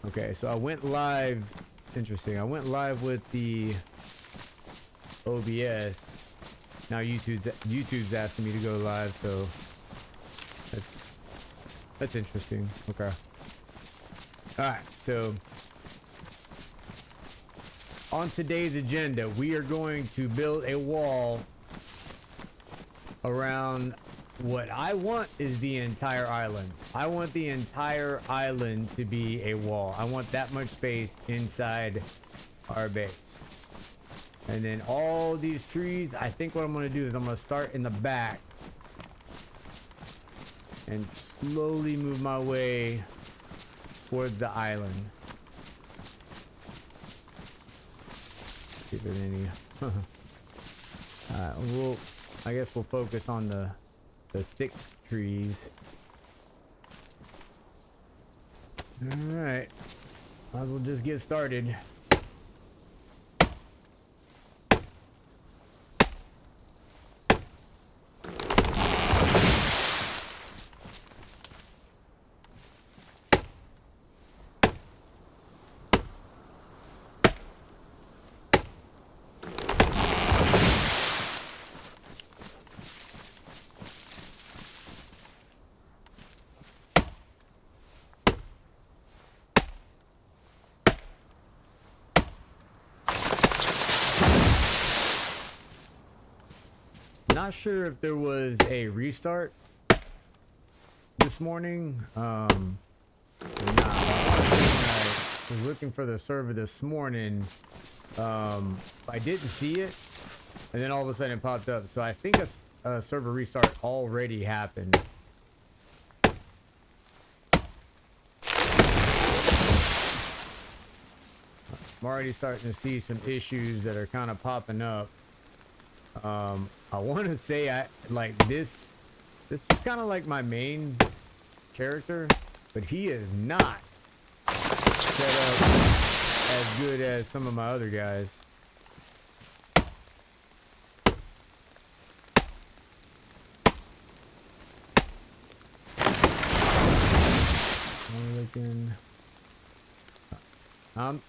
Okay, so I went live. Interesting. I went live with the OBS. Now YouTube's asking me to go live, so that's interesting. Okay. All right. So on today's agenda, we are going to build a wall around what I want is the entire island. I want the entire island to be a wall. I want that much space inside our base. And then all these trees, I think what I'm going to do is I'm going to start in the back and slowly move my way towards the island. See if there's any. I guess we'll focus on the thick trees. All right, might as well just get started. Not sure if there was a restart this morning. Nah, I was looking for the server this morning. I didn't see it, and then all of a sudden it popped up. So I think a server restart already happened. I'm already starting to see some issues that are kind of popping up. I want to say this is kind of like my main character, but he is not set up as good as some of my other guys.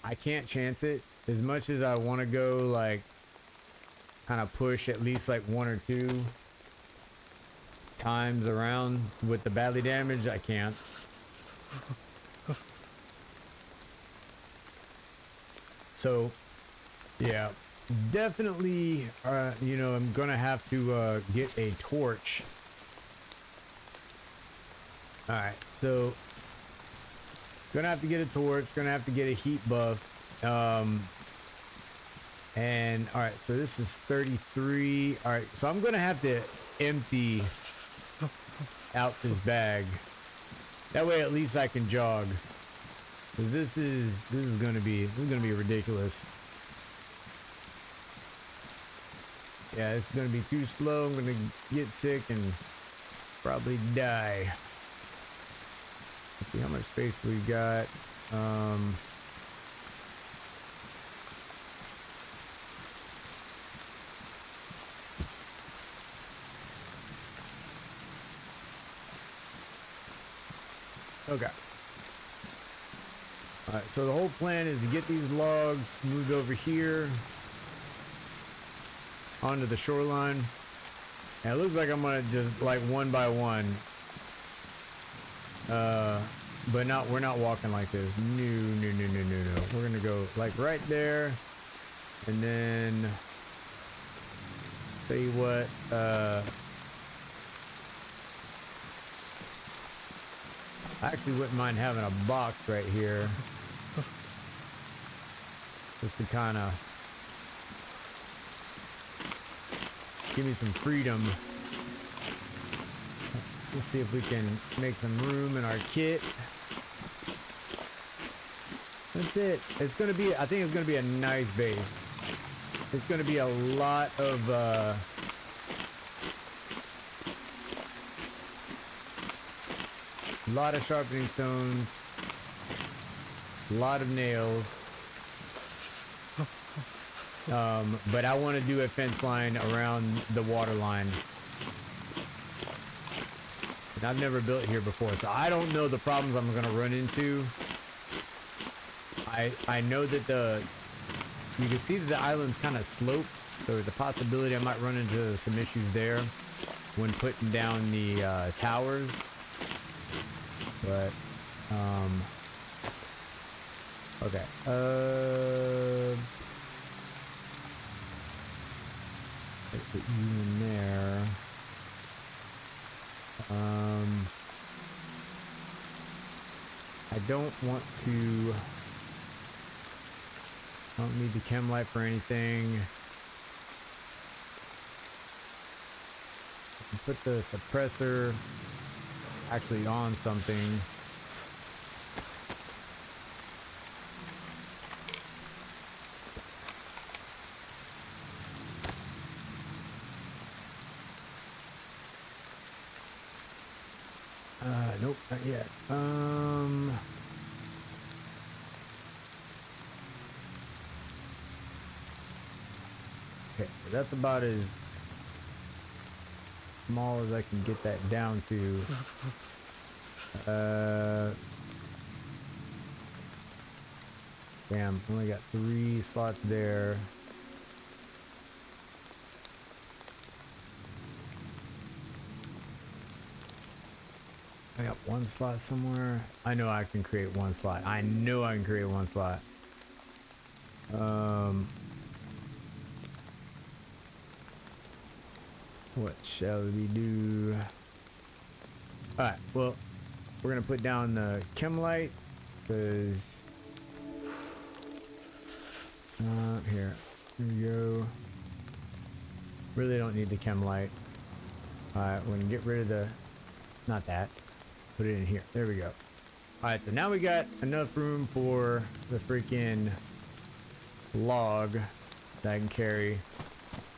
I can't chance it as much as I want to go like kind of push at least like 1 or 2 times around with the badly damaged. I can't. So yeah, definitely you know, I'm gonna have to get a torch. All right, so gonna have to get a torch, gonna have to get a heat buff. And all right, so this is 33. All right, so I'm gonna have to empty out this bag. That way at least I can jog. This is gonna be ridiculous. Yeah, it's gonna be too slow. I'm gonna get sick and probably die. Let's see how much space we got. Okay. All right, so the whole plan is to get these logs moved over here onto the shoreline. And it looks like I'm gonna just like one by one. But we're not walking like this. No. We're gonna go like right there, and then tell you what, I actually wouldn't mind having a box right here, just to kind of give me some freedom. Let's see if we can make some room in our kit. That's it. It's gonna be, I think it's gonna be a nice base. It's gonna be a lot of sharpening stones, a lot of nails. But I want to do a fence line around the water line. And I've never built here before, so I don't know the problems I'm going to run into. I know that you can see that the island's kind of sloped, so there's a possibility I might run into some issues there when putting down the towers. But okay. Let's put you in there. I don't want to. I don't need the chem light for anything. Put the suppressor actually on something. Nope, not yet. Okay, so that's about as small as I can get that down to. Damn, only got 3 slots there. I got 1 slot somewhere. I know I can create 1 slot. I know I can create 1 slot. What shall we do? Alright, well, we're gonna put down the chem light because here we go. Really don't need the chem light. Alright, we're gonna get rid of the, not that, put it in here. There we go. Alright, so now we got enough room for the freaking log that I can carry.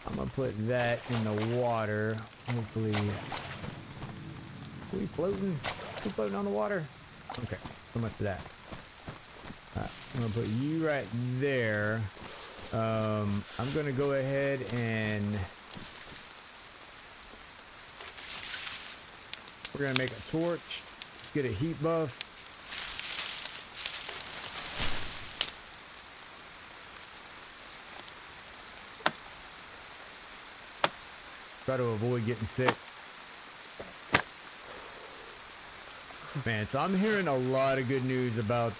I'm gonna put that in the water. Hopefully, are we floating? Are we floating on the water? Okay, so much for that. Alright, I'm gonna put you right there. I'm gonna go ahead and we're gonna make a torch. Let's get a heat buff. Try to avoid getting sick. Man, so I'm hearing a lot of good news about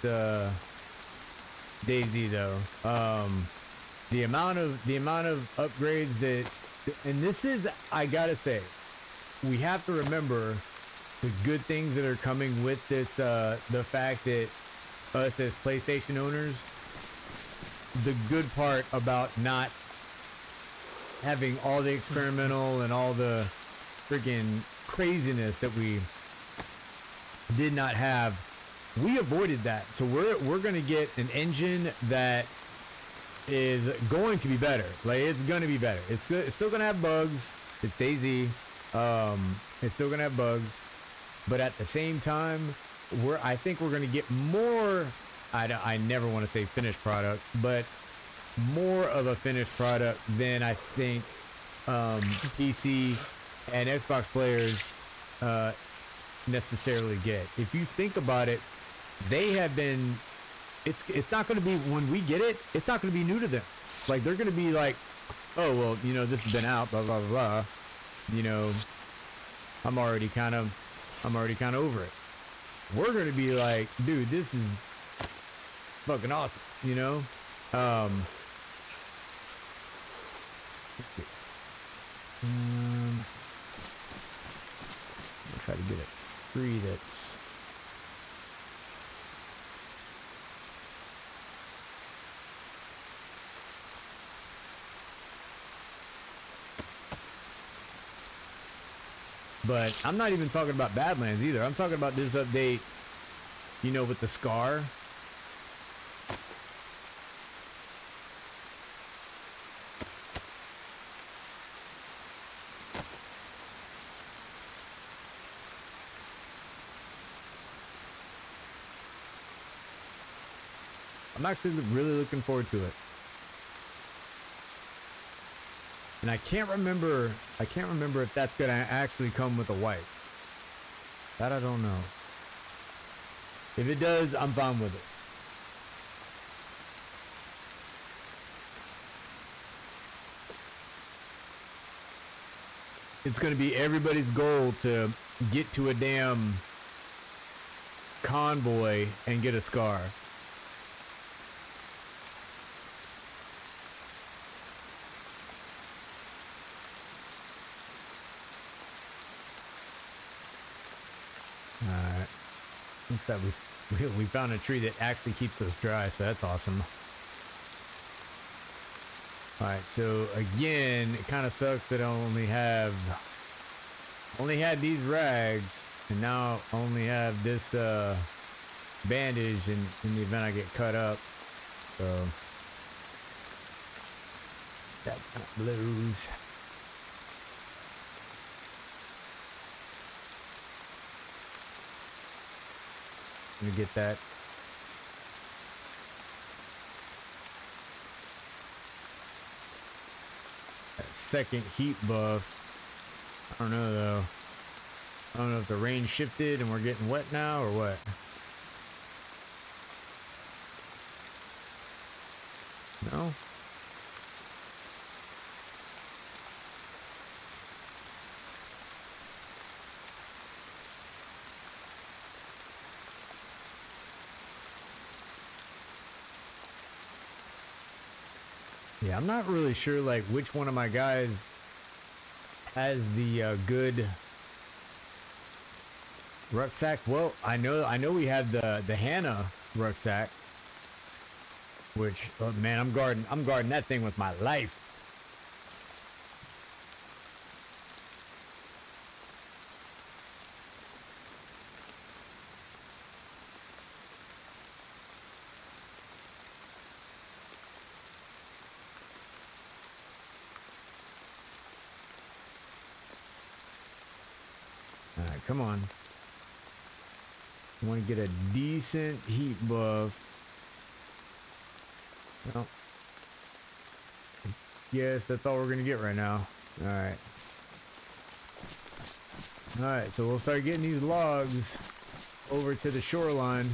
DayZ though. The amount of upgrades that, and this is, I gotta say, we have to remember the good things that are coming with this, the fact that us as PlayStation owners, the good part about not having all the experimental and all the freaking craziness that we did not have, we avoided that. So we're gonna get an engine that is going to be better. Like, it's gonna be better. It's still gonna have bugs. It's DayZ. It's still gonna have bugs, but at the same time, I think we're gonna get more. I never want to say finished product, but more of a finished product than I think PC and Xbox players necessarily get. If you think about it, they have been. It's not going to be, when we get it, it's not going to be new to them. Like, they're going to be like, oh well, you know, this has been out, blah blah blah. You know, I'm already kind of over it. We're going to be like, dude, this is fucking awesome. You know. Let's see. I'll try to get a tree that's. But I'm not even talking about Badlands either. I'm talking about this update, you know, with the scar. I'm actually really looking forward to it. And I can't remember if that's gonna actually come with a wipe. That I don't know. If it does, I'm fine with It's going to be everybody's goal to get to a damn convoy and get a scar. Alright. Looks like we found a tree that actually keeps us dry, so that's awesome. Alright, so again, it kind of sucks that I only had these rags, and now only have this bandage in the event I get cut up. So that kind of blows. Let me get that. Second heat buff. I don't know though. I don't know if the rain shifted and we're getting wet now or what. No? Yeah, I'm not really sure like which one of my guys has the good rucksack. Well, I know we have the Hannah rucksack, which man, I'm guarding that thing with my life. All right, come on. I want to get a decent heat buff. Well, yes, that's all we're gonna get right now. All right. All right, so we'll start getting these logs over to the shoreline.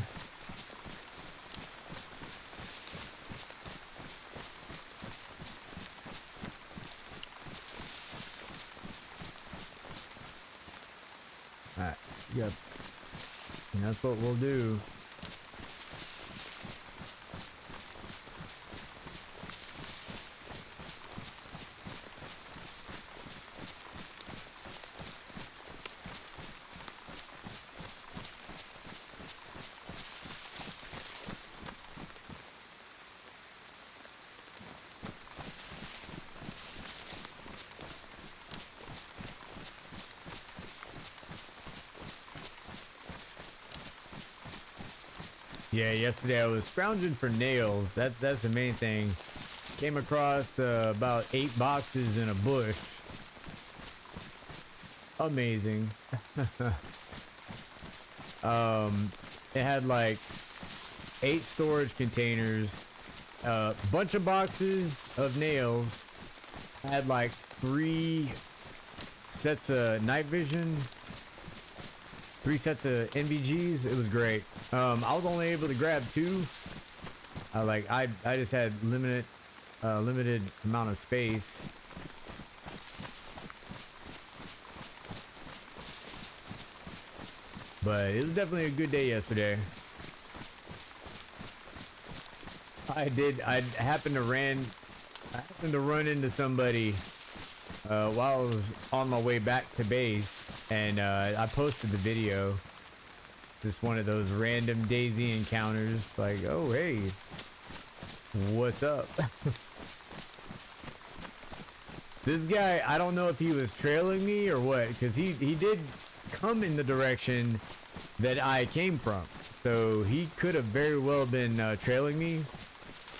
All right, yep. And that's what we'll do. Yeah, yesterday I was scrounging for nails. That's the main thing. Came across about 8 boxes in a bush. Amazing. It had like 8 storage containers, a bunch of boxes of nails, had like 3 sets of night vision, 3 sets of NVGs. It was great. I was only able to grab 2. I just had limited amount of space. But it was definitely a good day yesterday. I happened to run into somebody while I was on my way back to base, and I posted the video. Just one of those random DayZ encounters, like, oh hey, what's up? This guy, I don't know if he was trailing me or what, because he did come in the direction that I came from, so he could have very well been trailing me.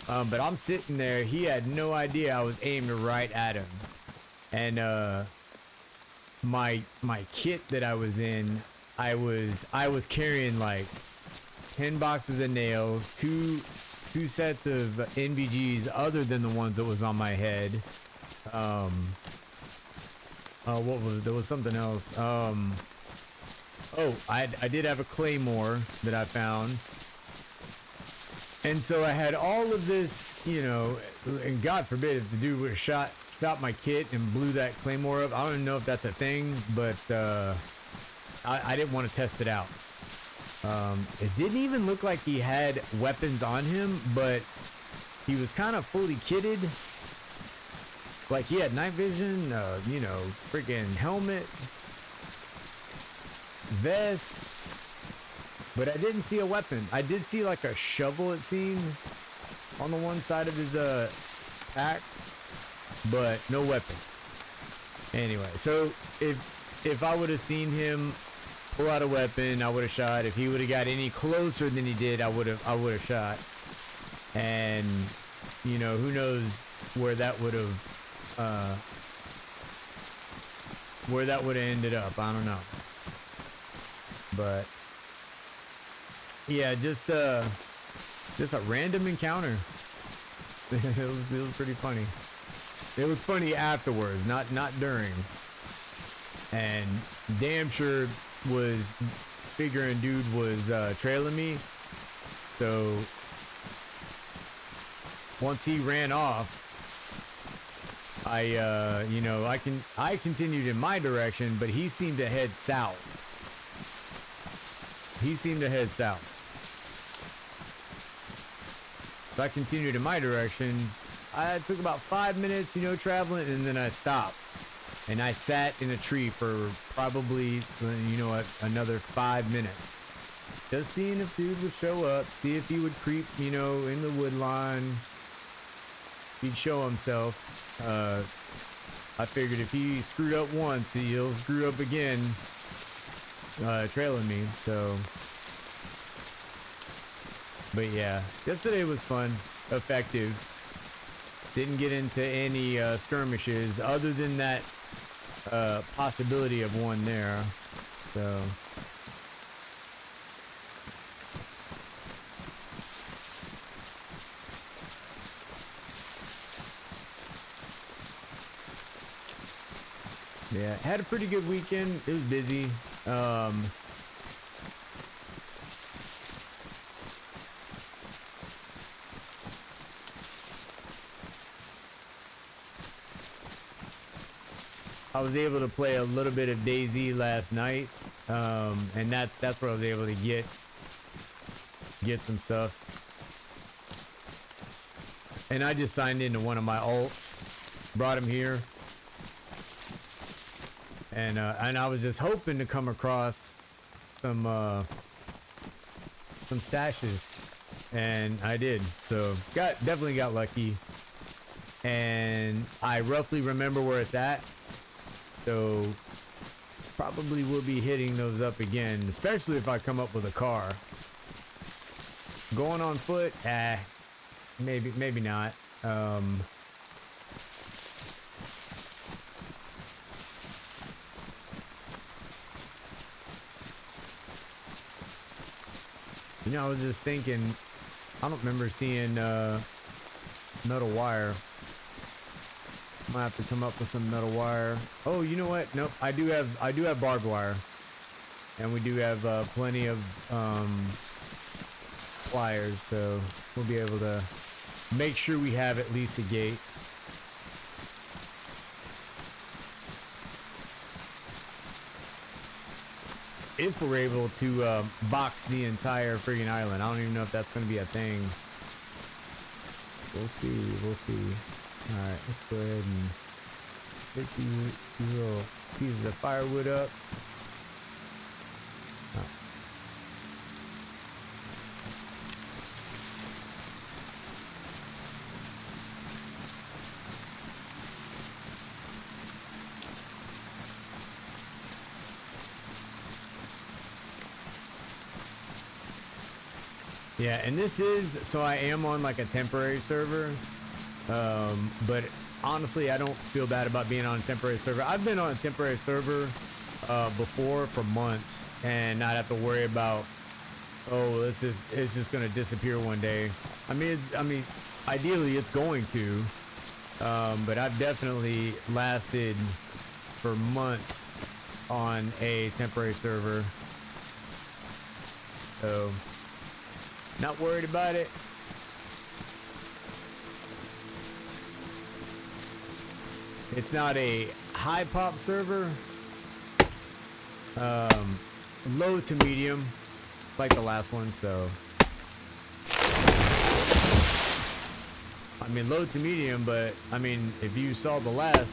But I'm sitting there, he had no idea I was aimed right at him, and my kit that I was in, I was carrying like 10 boxes of nails, two sets of NVGs other than the ones that was on my head. There was something else. Oh, I did have a claymore that I found. And so I had all of this, you know, and God forbid if the dude would have shot shot my kit and blew that claymore up. I don't even know if that's a thing, but I didn't want to test it out. It didn't even look like he had weapons on him, but he was kind of fully kitted. Like he had night vision, you know, freaking helmet, vest, but I didn't see a weapon. I did see like a shovel, it seemed, on the one side of his pack, but no weapon. Anyway, so if I would have seen him pull out a weapon, I would have shot. If he would have got any closer than he did, I would have shot. And you know, who knows where that would have ended up. I don't know. But yeah, just a random encounter. it was pretty funny. It was funny afterwards, not during. And damn sure was figuring dude was trailing me. So once he ran off, you know, I continued in my direction, but he seemed to head south. So I continued in my direction. I took about 5 minutes, you know, traveling, and then I stopped. And I sat in a tree for probably, you know what, another 5 minutes. Just seeing if dude would show up, see if he would creep, you know, in the wood line. He'd show himself. I figured if he screwed up once, he'll screw up again, trailing me. So, but yeah, yesterday was fun, effective. Didn't get into any skirmishes other than that possibility of one there. So. Yeah, had a pretty good weekend. It was busy. I was able to play a little bit of DayZ last night, and that's where I was able to get some stuff. And I just signed into one of my alts, brought him here. And I was just hoping to come across some stashes, and I did. So definitely got lucky, and I roughly remember where it's at. So probably will be hitting those up again, especially if I come up with a car. Going on foot, maybe not. You know, I was just thinking, I don't remember seeing metal wire. Might have to come up with some metal wire. Oh, you know what? Nope, I do have barbed wire, and we do have plenty of pliers, so we'll be able to make sure we have at least a gate. If we're able to box the entire friggin' island. I don't even know if that's going to be a thing. We'll see. Alright, let's go ahead and pick these little pieces of firewood up. Yeah, and this is, so I am on like a temporary server, but honestly, I don't feel bad about being on a temporary server. I've been on a temporary server before for months, and not have to worry about, oh, it's just gonna disappear one day. I mean, ideally it's going to, but I've definitely lasted for months on a temporary server, so not worried about it. it's not a high pop server. Low to medium, like the last one. So I mean low to medium, but I mean if you saw the last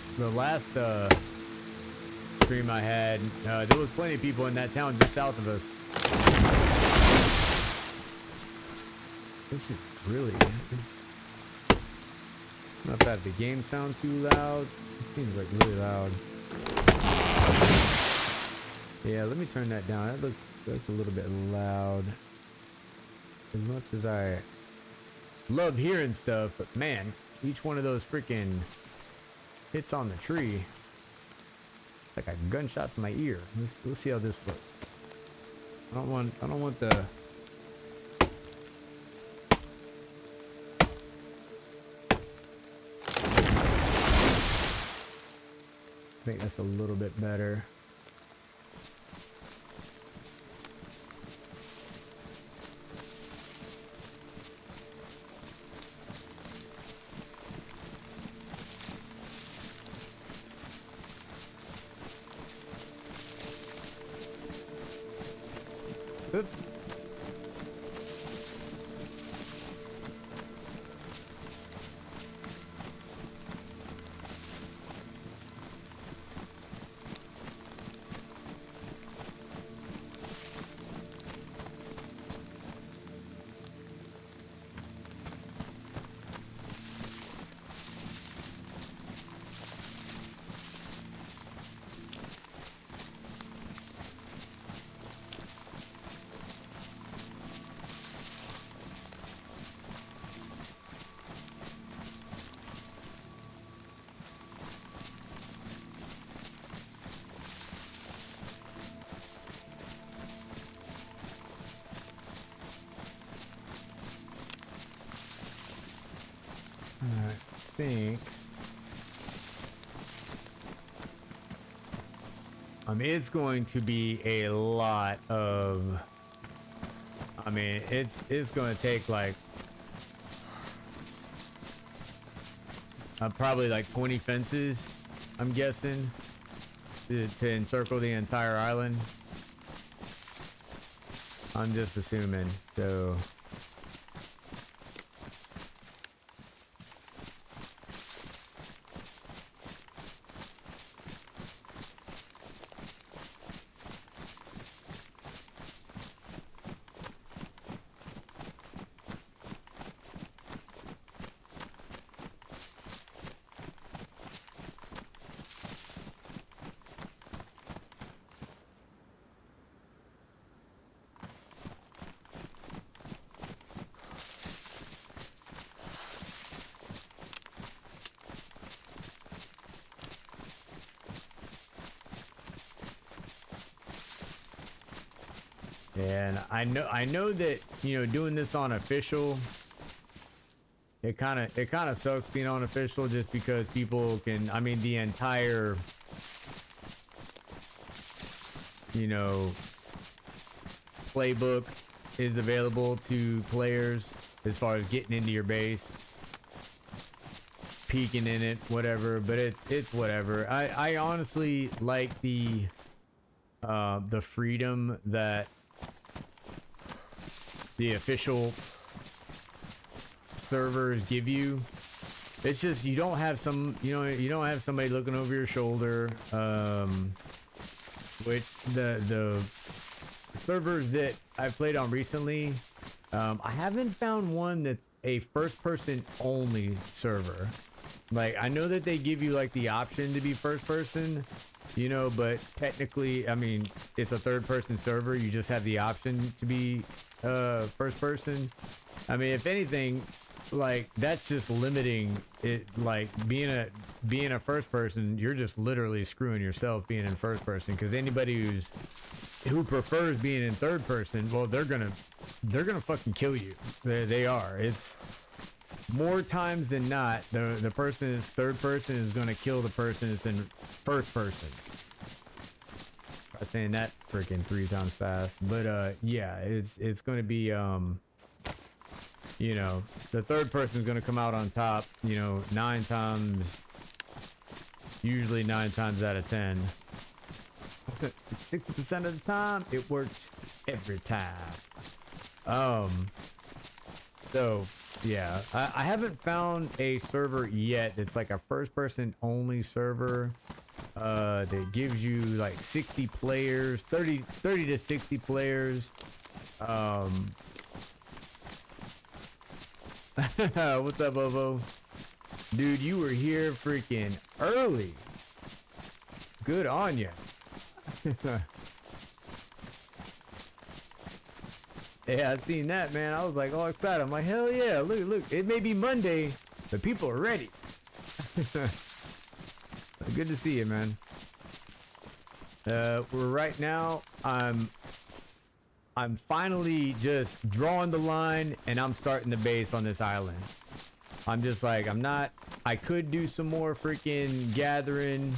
stream I had, there was plenty of people in that town just south of us. This is really not that the game sounds too loud. It seems like really loud. Yeah, let me turn that down. That's a little bit loud. As much as I love hearing stuff, but man, each one of those freaking hits on the tree, like a gunshot to my ear. Let's see how this looks. I don't want the I think that's a little bit better. Oop. I think it's going to be a lot of it's going to take like probably like 20 fences, I'm guessing, to encircle the entire island. I'm just assuming. So and I know that, you know, doing this on official, it kind of sucks being on official just because people can, I mean, the entire, you know, playbook is available to players as far as getting into your base, peeking in it, whatever, but it's whatever. I honestly like the freedom that the official servers give you. It's just you don't have you don't have somebody looking over your shoulder, which the servers that I've played on recently, I haven't found one that's a first person only server. Like, I know that they give you like the option to be first person, you know, but technically, I mean, it's a third person server. You just have the option to be first person. I mean, if anything, like, that's just limiting it. Like, being a first person, you're just literally screwing yourself being in first person, because anybody who prefers being in third person, well, they're gonna fucking kill you. They are. It's more times than not, the person is third person is gonna kill the person that's in first person. By saying that freaking 3 times fast, but yeah, it's gonna be you know, the third person is gonna come out on top, you know, 9 times, Usually 9 times out of 10. 60% of the time, it works every time. So yeah, I haven't found a server yet that's like a first-person only server that gives you like 60 players, 30 to 60 players. What's up, Bobo? Dude, you were here freaking early. Good on you. Yeah, I seen that, man. I was like all excited. I'm like, hell yeah, look, it may be Monday, but people are ready. Good to see you, man. We're right now, I'm finally just drawing the line and I'm starting the base on this island. I'm just like, I could do some more freaking gathering,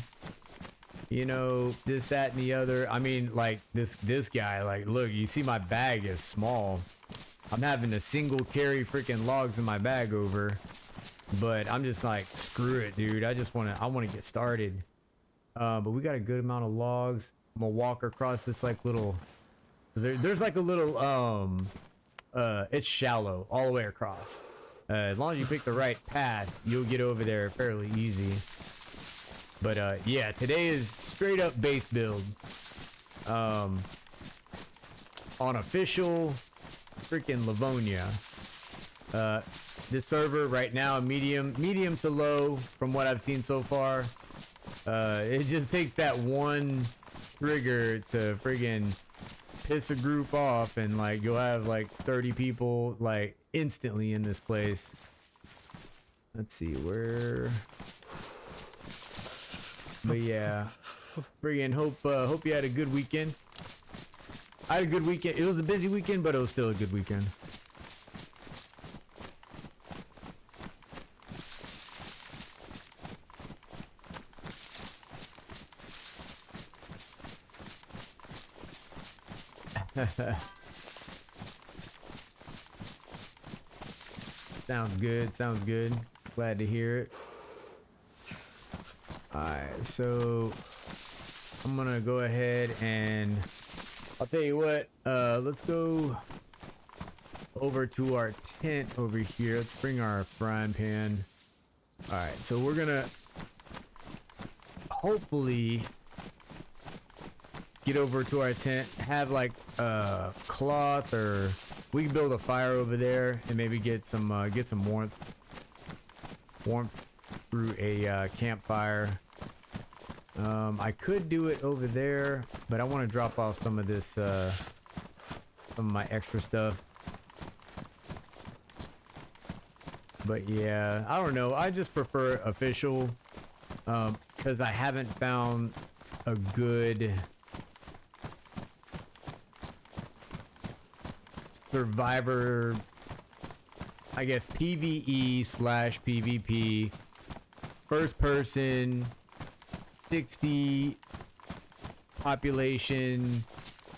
you know, this, that, and the other. I mean, like this guy, like, look, you see my bag is small. I'm having to single carry freaking logs in my bag over, but I'm just like, screw it, dude. I want to get started. But we got a good amount of logs. I'm gonna walk across this like little, there's like a little, it's shallow all the way across. As long as you pick the right path, you'll get over there fairly easy. But yeah, today is straight up base build. On official freaking Livonia. This server right now, medium to low from what I've seen so far. It just takes that one trigger to friggin' piss a group off, and like you'll have like 30 people like instantly in this place. Let's see where. But yeah, friggin' hope you had a good weekend. I had a good weekend. It was a busy weekend, but it was still a good weekend. Sounds good. Sounds good. Glad to hear it. Alright, so I'm gonna go ahead and I'll tell you what, let's go over to our tent over here. Let's bring our frying pan. Alright, so we're gonna hopefully get over to our tent, have like cloth, or we can build a fire over there and maybe get some warmth through a campfire. I could do it over there, but I want to drop off some of this, some of my extra stuff. But yeah, I don't know. I just prefer official, because I haven't found a good survivor, I guess, PvE / PvP, first person, 60 population,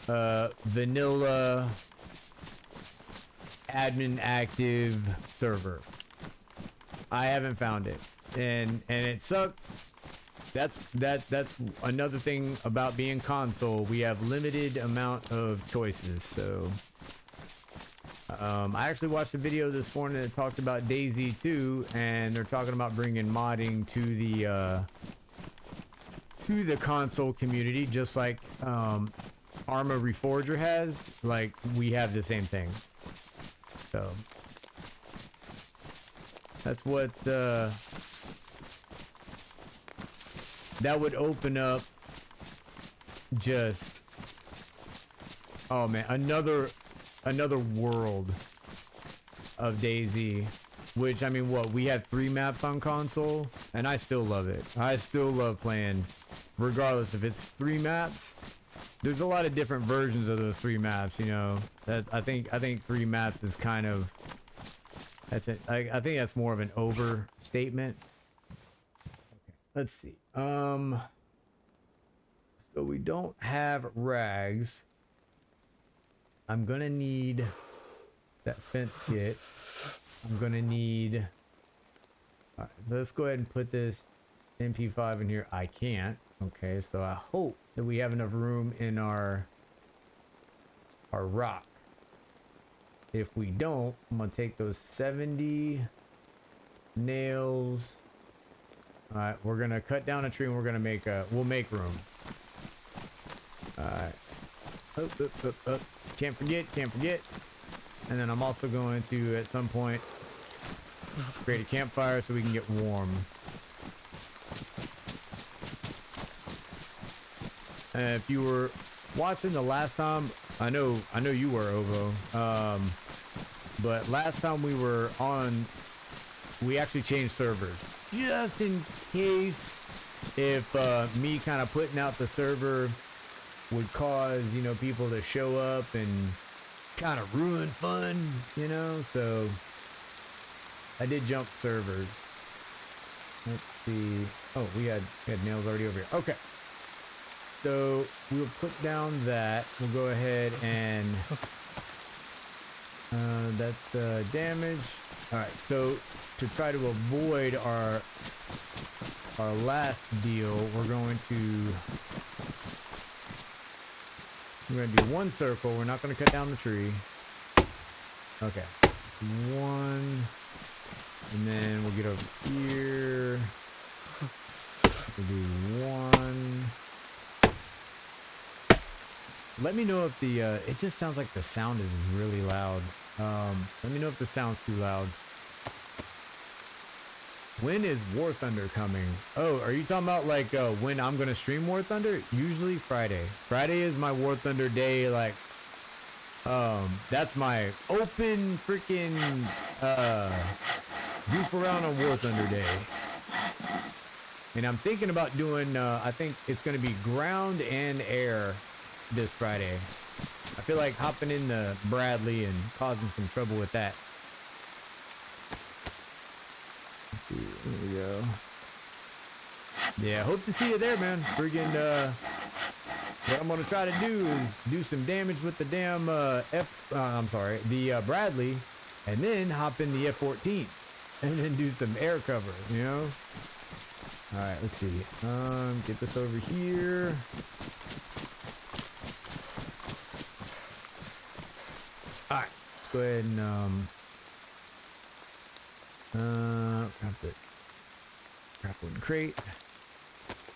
vanilla, admin active server. I haven't found it, and it sucks. That's another thing about being console. We have limited amount of choices, so I actually watched a video this morning that talked about DayZ 2, and they're talking about bringing modding to the console community, just like Arma Reforger has. Like, we have the same thing. So that's what that would open up. Just, oh man, another world of DayZ, which, I mean, what, we have 3 maps on console, and I still love it. I still love playing, regardless if it's 3 maps. There's a lot of different versions of those 3 maps, you know. That I think 3 maps is kind of, that's it. I think that's more of an overstatement. Okay, let's see. So we don't have rags. I'm gonna need that fence kit. I'm gonna need. All right, let's go ahead and put this MP5 in here? I can't. Okay, so I hope that we have enough room in our rock. If we don't, I'm gonna take those 70 nails. All right, we're gonna cut down a tree and we're gonna make we'll make room. All right. Up. Can't forget. And then I'm also going to, at some point, create a campfire so we can get warm. If you were watching the last time, I know you were, Ovo. But last time we were on, we actually changed servers just in case if me kind of putting out the server would cause, you know, people to show up and kind of ruin fun, you know. So I did jump servers. Let's see. Oh, we had nails already over here. Okay. So we'll put down that. We'll go ahead and that's damage. All right. So to try to avoid our last deal, we're going to do one circle. We're not going to cut down the tree. Okay. One. And then we'll get over here. We'll do one. Let me know if the, it just sounds like the sound is really loud. Let me know if the sound's too loud. When is War Thunder coming? Oh, are you talking about like when I'm going to stream War Thunder? Usually Friday. Friday is my War Thunder day. Like, that's my open freaking, goof around on War Thunder day. And I'm thinking about doing, I think it's going to be ground and air this Friday. I feel like hopping in the Bradley and causing some trouble with that. Let's see, here we go. Yeah, hope to see you there, man. Friggin', what I'm gonna try to do is do some damage with the damn, the Bradley, and then hop in the F-14, and then do some air cover, you know? Alright, let's see. Get this over here. Alright, let's go ahead and grab the grappling crate.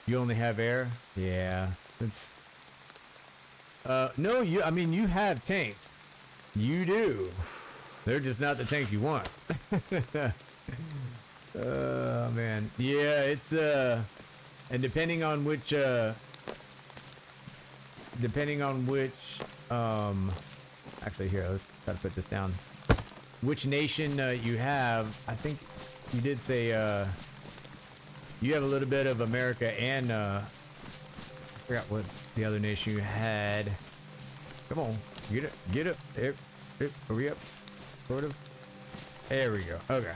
You only have air? Yeah. It's no, I mean you have tanks. You do. They're just not the tanks you want. Oh man. Yeah, it's and depending on which actually, here, let's try to put this down. Which nation you have, I think you did say you have a little bit of America and I forgot what the other nation you had. Come on, get it. There, hurry up. Sort of. There we go. Okay.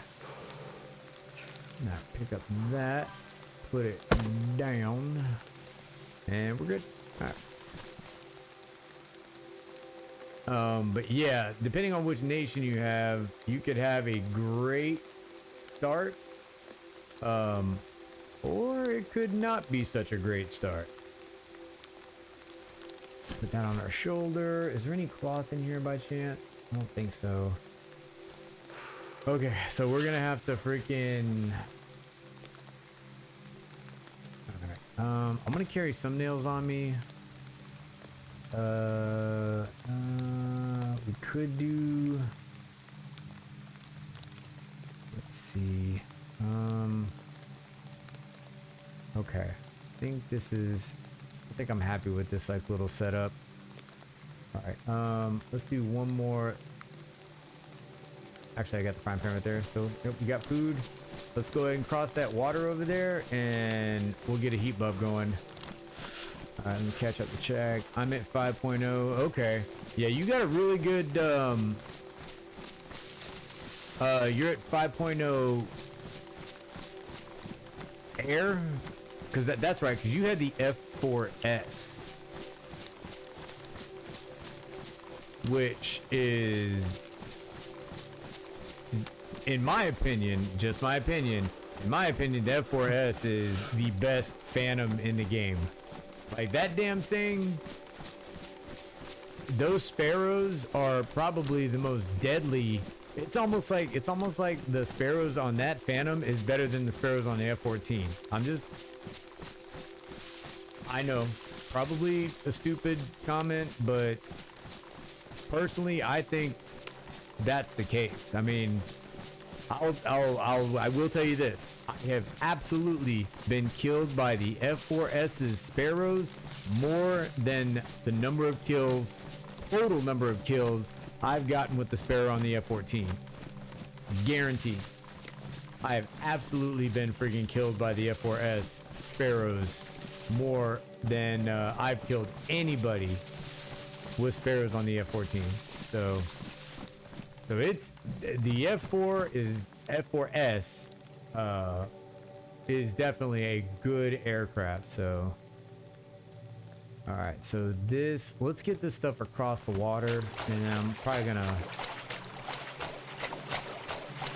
Now pick up that, put it down, and we're good. All right. But yeah, depending on which nation you have, you could have a great start, or it could not be such a great start. Put that on our shoulder. Is there any cloth in here by chance? I don't think so. Okay, so we're gonna have to freaking... Alright, I'm gonna carry some nails on me. We could do... Let's see. Okay. I think this is... I think I'm happy with this like little setup. Alright, let's do one more... Actually, I got the frying pan right there. So, yep, we got food. Let's go ahead and cross that water over there, and we'll get a heat buff going. All right, let me catch up the check. I'm at 5.0. Okay. Yeah, you got a really good, you're at 5.0 air? Because that's right, because you had the F4S. Which is... in my opinion, just my opinion, In my opinion, the F4S is the best Phantom in the game. Like that damn thing, those sparrows are probably the most deadly. It's almost like the sparrows on that Phantom is better than the sparrows on the F-14. I know, probably a stupid comment, but personally, I think that's the case. I mean, I will tell you this. I have absolutely been killed by the F4S's sparrows more than the number of kills, total number of kills I've gotten with the sparrow on the F-14. Guaranteed. I have absolutely been freaking killed by the F4S sparrows more than I've killed anybody with sparrows on the F-14. So it's the F4S is definitely a good aircraft. So all right, so let's get this stuff across the water, and then I'm probably gonna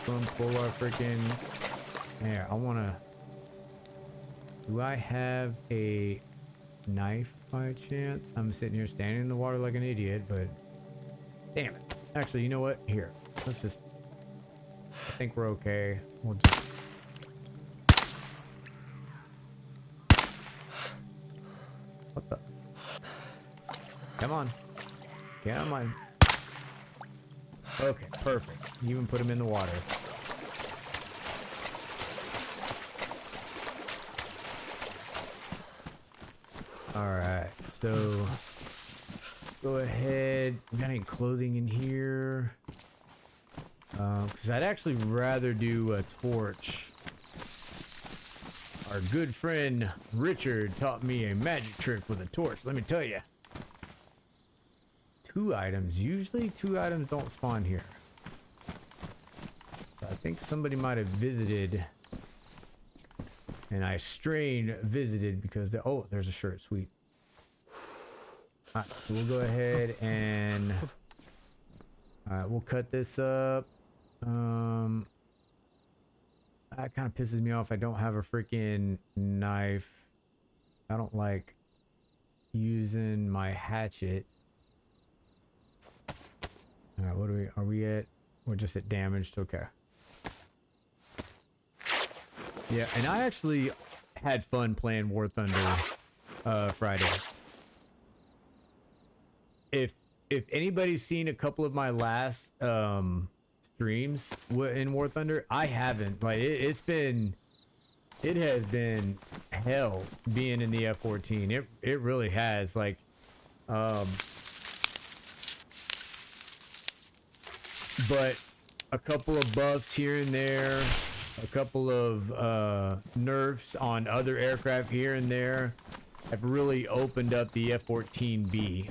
pull our freaking there. Do I have a knife by chance? I'm sitting here standing in the water like an idiot, but damn it. Actually, you know what? Here, I think we're okay. We'll just what the? Come on. Get on mine. Okay, perfect. You even put him in the water. Alright, so go ahead. We got any clothing in here? Because I'd actually rather do a torch. Our good friend Richard taught me a magic trick with a torch, let me tell you. 2 items. Usually 2 items don't spawn here. So I think somebody might have visited. And I visited because oh, there's a shirt. Sweet. Alright, so we'll go ahead and alright, we'll cut this up. That kind of pisses me off. I don't have a freaking knife. I don't like using my hatchet. Alright, what are we at? We're just at damaged. Okay. Yeah, and I actually had fun playing War Thunder Friday. If anybody's seen a couple of my last streams in War Thunder, I haven't. Like it has been hell being in the F-14. It really has. Like but a couple of buffs here and there, a couple of nerfs on other aircraft here and there have really opened up the F-14B,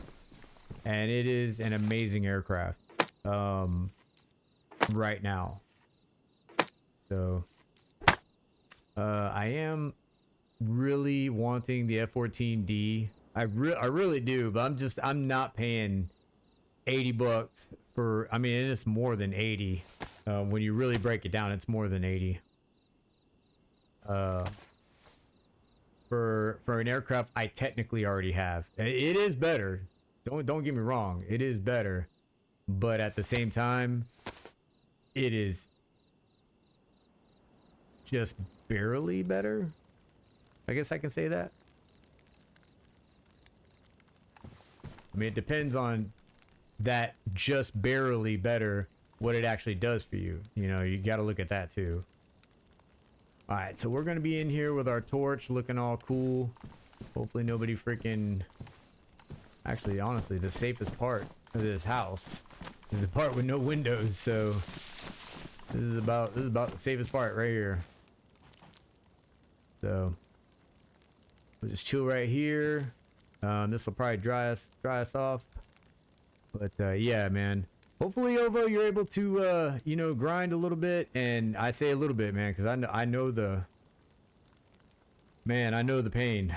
and it is an amazing aircraft right now. So I am really wanting the F-14D. I really do, but I'm not paying $80 for, I mean, it's more than 80. When you really break it down, it's more than 80. For an aircraft I technically already have. It is better. Don't get me wrong. It is better. But at the same time, it is just barely better. I guess I can say that. I mean, it depends on that just barely better, what it actually does for you. You know, you got to look at that too. All right, so we're going to be in here with our torch looking all cool. Hopefully nobody freaking... Actually, honestly, the safest part of this house is the part with no windows, so this is about the safest part right here. So we'll just chill right here. This will probably dry us off. But yeah, man. Hopefully, Ovo, you're able to you know, grind a little bit. And I say a little bit, man, because I know the pain.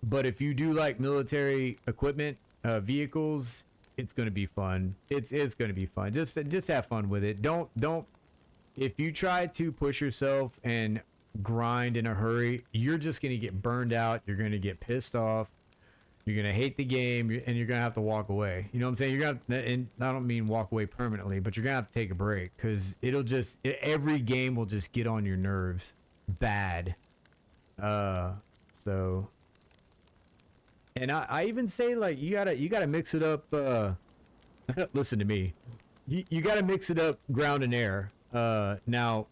But if you do like military equipment, vehicles, it's gonna be fun. It's gonna be fun. Just have fun with it. Don't if you try to push yourself and grind in a hurry, you're just gonna get burned out. You're gonna get pissed off. You're gonna hate the game, and you're gonna have to walk away. You know what I'm saying? You're gonna, and I don't mean walk away permanently, but you're gonna have to take a break because every game will just get on your nerves bad. So, and I even say like you gotta mix it up. Listen to me. You gotta mix it up ground and air. Now,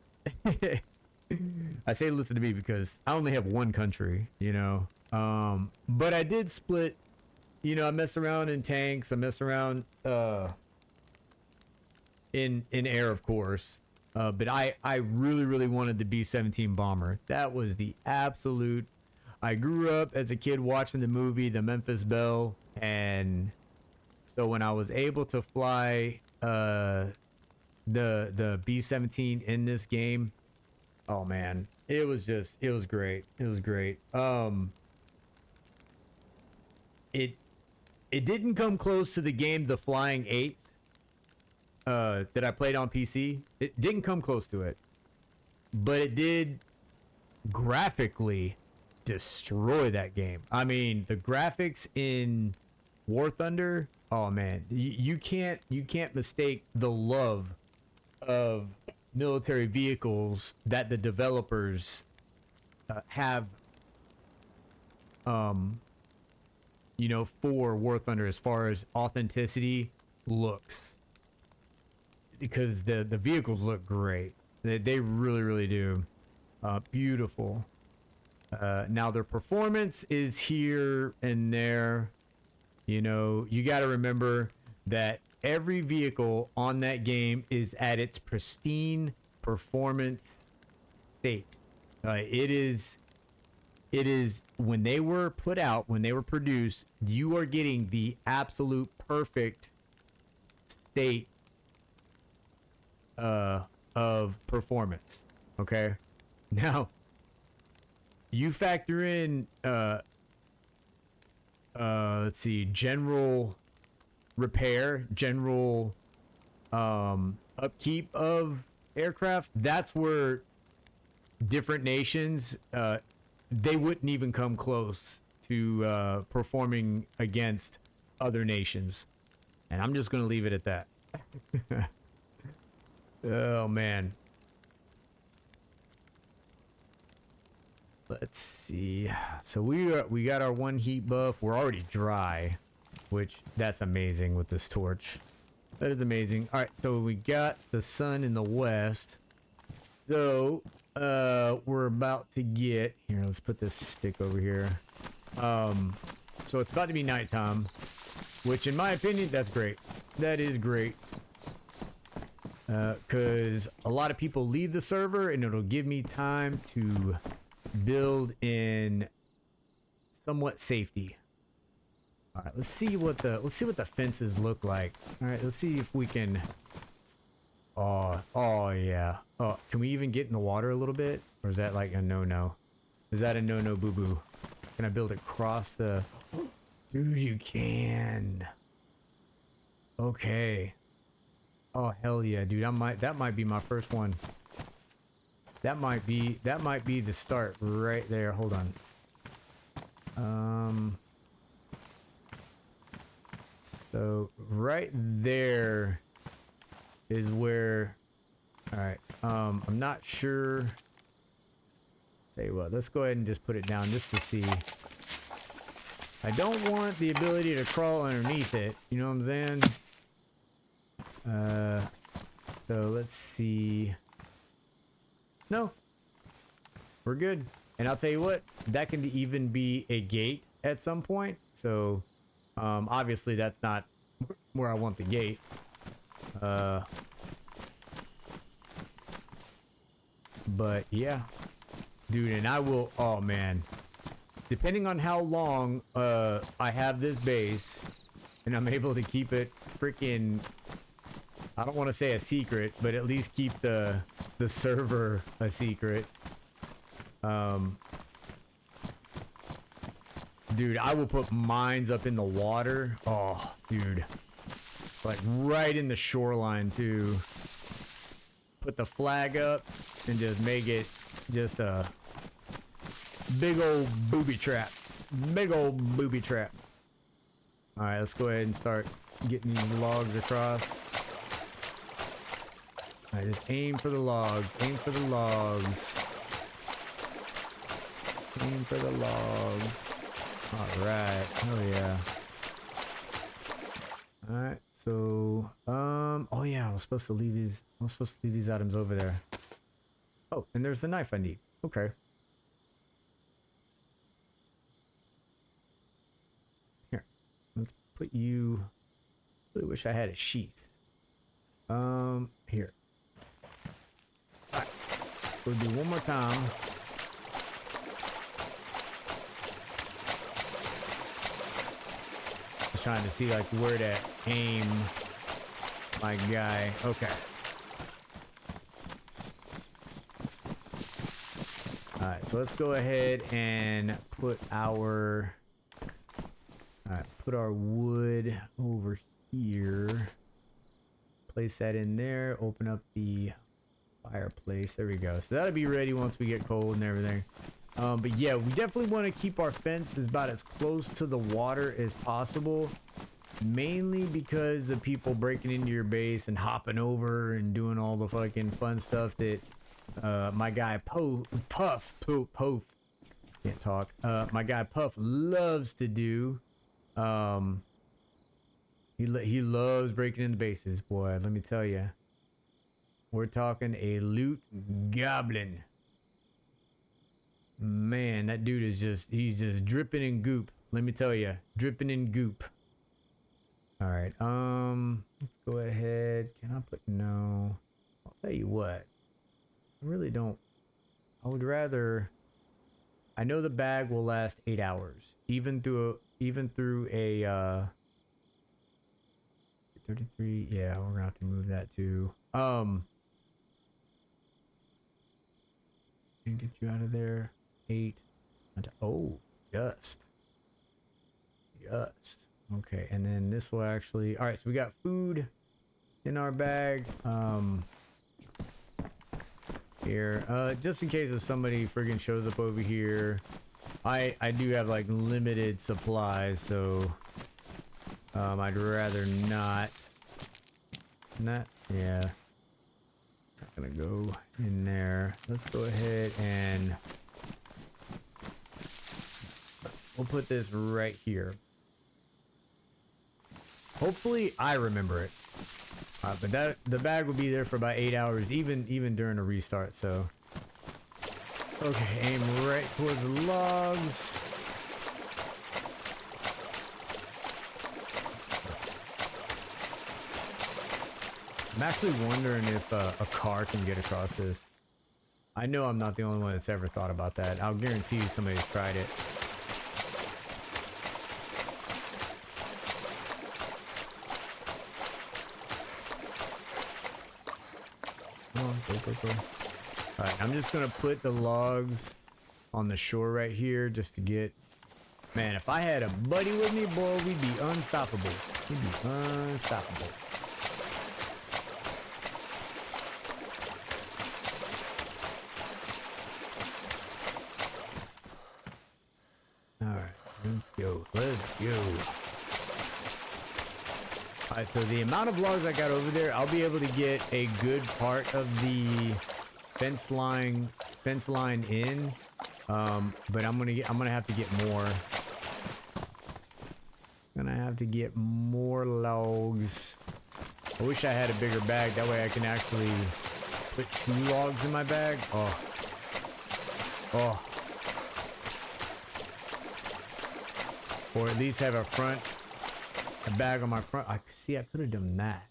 I say listen to me because I only have one country, you know. But I did split, you know, I mess around in tanks, I mess around in air, of course. But I really wanted the B-17 bomber. That was the absolute. I grew up as a kid watching the movie The Memphis Belle, and so when I was able to fly the B-17 in this game, oh man, it was great. It was great. It didn't come close to the game The Flying Eighth that I played on PC. It didn't come close to it, but it did graphically destroy that game. I mean, the graphics in War Thunder, oh man, you can't mistake the love of military vehicles that the developers have you know, for War Thunder as far as authenticity, looks, because the vehicles look great. They really do. Beautiful. Now their performance is here and there. You know, you got to remember that every vehicle on that game is at its pristine performance state. It is when they were put out, when they were produced, you are getting the absolute perfect state of performance. Okay, now you factor in let's see, general repair, general upkeep of aircraft. That's where different nations they wouldn't even come close to performing against other nations. And I'm just gonna leave it at that. Oh man. Let's see. So we got our one heat buff. We're already dry, which that's amazing with this torch. That is amazing. All right, so we got the sun in the west. So we're about to get here. Let's put this stick over here. So it's about to be nighttime, which in my opinion, that's great. That is great. Because a lot of people leave the server, and it'll give me time to build in somewhat safety. All right, let's see what the fences look like. All right, let's see if we can. Oh yeah. Oh, can we even get in the water a little bit, or is that like a no-no? Is that a no-no, boo-boo? Can I build it across the? Dude, you can. Okay. Oh hell yeah, dude! That might be my first one. That might be the start right there. Hold on. So right there is where. All right. I'm not sure. Tell you what, let's go ahead and just put it down just to see. I don't want the ability to crawl underneath it. You know what I'm saying? So let's see. No, we're good. And I'll tell you what, that can even be a gate at some point. So, obviously that's not where I want the gate. But yeah, dude, and I will, oh man, depending on how long, I have this base and I'm able to keep it freaking, I don't want to say a secret, but at least keep the server a secret. Dude, I will put mines up in the water. Oh, dude. Like right in the shoreline too. put the flag up and just make it just a big old booby trap. Big old booby trap. All right, let's go ahead and start getting these logs across. All right, just aim for the logs. Aim for the logs. Aim for the logs. All right. Hell yeah. All right. So, oh yeah, I was supposed to leave these items over there. Oh, and there's the knife I need. Okay. Here, let's put you. Really wish I had a sheath. Here. All right. We'll do one more time. Just trying to see like where to aim my guy. Okay. All right, so let's go ahead and put our wood over here. Place that in there. Open up the fireplace. There we go. So that'll be ready once we get cold and everything. But yeah, we definitely want to keep our fence about as close to the water as possible. Mainly because of people breaking into your base and hopping over and doing all the fucking fun stuff that my guy Puff can't talk. My guy Puff loves to do. He loves breaking into bases, boy. Let me tell you, we're talking a loot goblin. Man, that dude is he's just dripping in goop. Let me tell you, dripping in goop. All right, let's go ahead. Can I put no? I'll tell you what. I really don't. I would rather. I know the bag will last 8 hours, even through a 33. Yeah, we're gonna have to move that too. And get you out of there. 8. Oh, just. Okay, and then this will actually. All right, so we got food in our bag. Here, just in case if somebody friggin' shows up over here. I do have like limited supplies, so I'd rather not. Yeah. Not gonna go in there. Let's go ahead and we'll put this right here. Hopefully I remember it. But the bag will be there for about 8 hours, even during a restart. So, okay, aim right towards the logs. I'm actually wondering if a car can get across this. I know I'm not the only one that's ever thought about that. I'll guarantee you somebody's tried it. Go. Alright, I'm just gonna put the logs on the shore right here just to get. Man, if I had a buddy with me, boy, we'd be unstoppable. We'd be unstoppable. Alright, let's go. Alright, so the amount of logs I got over there, I'll be able to get a good part of the fence line in. But I'm gonna have to get more. Gonna have to get more logs. I wish I had a bigger bag, that way I can actually put 2 logs in my bag. Oh. Or at least have a bag on my front. I could have done that.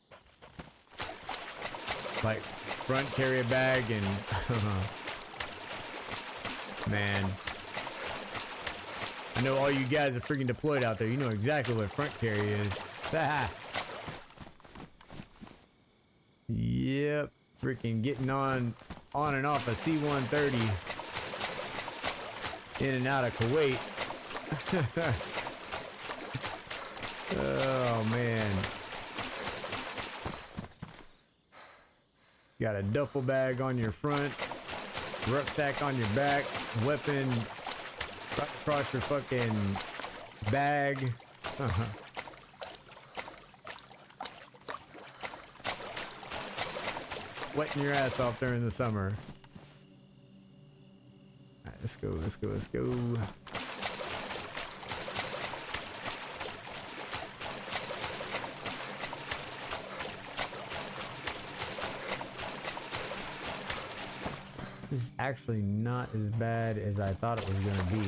Like front carry a bag and man. I know all you guys are freaking deployed out there. You know exactly what front carry is. Yep. Freaking getting on and off a C-130 in and out of Kuwait. Oh man. Got a duffel bag on your front, rucksack on your back, weapon right across your fucking bag. Sweating your ass off during the summer. All right, let's go, let's go, let's go. This is actually not as bad as I thought it was gonna be.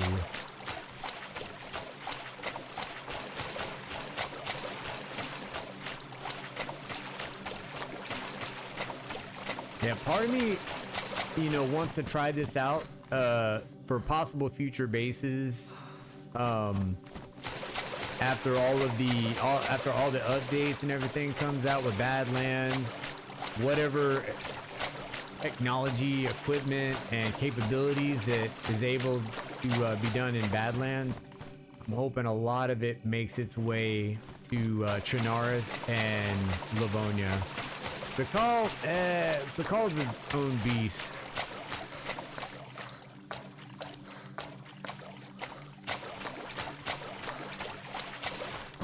Yeah, part of me, you know, wants to try this out for possible future bases. After all the updates and everything comes out with Badlands, whatever technology, equipment, and capabilities that is able to be done in Badlands, I'm hoping a lot of it makes its way to Chernarus and Livonia. Sakal's its own beast.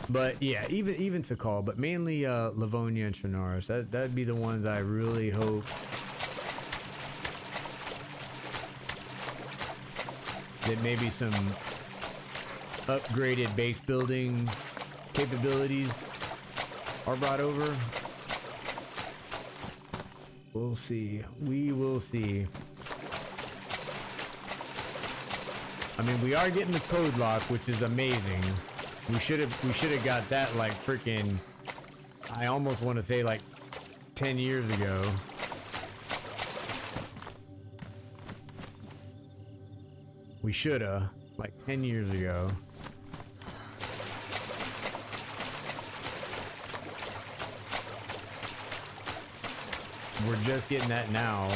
But yeah, even Sakal, but mainly Livonia and Chernarus. That'd be the ones I really hope that maybe some upgraded base building capabilities are brought over. We'll see. We will see. I mean, we are getting the code lock, which is amazing. We should have got that like freaking, I almost want to say like 10 years ago. We should have like 10 years ago. We're just getting that now.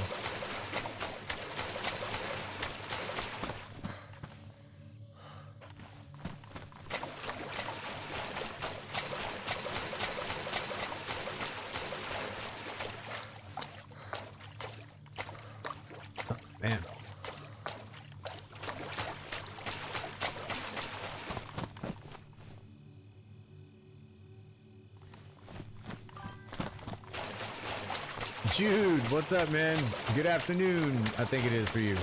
Oh, man. Jude, what's up, man? Good afternoon, I think it is for you.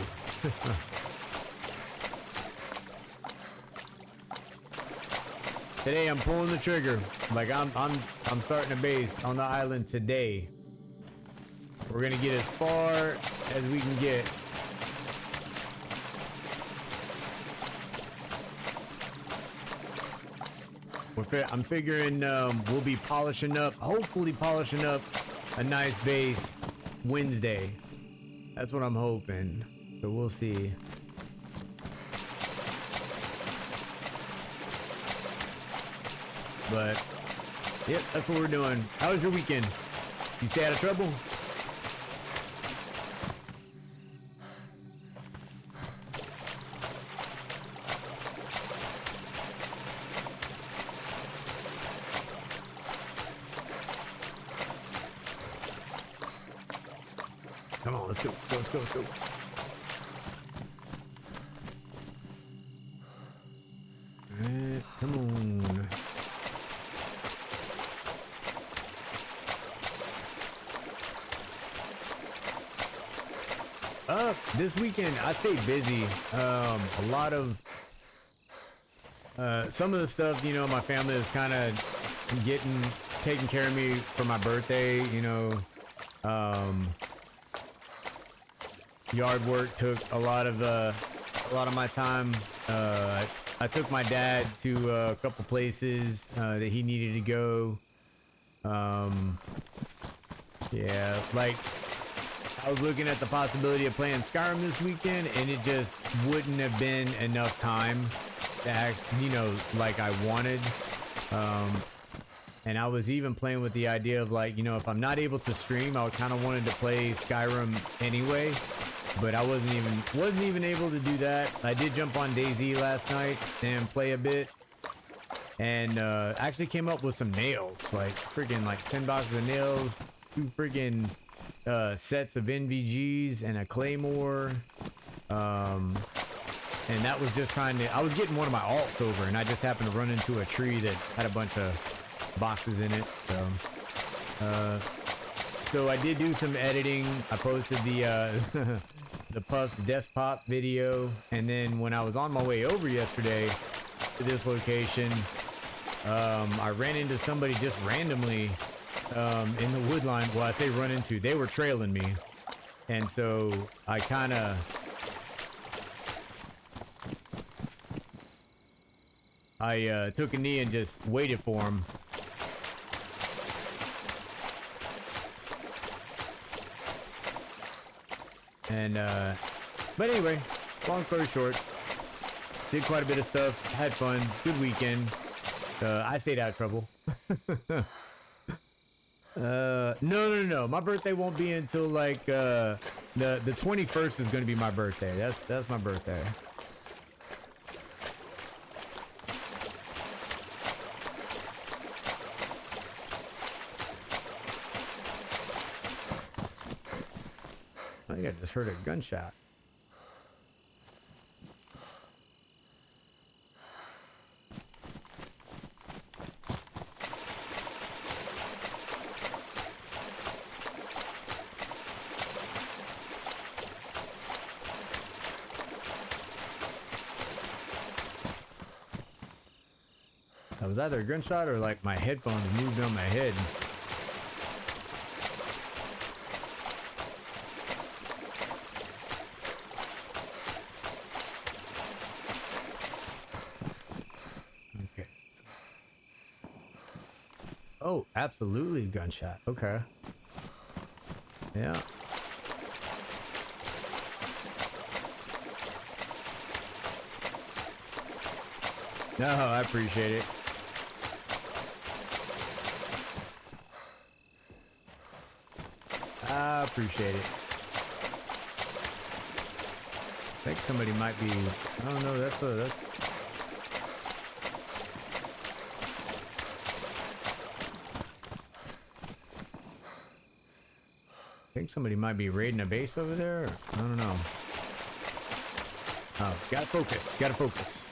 Today I'm pulling the trigger. Like I'm starting a base on the island today. We're gonna get as far as we can get. I'm figuring we'll be polishing up, hopefully polishing up a nice base Wednesday. That's what I'm hoping. So we'll see. But yep, that's what we're doing. How was your weekend? You stay out of trouble? Come on, let's go. Let's go. Let's go. Alright, come on. This weekend I stayed busy. A lot of some of the stuff, you know, my family is kind of taking care of me for my birthday, you know. Yard work took a lot of my time. I took my dad to a couple places that he needed to go. Yeah, like I was looking at the possibility of playing Skyrim this weekend, and it just wouldn't have been enough time to actually, you know, like I wanted. And I was even playing with the idea of like, you know, if I'm not able to stream, I kind of wanted to play Skyrim anyway. But I wasn't even able to do that. I did jump on DayZ last night and play a bit, and actually came up with some nails, like freaking like 10 boxes of nails, 2 freaking sets of NVGs and a claymore. And that was just trying to, I was getting one of my alts over and I just happened to run into a tree that had a bunch of boxes in it. So I did do some editing. I posted the the Puff's desktop video, and then when I was on my way over yesterday to this location, I ran into somebody just randomly in the wood line. Well, I say run into, they were trailing me, and so I kind of took a knee and just waited for him. And but anyway, long story short, did quite a bit of stuff, had fun, good weekend. I stayed out of trouble. No. My birthday won't be until like the 21st is going to be my birthday. That's my birthday. I think I just heard a gunshot. That was either a gunshot or like my headphones moved on my head. Okay. Oh, absolutely gunshot. Okay. Yeah. No, I appreciate it. I appreciate it. I think somebody might be. I don't know. That's. I think somebody might be raiding a base over there. I don't know. Oh, gotta focus. Gotta focus.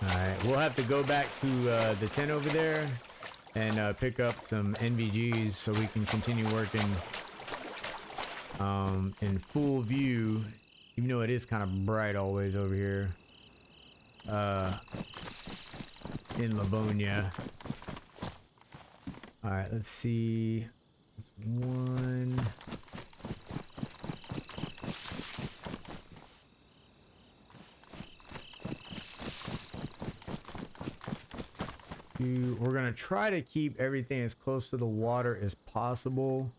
Alright, we'll have to go back to the tent over there and pick up some NVGs so we can continue working in full view, even though it is kind of bright always over here in Livonia. Alright, let's see. That's one. We're gonna try to keep everything as close to the water as possible.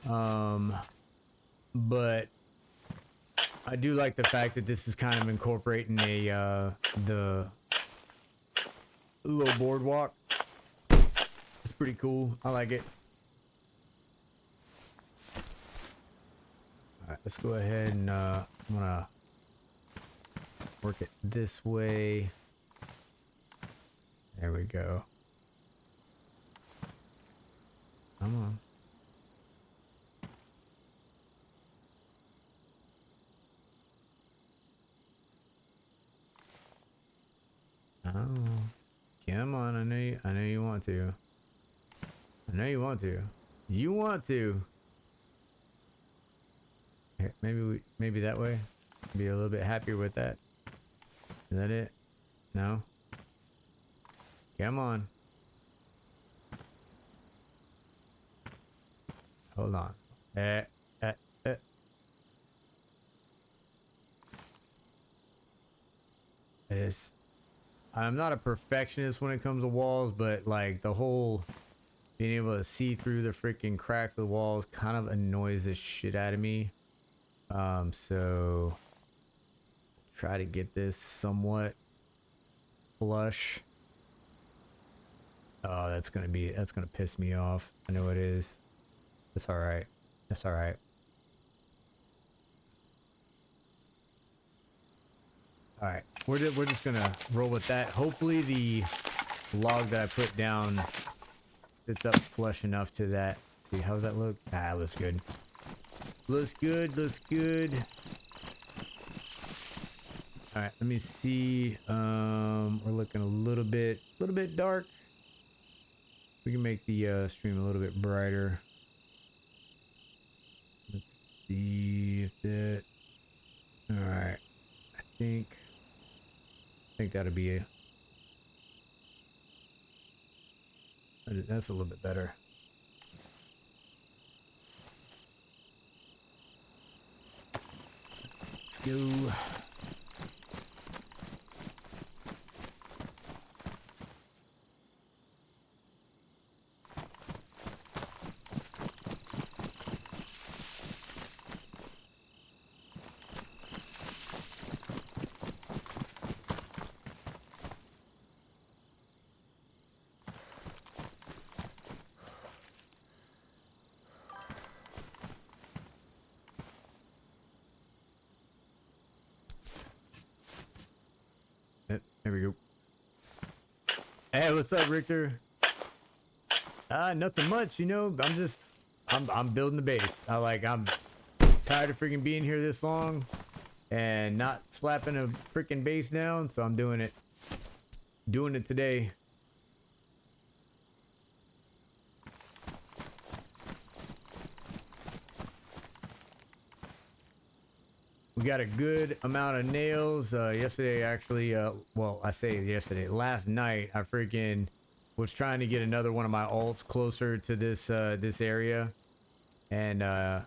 But I do like the fact that this is kind of incorporating the little boardwalk. It's pretty cool. I like it. All right, let's go ahead and I'm gonna work it this way. There we go. Come on. Oh, come on. I know you want to. I know you want to. You want to. Here, maybe that way. Be a little bit happier with that. Is that it? No. Come on. Hold on. It is. I'm not a perfectionist when it comes to walls, but like the whole being able to see through the freaking cracks of the walls kind of annoys the shit out of me. So try to get this somewhat flush. Oh, that's gonna piss me off. I know it is. That's all right. That's all right. All right, we're just gonna roll with that. Hopefully the log that I put down sits up flush enough to that. See, how's that look? Ah, it looks good. Looks good. Looks good. All right, let me see. We're looking a little bit dark. We can make the stream a little bit brighter. Let's see if that. All right, I think that'll be a. That's a little bit better. Let's go. There we go. Hey, what's up, Richter? Nothing much, you know. I'm building the base. I'm tired of freaking being here this long and not slapping a freaking base down, so I'm doing it. Doing it today. We got a good amount of nails. Yesterday, actually, well, I say yesterday, last night, I freaking was trying to get another one of my alts closer to this this area, and I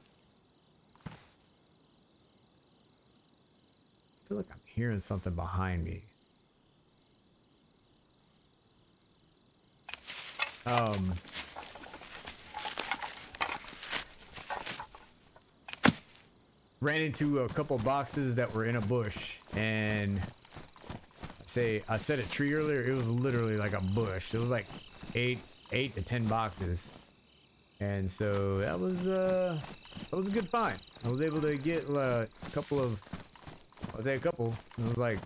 feel like I'm hearing something behind me. Ran into a couple boxes that were in a bush, and I said a tree earlier. It was literally like a bush. It was like eight to 10 boxes, and so that was a good find. I was able to get a couple of, I'll say a couple. It was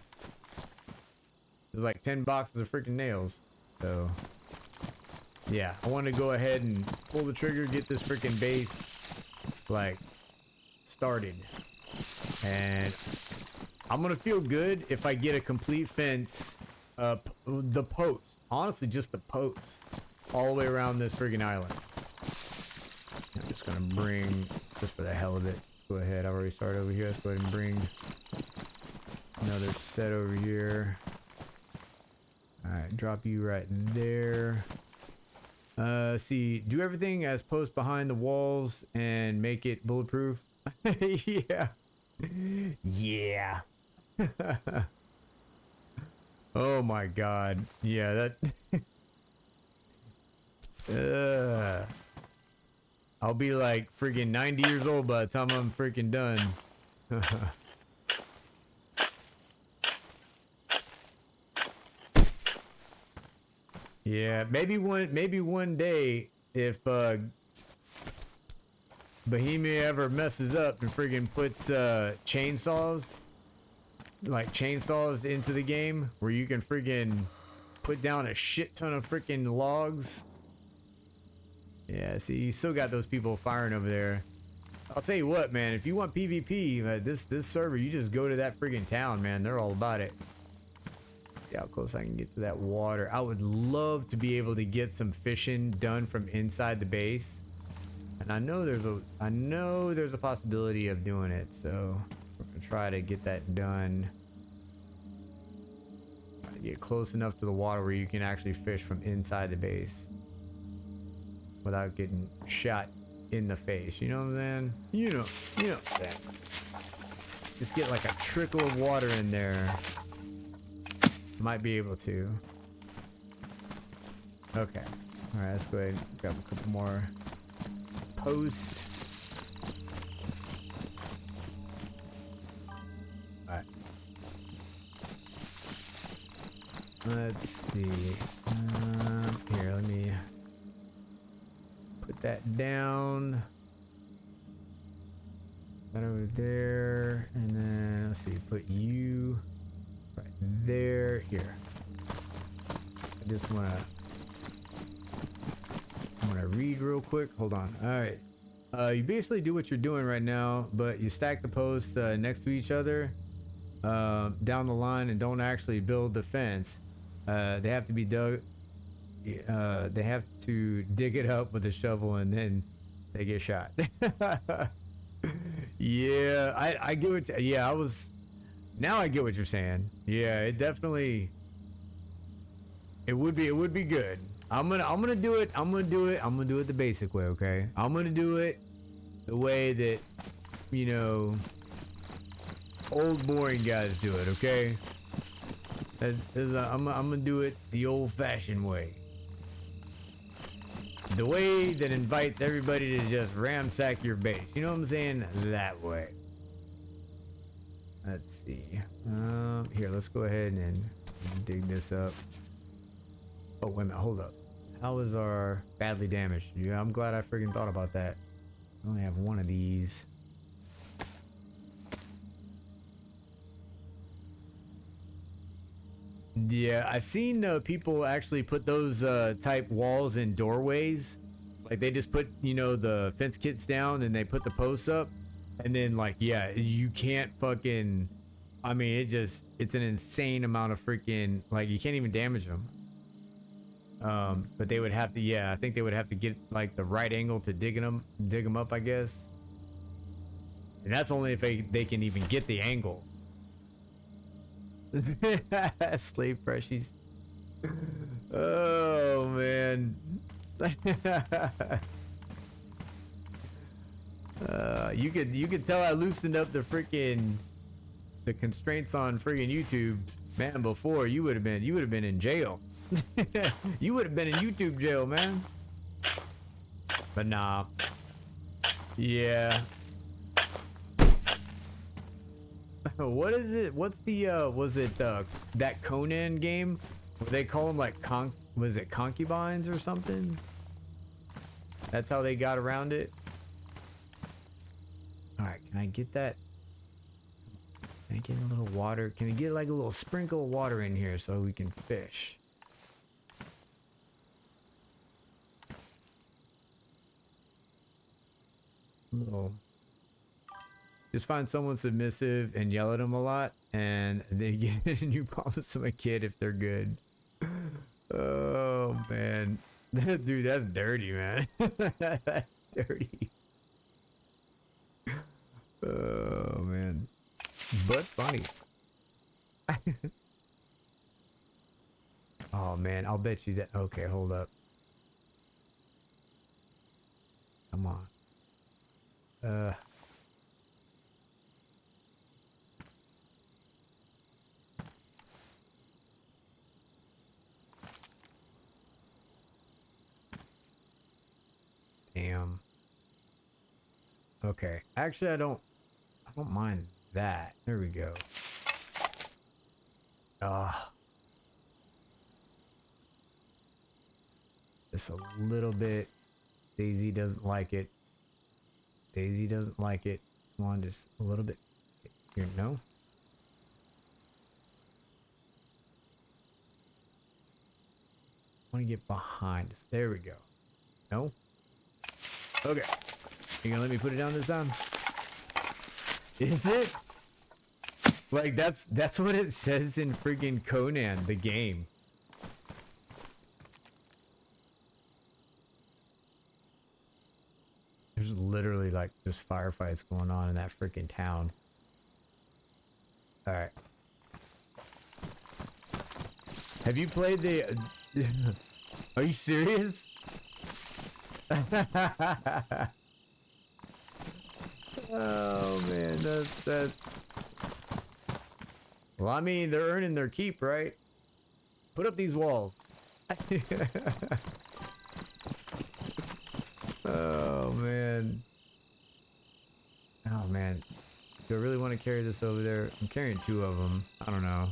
like 10 boxes of freaking nails. So yeah, I wanted to go ahead and pull the trigger, get this freaking base like started, and I'm gonna feel good if I get a complete fence up the post. Honestly, just the post all the way around this friggin' island. I'm just gonna bring, just for the hell of it, go ahead. I've already started over here. Let's go ahead and bring another set over here. All right, drop you right there. See, do everything as post behind the walls and make it bulletproof. Yeah. Yeah. Oh my god. Yeah, that I'll be like freaking 90 years old by the time I'm freaking done. Yeah, maybe one day if Bohemia ever messes up and friggin' puts chainsaws into the game where you can friggin' put down a shit ton of freaking logs. Yeah, see, you still got those people firing over there. I'll tell you what, man, if you want PvP, this server, you just go to that friggin' town, man. They're all about it. See how close I can get to that water. I would love to be able to get some fishing done from inside the base. And I know there's a possibility of doing it, so we're gonna try to get that done. Try to get close enough to the water where you can actually fish from inside the base without getting shot in the face. You know what I'm saying? You know what I'm saying. Just get like a trickle of water in there. Might be able to. Okay. All right, let's go ahead and grab a couple more posts. All right. Let's see. Here, let Put that down. That over there. And then, let's see, put you right there. Here. I just want to... I'm going to read real quick. Hold on. All right. You basically do what you're doing right now, but you stack the posts next to each other down the line and don't actually build the fence. They have to be dug. They have to dig it up with a shovel and then they get shot. Yeah, I get what. Yeah, I was. Now I get what you're saying. Yeah, it definitely. It would be good. I'm gonna do it. I'm gonna do it the basic way. Okay, I'm gonna do it the way that, you know, old boring guys do it. Okay, I'm gonna do it the old-fashioned way. The way that invites everybody to just ransack your base. You know what I'm saying? That way. Let's see. Here, let's go ahead and dig this up. Oh, wait a minute. Hold up. How is our badly damaged? Yeah, I'm glad I freaking thought about that. I only have one of these. Yeah, I've seen people actually put those type walls in doorways. Like they just put, you know, the fence kits down and they put the posts up. And then like, yeah, you can't fucking... I mean, it's an insane amount of freaking... Like, you can't even damage them. But they would have to, yeah, I think they would have to get like the right angle to dig them up, I guess. And that's only if they can even get the angle. Slave freshies. Oh man. You could tell I loosened up the constraints on freaking YouTube, man. Before you would have been in jail. You would have been in YouTube jail, man. But nah. Yeah. What is it? What's the was it that Conan game where they call them like was it concubines or something? That's how they got around it. All right, can I get that? Can I get a little water? Can I get like a little sprinkle of water in here so we can fish? Little. Just find someone submissive and yell at them a lot, and they get and you promise them a kid if they're good. Oh man, dude, that's dirty, man. That's dirty. Oh man, but funny. Oh man, I'll bet you that. Okay, hold up. Come on. Damn. Okay. Actually, I don't mind that. There we go. Just a little bit. DayZ doesn't like it. DayZ doesn't like it. Come on, just a little bit. Here, no. I want to get behind us. There we go. No. Okay. You gonna let me put it down this time? Is it? Like that's what it says in freaking Conan, the game. There's literally like just firefights going on in that freaking town. All right. Have you played the? Are you serious? Oh man, that's. Well, I mean, they're earning their keep, right? Put up these walls. Oh man. Oh man. Do I really want to carry this over there? I'm carrying two of them. I don't know.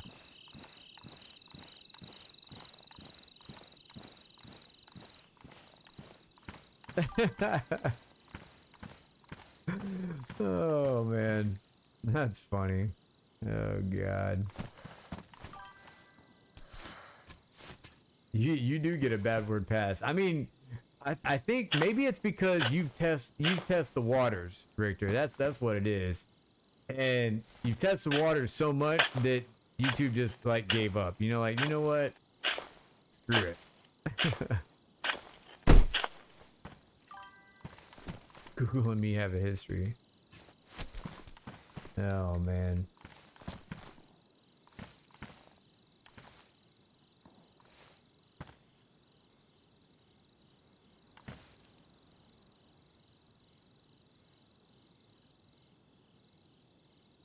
Oh man, that's funny. Oh god, you do get a bad word pass. I mean, I think maybe it's because you test the waters, Richter. That's what it is. And you test the waters so much that YouTube just like gave up. You know, like, you know what? Screw it. Google and me have a history. Oh man.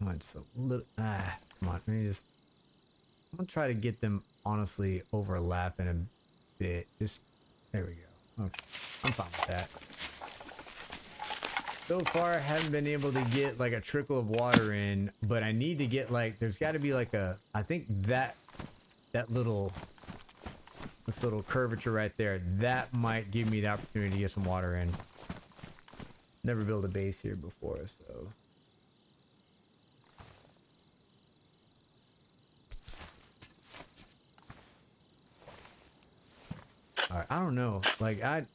Oh, it's a little come on, let me just I'm gonna try to get them honestly overlapping a bit. Just there we go. Okay. I'm fine with that. So far I haven't been able to get like a trickle of water in, but I need to get like there's gotta be like a I think that little this little curvature right there, that might give me the opportunity to get some water in. Never built a base here before, so alright, I don't know. Like I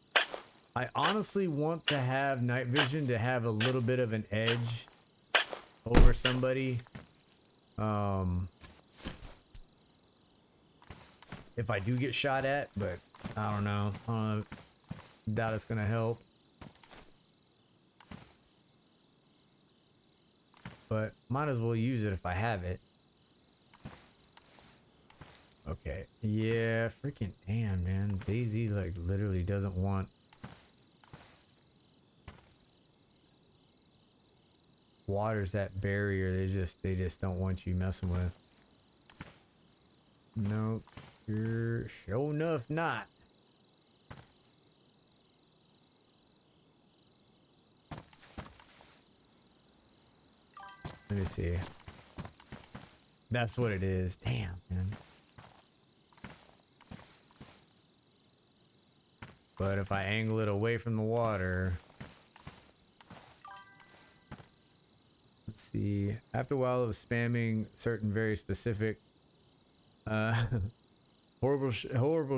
honestly want to have night vision to have a little bit of an edge over somebody. If I do get shot at, but I don't know. Doubt it's gonna help. But might as well use it if I have it. Okay. Yeah, freaking damn, man. DayZ like literally doesn't want water's that barrier. They just don't want you messing with. Nope. Sure enough not. Let me see. That's what it is. Damn, man. But if I angle it away from the water, let's see. After a while of spamming certain very specific uh horrible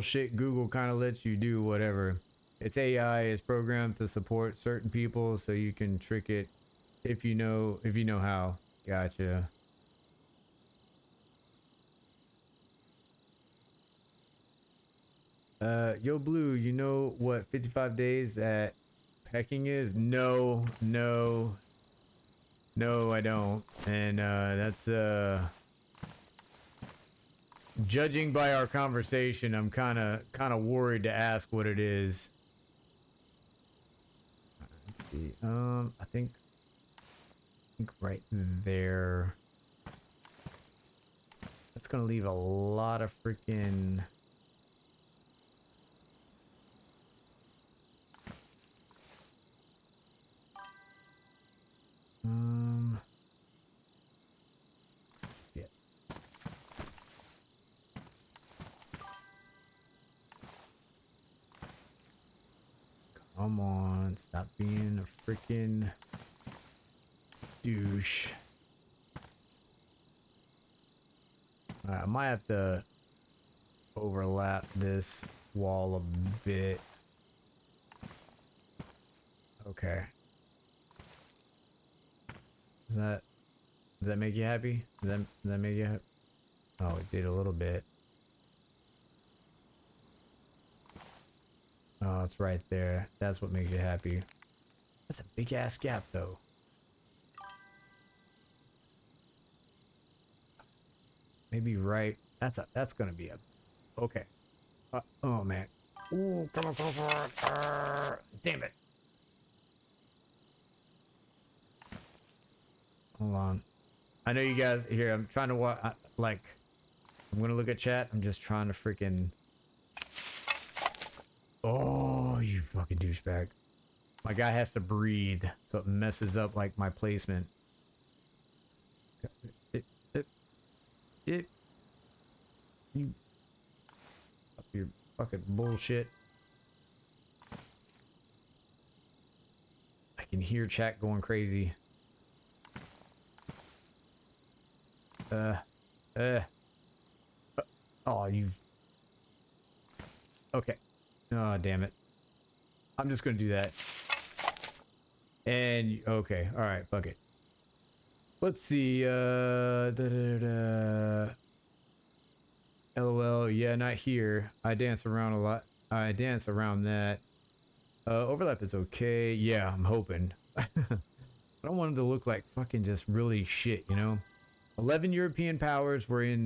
shit, Google kind of lets you do whatever. It's AI, it's programmed to support certain people so you can trick it if you know how. Gotcha. Yo Blue, you know what 55 days at pecking is? No, I don't. And that's judging by our conversation, I'm kind of worried to ask what it is. Let's see. I think right there. That's gonna leave a lot of freaking. Yeah. Come on, stop being a freaking douche. I might have to overlap this wall a bit. Okay. Does that make you happy? Does that make you happy? Oh, it did a little bit. Oh, it's right there. That's what makes you happy. That's a big ass gap though. Maybe right. That's gonna be a okay. Oh man. Ooh, come on, damn it. Hold on. I know you guys here. I'm trying to watch. Like, I'm gonna look at chat. I'm just trying to freaking. Oh, you fucking douchebag. My guy has to breathe, so it messes up like my placement. You your fucking bullshit. can hear chat going crazy. Oh, you. Okay. Oh, damn it. I'm just gonna do that. And okay, all right, fuck it. Let's see. LOL. Yeah, not here. I dance around a lot. I dance around that. Overlap is okay. Yeah, I'm hoping. I don't want him to look like fucking just really shit, you know? 11 European powers were in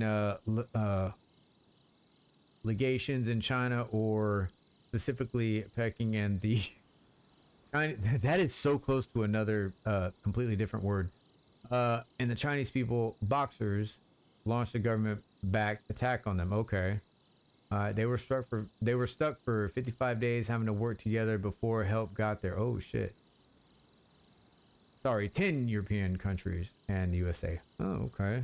legations in China, or specifically Peking and the China. That is so close to another completely different word. And the Chinese people, boxers, launched a government-backed attack on them. Okay. They were stuck for 55 days having to work together before help got there. Oh shit. Sorry, 10 European countries and the USA. Oh, okay.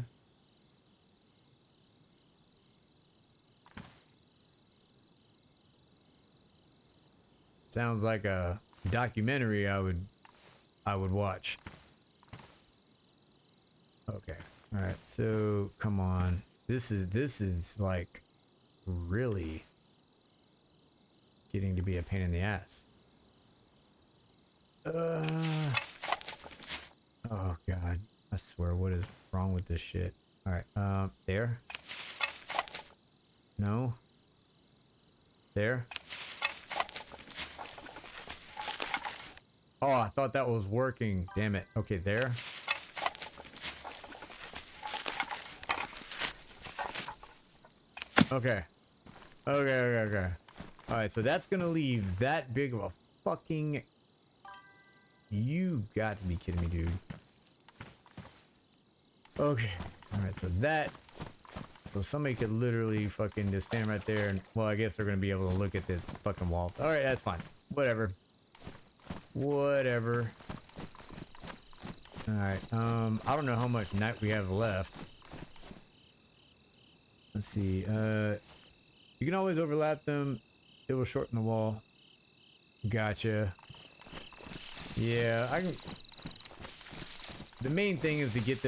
Sounds like a documentary I would watch. Okay. All right. So, come on. This is like really getting to be a pain in the ass. Oh god, I swear, what is wrong with this shit? All right, there. No. There. Oh, I thought that was working. Damn it. Okay, there. Okay. Okay. All right, so that's gonna leave that big of a fucking. You got to be kidding me, dude. Okay. Alright, so that. So somebody could literally fucking just stand right there and, well, I guess they're gonna be able to look at the fucking wall. Alright, that's fine. Whatever. Whatever. Alright, I don't know how much night we have left. Let's see. You can always overlap them. It will shorten the wall. Gotcha. Yeah, I can. The main thing is to get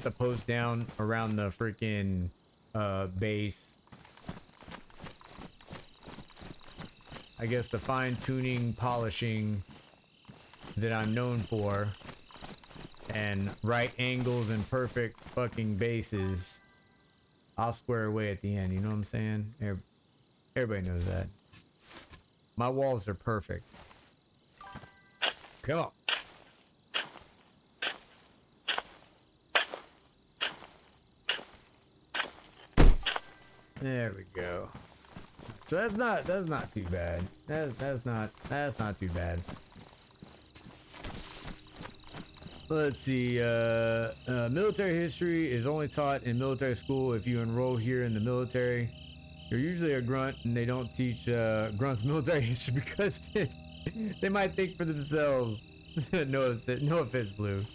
the post down around the freaking base. I guess the fine tuning, polishing that I'm known for, and right angles and perfect fucking bases, I'll square away at the end. You know what I'm saying? Everybody knows that. My walls are perfect. Come on. There we go. So that's not too bad. That's not too bad. Let's see. Military history is only taught in military school. If you enroll here in the military, you're usually a grunt, and they don't teach grunts military history because they might think for themselves. No offense, Blue.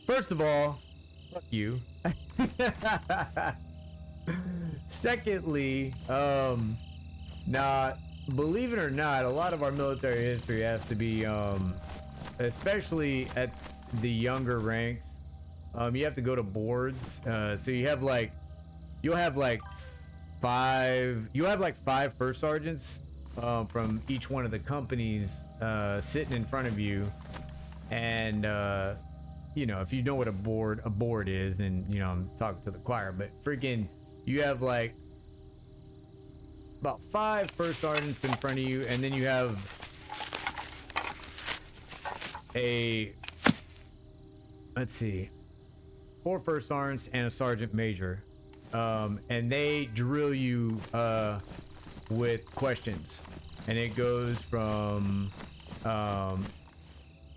First of all, fuck you. Secondly, believe it or not, a lot of our military history has to be, especially at the younger ranks, you have to go to boards. So you have like, you'll have like five first sergeants from each one of the companies sitting in front of you, and you know, if you know what a board is, then you know I'm talking to the choir. But freaking, you have like about 5 first sergeants in front of you, and then you have let's see, 4 first sergeants and a sergeant major, and they drill you with questions, and it goes from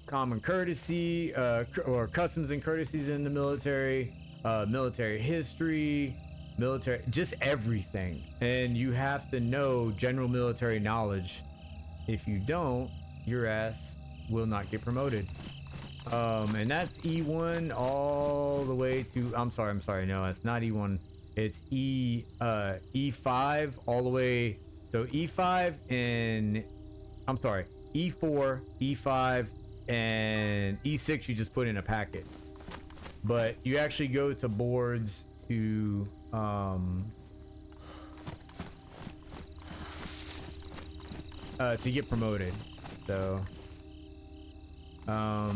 common courtesy, or customs and courtesies in the military, military history, just everything. And you have to know general military knowledge. If you don't, your ass will not get promoted. And that's E1 all the way to, I'm sorry, no, it's not E1, it's E5 all the way. So E5 and, I'm sorry, E4, E5, and E6 you just put in a packet. But you actually go to boards to get promoted. So now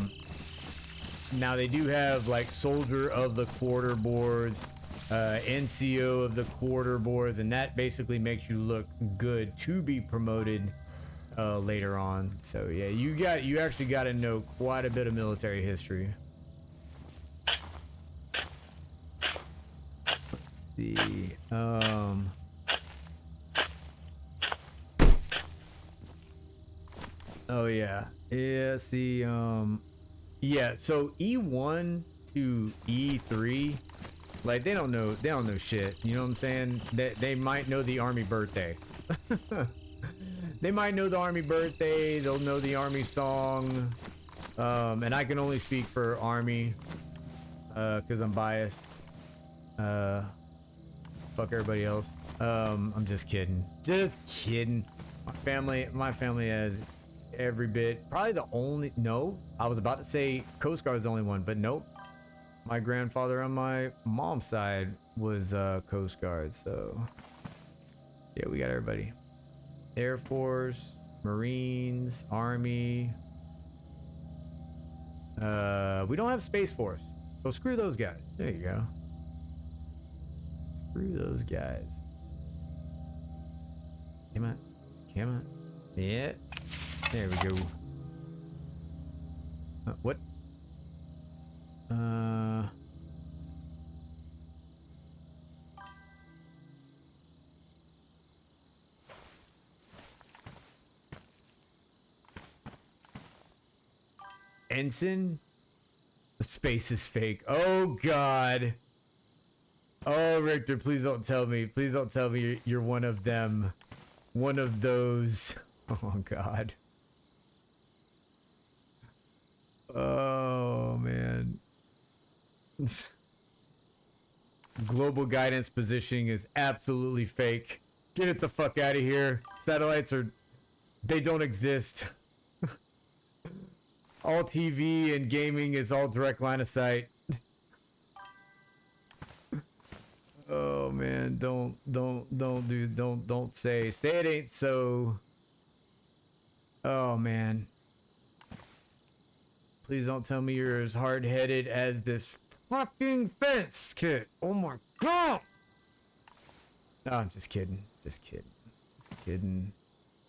they do have like soldier of the quarter boards, NCO of the quarter boards, and that basically makes you look good to be promoted later on. So yeah, you actually got to know quite a bit of military history. Let's see. Oh yeah. Yeah, see, yeah, so E1 to E3, like they don't know shit. You know what I'm saying? They might know the army birthday. They might know the army birthday, they'll know the army song. And I can only speak for army, because I'm biased. Fuck everybody else. I'm just kidding. Just kidding. My family has every bit. Probably the only, no, I was about to say Coast Guard is the only one, but nope. My grandfather on my mom's side was Coast Guard, so yeah, we got everybody. Air Force, Marines, Army. We don't have Space Force, so screw those guys. There you go. Screw those guys. Come on. Come on. Yeah. There we go. What? Ensign? The space is fake. Oh God. Oh Richter, please don't tell me. Please don't tell me you're one of them. One of those. Oh God. Oh man. Global guidance positioning is absolutely fake. Get it the fuck out of here. Satellites they don't exist. All TV and gaming is all direct line of sight. Oh man, don't say it ain't so. Oh man. Please don't tell me you're as hard-headed as this fucking fence kit. Oh my God. No, I'm just kidding. Just kidding. Just kidding.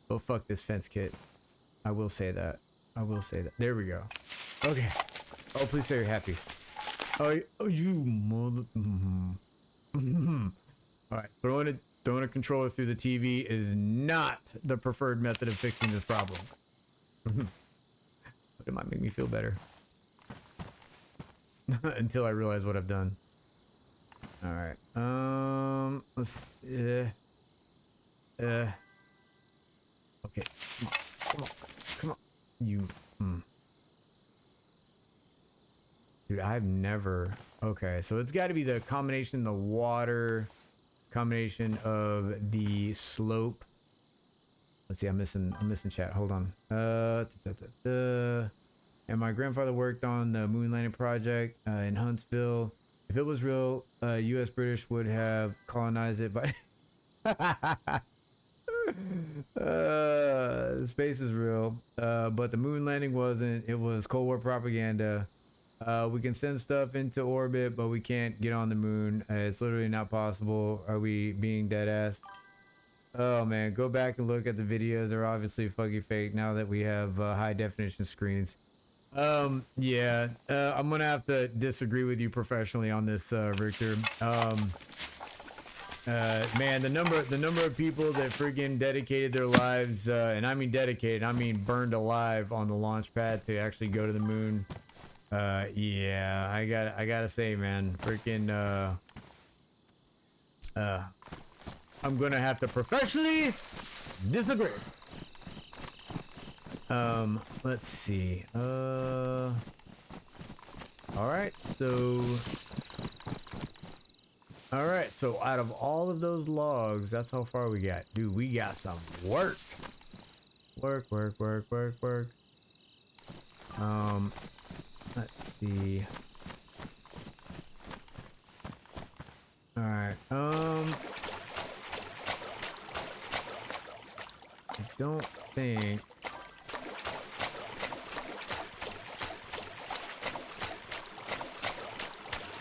Oh, fuck this fence kit. I will say that. I will say that. There we go. Okay. Oh, please say you're happy. Oh, you mother... Alright, throwing a controller through the TV is not the preferred method of fixing this problem. But it might make me feel better. Until I realize what I've done. Alright. Let's... Okay. Come on. Come on. Come on. You... Dude, I've never... Okay, so it's got to be the combination of the water, combination of the slope. Let's see, I'm missing chat. Hold on. And my grandfather worked on the moon landing project in Huntsville. If it was real, U.S. British would have colonized it, but space is real. But the moon landing wasn't. It was Cold War propaganda. We can send stuff into orbit, but we can't get on the moon. It's literally not possible. Are we being dead ass? Oh man, go back and look at the videos. They're obviously fucking fake now that we have high definition screens. Yeah, I'm gonna have to disagree with you professionally on this, Richter. Man, the number of people that freaking dedicated their lives, and I mean dedicated, I mean burned alive on the launch pad to actually go to the moon. Yeah, I gotta say, man, freaking, I'm gonna have to professionally disagree. Let's see. All right, so out of all of those logs, that's how far we got. Dude, we got some work. Work, work, work, work, work. Let's see. All right. I don't think.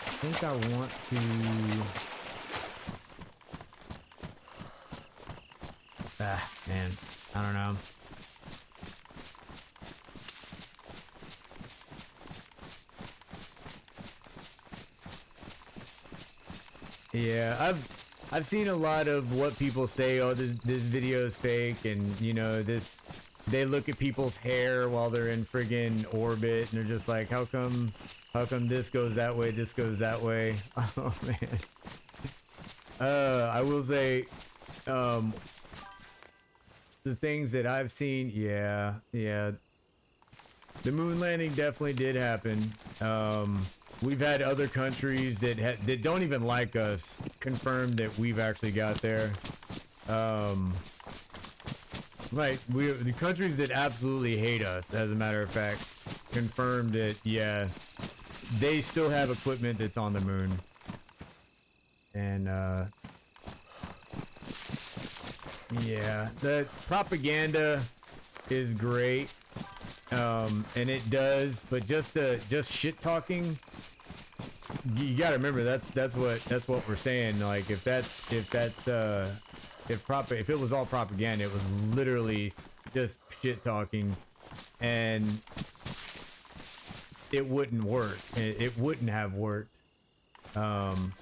I think I want to. Ah, man. I don't know. Yeah, I've seen a lot of what people say. Oh, this video is fake, and you know this. They look at people's hair while they're in friggin' orbit, and they're just like, how come this goes that way, this goes that way? Oh man. I will say, um, the things that I've seen, yeah, the moon landing definitely did happen. We've had other countries that don't even like us confirm that we've actually got there. Like the countries that absolutely hate us, as a matter of fact, confirmed that yeah, they still have equipment that's on the moon. And yeah, the propaganda is great. And it does, but just shit talking, you gotta remember that's what we're saying. Like if it was all propaganda, it was literally just shit talking, and it wouldn't work. It wouldn't have worked. And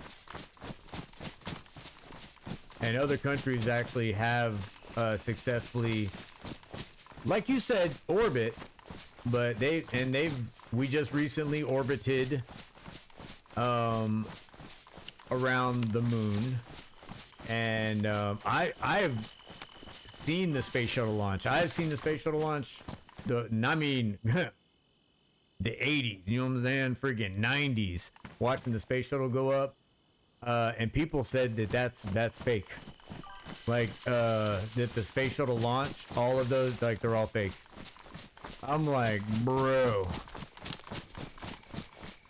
other countries actually have successfully, like you said, orbit, but we just recently orbited around the moon, and I've seen the space shuttle launch. I've seen the space shuttle launch. I mean, the 80s. You know what I'm saying? Friggin' 90s. Watching the space shuttle go up, and people said that that's fake. Like that the space shuttle launch, all of those, like they're all fake. I'm like, bro.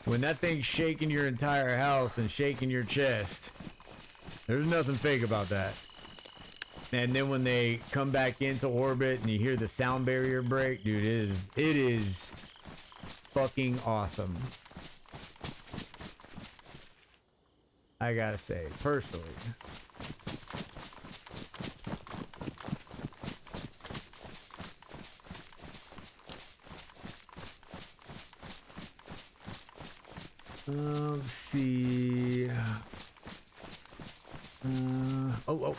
When that thing's shaking your entire house and shaking your chest, there's nothing fake about that. And then when they come back into orbit and you hear the sound barrier break, dude, it is fucking awesome. I gotta say, personally. Let's see. Oh.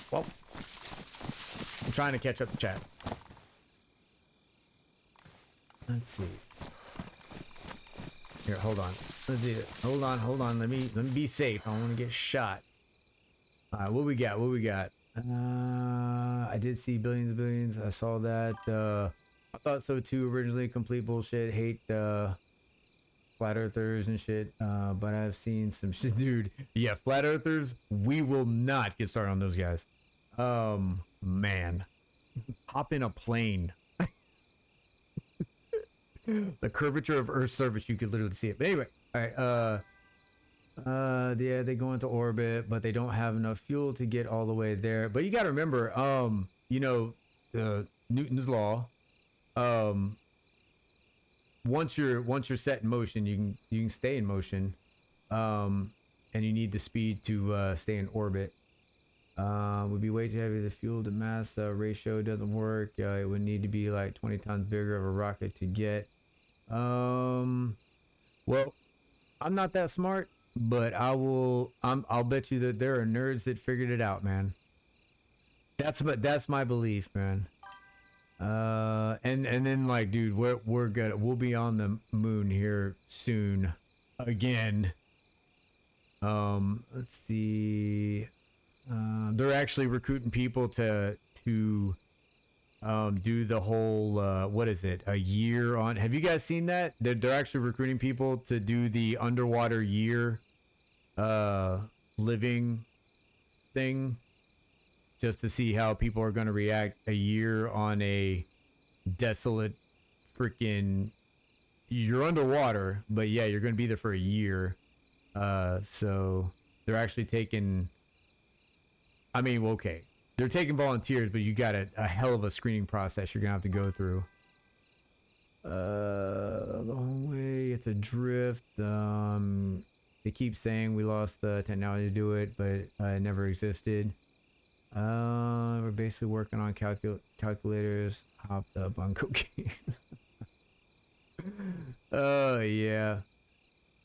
I'm trying to catch up the chat. Let's see. Here, hold on. Let's do it. Hold on. Let me be safe. I don't want to get shot. All right, what we got? I did see billions of billions. I saw that. I thought so too originally. Complete bullshit. Hate flat earthers and shit. But I've seen some shit, dude. Yeah, flat earthers. We will not get started on those guys. Man, hop in a plane. The curvature of Earth's surface, you could literally see it. But anyway, all right. Yeah, they go into orbit, but they don't have enough fuel to get all the way there. But you got to remember, you know, Newton's law. Once you're set in motion, you can stay in motion. And you need the speed to stay in orbit. Would be way too heavy. The fuel to mass ratio doesn't work. It would need to be like 20 times bigger of a rocket to get. Well, I'm not that smart, but I'll bet you that there are nerds that figured it out, man. That's my belief, man. And then like, dude, we're good. We'll be on the moon here soon, again. Let's see. They're actually recruiting people to do the whole what is it, a year on. Have you guys seen that? They're actually recruiting people to do the underwater year living thing, just to see how people are going to react a year on a desolate freaking, you're underwater, but yeah, you're going to be there for a year. So they're actually taking, I mean, okay, they're taking volunteers, but you got a hell of a screening process you're going to have to go through. The whole way, it's a drift. They keep saying we lost the technology to do it, but it never existed. We're basically working on calculators, hopped up on cocaine. Oh, yeah.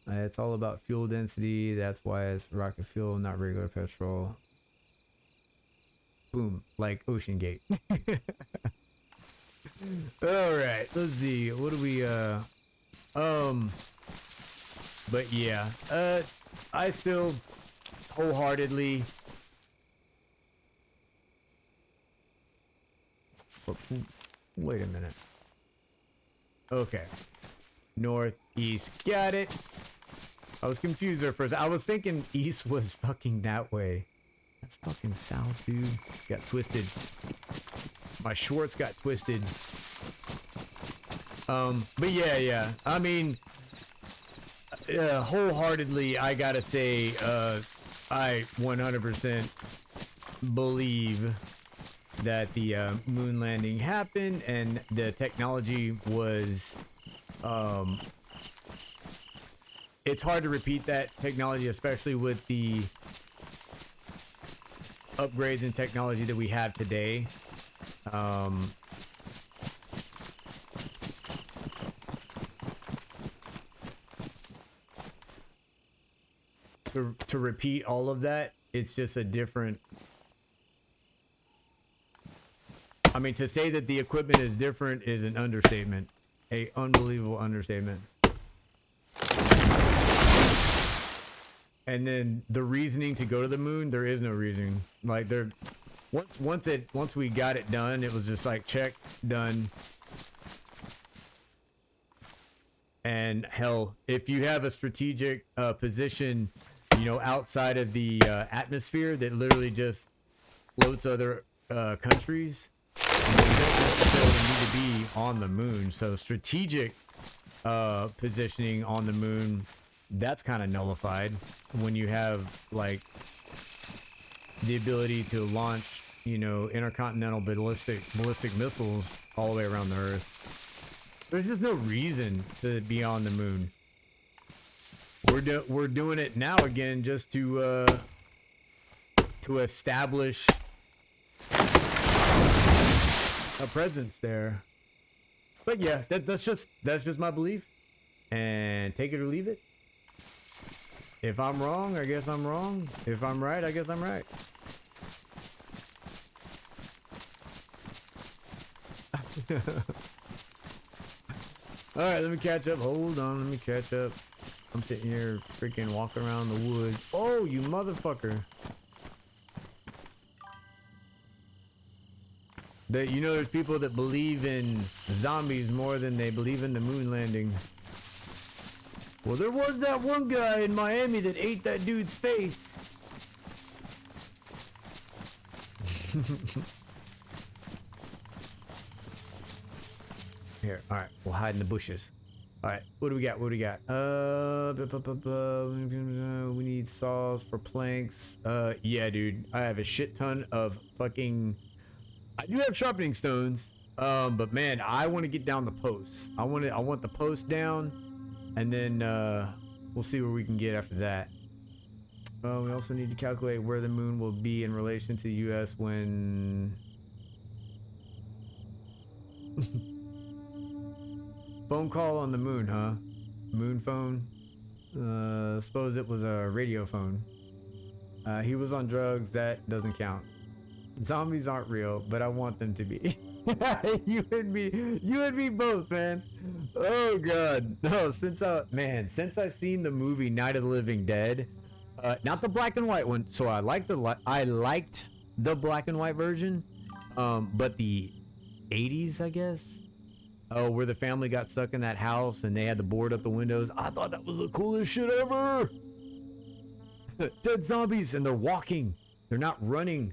It's all about fuel density. That's why it's rocket fuel, not regular petrol. Boom, like Ocean Gate. All right, let's see. What do we, but yeah, I still wholeheartedly. Wait a minute. Okay. Northeast. Got it. I was confused there first. I was thinking east was fucking that way. That's fucking south, dude. Got twisted. My Schwartz got twisted. But yeah. I mean, wholeheartedly, I gotta say, I 100% believe that the moon landing happened and the technology was, it's hard to repeat that technology, especially with the upgrades in technology that we have today. To repeat all of that, it's just a different, I mean, to say that the equipment is different is an understatement. A unbelievable understatement. And then the reasoning to go to the moon, there is no reasoning. Like there, once we got it done, it was just like check, done. And hell, if you have a strategic position, you know, outside of the atmosphere that literally just floats other countries, you don't necessarily need to be on the moon. So strategic positioning on the moon, that's kind of nullified when you have like the ability to launch, you know, intercontinental ballistic missiles all the way around the Earth. There's just no reason to be on the moon. We're doing it now again just to establish a presence there. But yeah, that's just my belief, and take it or leave it. If I'm wrong, I guess I'm wrong. If I'm right, I guess I'm right. Alright, let me catch up. Hold on, let me catch up. I'm sitting here freaking walking around the woods. Oh, you motherfucker. That, you know, there's people that believe in zombies more than they believe in the moon landing. Well, there was that one guy in Miami that ate that dude's face. Here, alright, we'll hide in the bushes. Alright, what do we got? We need saws for planks. Yeah, dude, I have a shit ton of fucking... I do have sharpening stones, but man, I want to get down the posts. I want the post down, and then we'll see where we can get after that. We also need to calculate where the moon will be in relation to the U.S. when... Phone call on the moon, huh? Moon phone? Suppose it was a radio phone. He was on drugs, that doesn't count. Zombies aren't real, but I want them to be. you and me both, man. Oh god. No, since I seen the movie Night of the Living Dead, not the black and white one. So I liked the black and white version, but the 80s, I guess. Oh, where the family got stuck in that house and they had to board up the windows. I thought that was the coolest shit ever. Dead zombies, and they're walking. They're not running.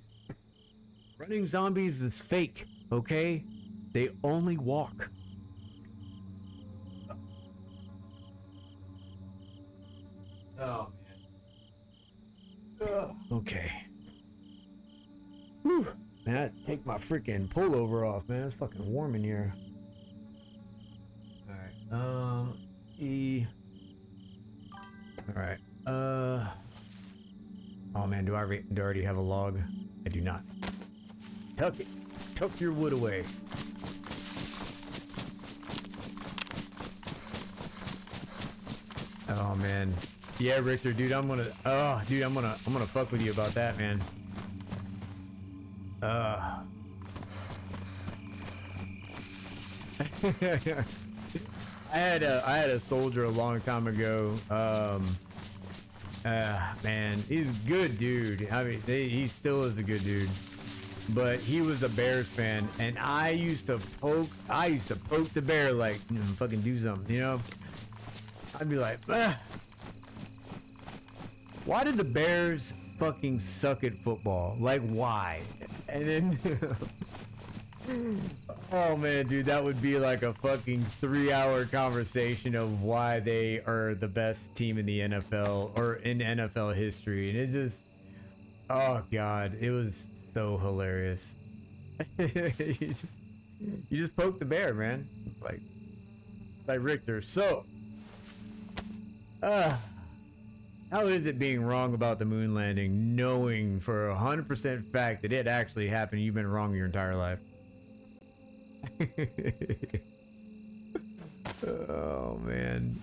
Running zombies is fake, okay? They only walk. Oh man. Ugh. Okay. Whew. Man, I take my freaking pullover off, man. It's fucking warm in here. Alright. E. Alright. Oh man, do I already have a log? I do not. Tuck it. Tuck your wood away. Oh man. Yeah, Richter, dude, I'm gonna fuck with you about that, man. I had a soldier a long time ago. Man, he's a good dude. I mean, he still is a good dude. But he was a Bears fan, and I used to poke the bear like, fucking do something, you know? I'd be like, why did the Bears fucking suck at football? Like, why? And then, oh man, dude, that would be like a fucking 3-hour conversation of why they are the best team in the NFL or in NFL history. And it just, oh god, it was so hilarious. you just poke the bear, man. It's like Richter. So, how is it being wrong about the moon landing, knowing for 100% fact that it actually happened? You've been wrong your entire life. Oh man.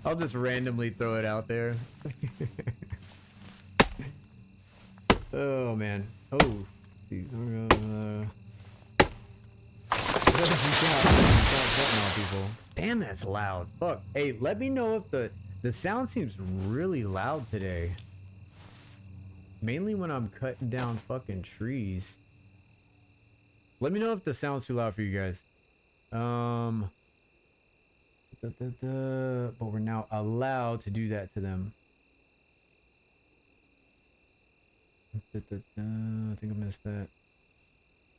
I'll just randomly throw it out there. Oh man. Oh. Damn, that's loud. Fuck. Hey, let me know if the sound seems really loud today. Mainly when I'm cutting down fucking trees. Let me know if the sound's too loud for you guys. But we're now allowed to do that to them. I think I missed that.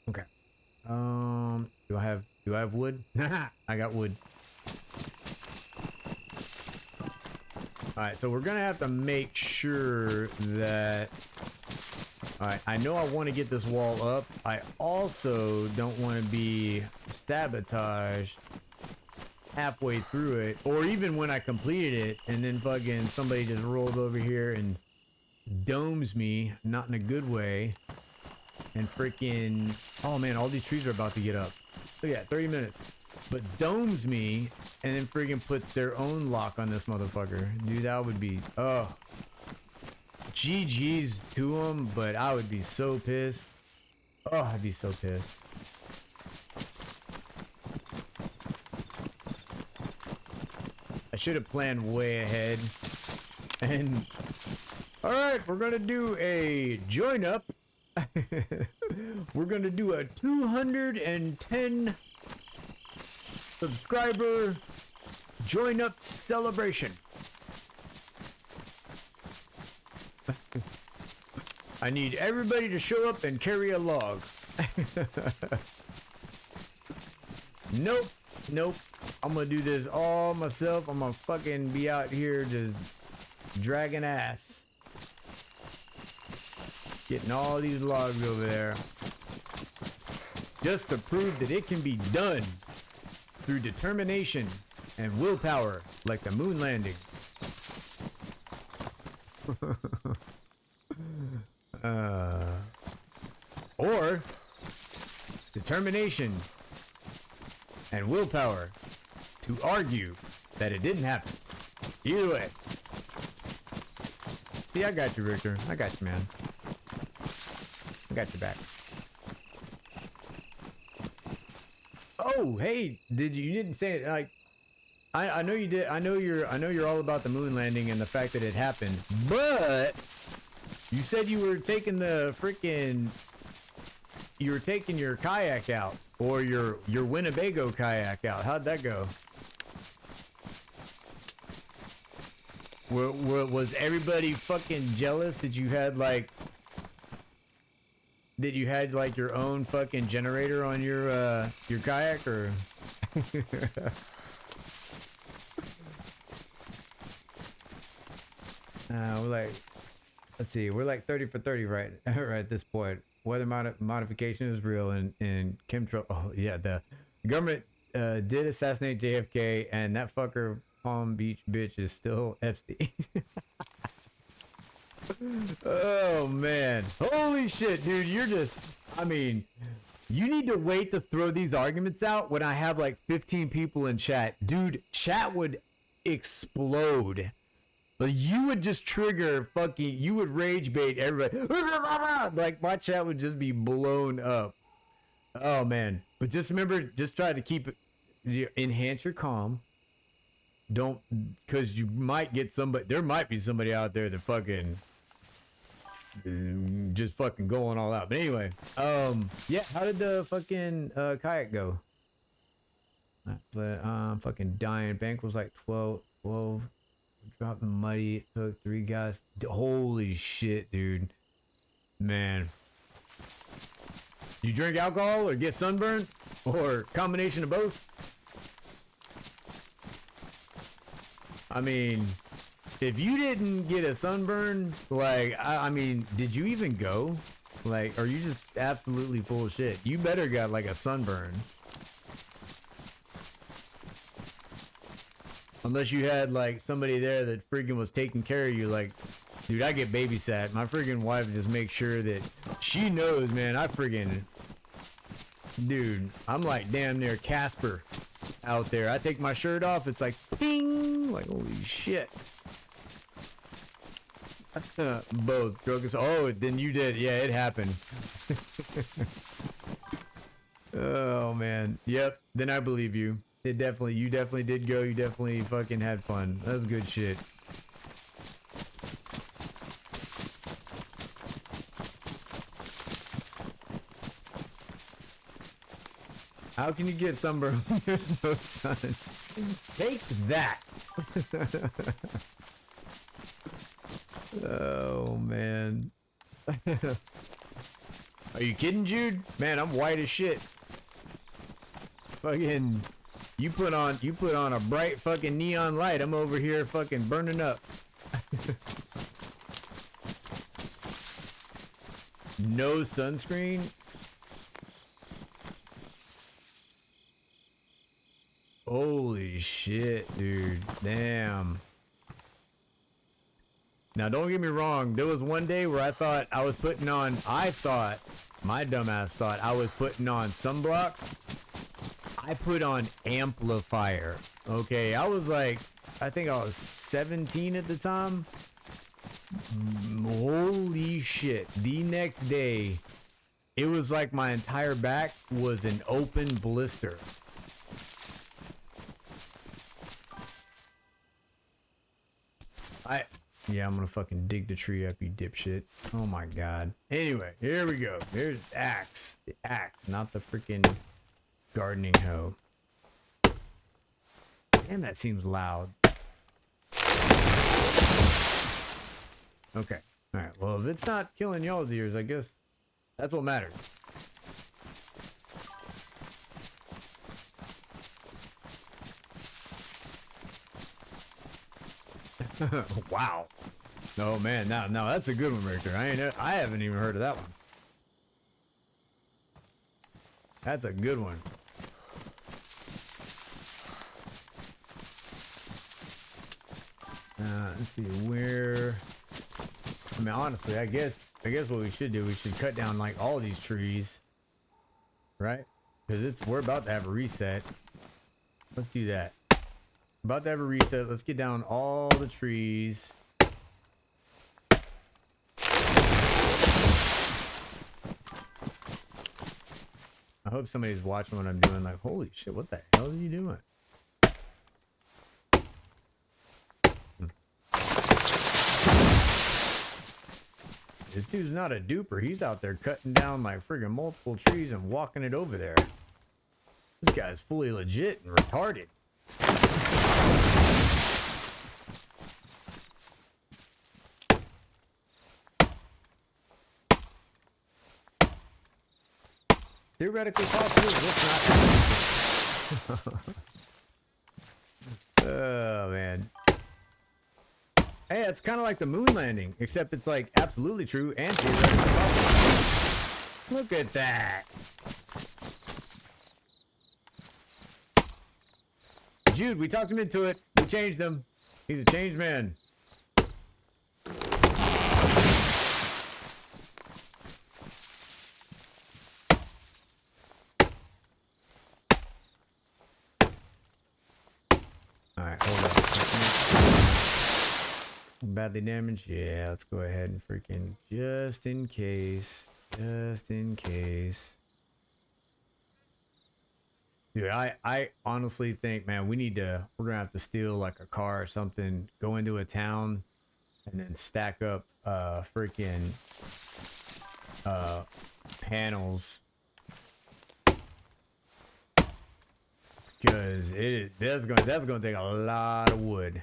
Okay. Do I have wood? I got wood. Alright, so we're gonna have to make sure that... Alright, I know I want to get this wall up. I also don't want to be sabotaged halfway through it, or even when I completed it, and then fucking somebody just rolled over here and domes me, not in a good way, and freaking... Oh man, all these trees are about to get up. Look at that, 30 minutes. But domes me, and then freaking puts their own lock on this motherfucker. Dude, that would be... Oh. GG's to them, but I would be so pissed. Oh, I'd be so pissed. I should have planned way ahead. And... Alright, we're gonna do a join up. We're gonna do a 210 subscriber join up celebration. I need everybody to show up and carry a log. Nope. I'm gonna do this all myself. I'm gonna fucking be out here just dragging ass. Getting all these logs over there. Just to prove that it can be done through determination and willpower, like the moon landing. Or determination and willpower to argue that it didn't happen. Either way. See, I got you, Richter. I got you, man. I got your back. Oh, hey, you didn't say it like I know you did. I know you're all about the moon landing and the fact that it happened. But you said you were taking the freaking your kayak out, or your Winnebago kayak out. How'd that go? Was everybody fucking jealous that you had like that you had like your own fucking generator on your kayak, or? We're like, let's see, we're like 30 for 30 right at this point. Weather modification is real, and chemtrail. Oh yeah, the government did assassinate JFK, and that fucker Palm Beach bitch is still Epstein. Oh man, holy shit, dude! You're just, I mean, you need to wait to throw these arguments out when I have like 15 people in chat, dude. Chat would explode. But you would just trigger fucking, you would rage bait everybody. Like my chat would just be blown up. Oh man. But just remember, just try to keep it, enhance your calm. Don't, because you might get somebody, there might be somebody out there that fucking, just fucking going all out. But anyway, yeah, how did the fucking kayak go? But fucking dying. Bank was like 12. Dropping muddy. It took 3 guys. Holy shit, dude. Man. You drink alcohol or get sunburned? Or combination of both? I mean, if you didn't get a sunburn, like, I mean, did you even go? Like, are you just absolutely full of shit? You better got like a sunburn. Unless you had like somebody there that freaking was taking care of you. Like, dude, I get babysat. My freaking wife just makes sure that she knows, man. I freaking, dude, I'm like damn near Casper out there. I take my shirt off, it's like ping, like holy shit. Both drug. Oh, then you did. Yeah, it happened. Oh man. Yep. Then I believe you. You definitely did go. You definitely fucking had fun. That's good shit. How can you get sunburn when there's no sun? Take that. Oh man. Are you kidding, Jude? Man, I'm white as shit. Fucking, you put on a bright fucking neon light. I'm over here fucking burning up. No sunscreen? Holy shit, dude. Damn. Now, don't get me wrong. There was one day where I thought my dumbass thought I was putting on sunblock. I put on amplifier. Okay, I was like, I think I was 17 at the time. Holy shit. The next day, it was like my entire back was an open blister. Yeah, I'm gonna fucking dig the tree up, you dipshit. Oh my god. Anyway, here we go. Here's axe. The axe, not the freaking gardening hoe. Damn, that seems loud. Okay. Alright, well, if it's not killing y'all's ears, I guess that's what matters. Wow. Oh man, now that's a good one right there. I haven't even heard of that one. That's a good one. Let's see where. I mean, honestly, I guess what we should do, we should cut down like all these trees, right? Because we're about to have a reset. Let's do that. About to have a reset. Let's get down all the trees. I hope somebody's watching what I'm doing. Like, holy shit, what the hell are you doing? This dude's not a duper. He's out there cutting down like friggin' multiple trees and walking it over there. This guy's fully legit and retarded. Theoretically possible, just not. Oh man. Hey, it's kind of like the moon landing, except it's like absolutely true and theoretically possible. Look at that. Jude, we talked him into it. We changed him. He's a changed man. Alright, hold up. Badly damaged? Yeah, let's go ahead and freaking just in case. Just in case. Dude, I honestly think, man, we're gonna have to steal like a car or something, go into a town, and then stack up freaking panels. Because that's gonna take a lot of wood.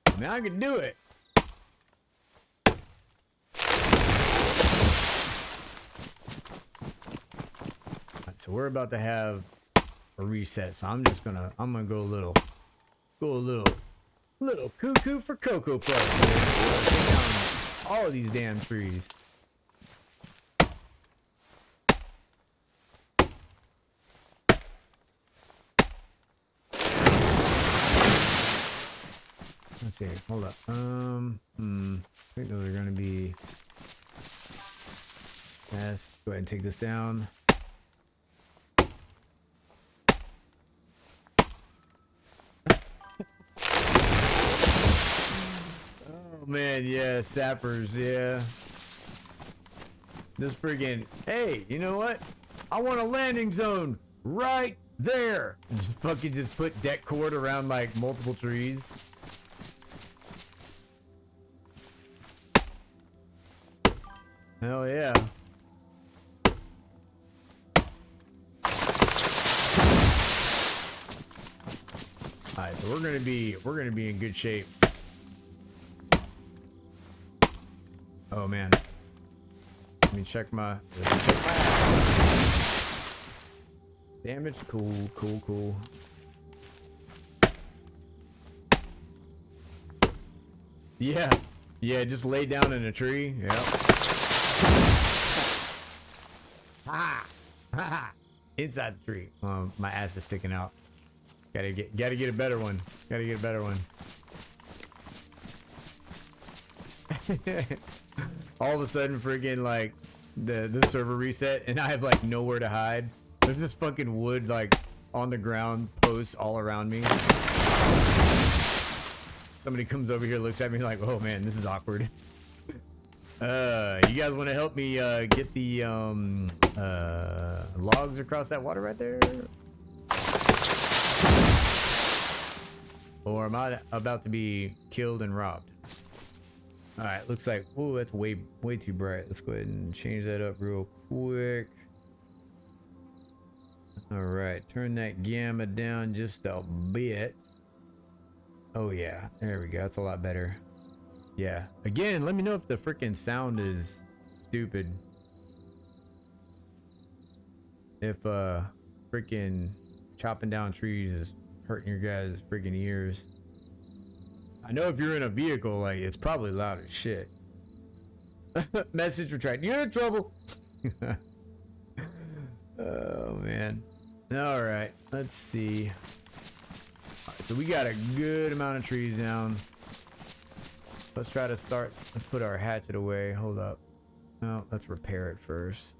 I mean, I can do it. So we're about to have a reset, so I'm gonna go a little cuckoo for Cocoa Puff. Take down all of these damn trees. Let's see. Hold up. I think those are gonna be. Yes. Go ahead and take this down. Oh man, yeah, sappers, yeah. This friggin', hey, you know what? I want a landing zone right there. Just fucking just put deck cord around like multiple trees. Hell yeah. Alright, so we're gonna be in good shape. Oh man. Let me check my damage. Cool. Yeah, just lay down in a tree. Yep. Inside the tree. My ass is sticking out. Gotta get a better one. All of a sudden, freaking like the server reset, and I have like nowhere to hide. There's this fucking wood like on the ground, posts all around me. Somebody comes over here, looks at me like, "Oh man, this is awkward." You guys want to help me get the logs across that water right there? Or am I about to be killed and robbed? Alright, looks like, oh, that's way too bright. Let's go ahead and change that up real quick. Alright, turn that gamma down just a bit. Oh yeah, there we go. That's a lot better. Yeah. Again, let me know if the freaking sound is stupid. If freaking chopping down trees is hurting your guys' freaking ears. I know if you're in a vehicle, like, it's probably loud as shit. Message retried. You're in trouble. Oh man. All right, let's see. All right, so we got a good amount of trees down. Let's try to start. Let's put our hatchet away. Hold up. No, let's repair it first,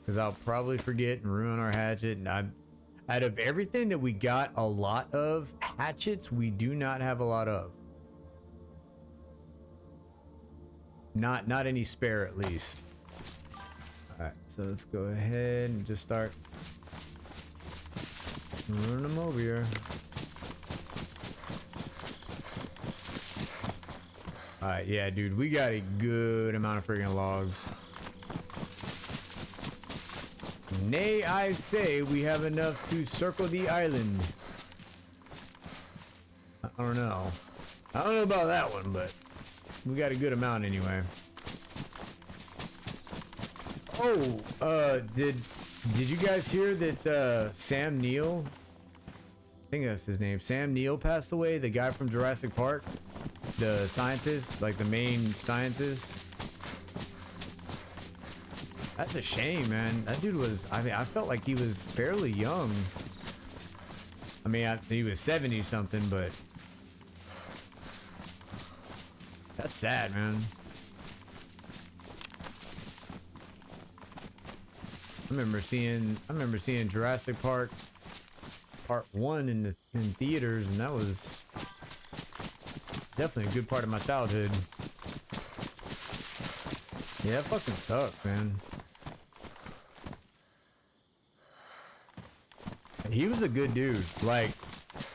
because I'll probably forget and ruin our hatchet. And out of everything that we got a lot of, hatchets we do not have a lot of. Not any spare, at least. Alright, so let's go ahead and just start running them over here. Alright, yeah, dude, we got a good amount of freaking logs. Nay, I say we have enough to circle the island. I don't know about that one, but We got a good amount anyway. Oh, did you guys hear that Sam Neill, I think that's his name, Sam Neill passed away, the guy from Jurassic Park, the scientist, like the main scientist? That's a shame, man. That dude was, I mean, I felt like he was fairly young. I mean, he was 70 something, but that's sad, man. I remember seeing Jurassic Park Part 1 in theaters, and that was definitely a good part of my childhood. Yeah, that fucking sucks, man. He was a good dude. Like,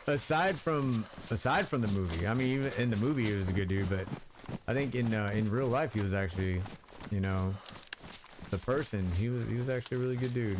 aside from the movie. I mean, even in the movie he was a good dude, but I think in real life he was actually, you know, the person. He was actually a really good dude.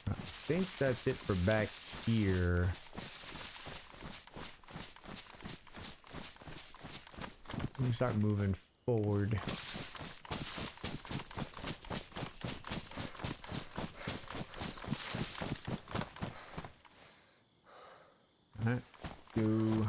I think that's it for back here. Let me start moving forward. All right, go.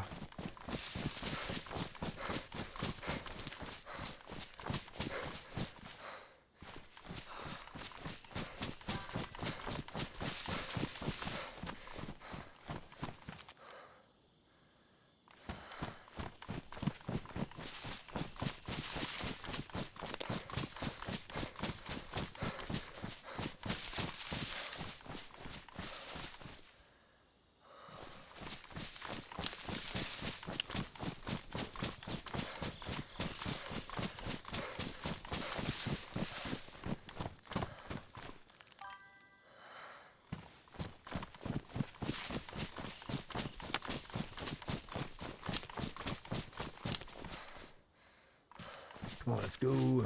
Come on, let's go.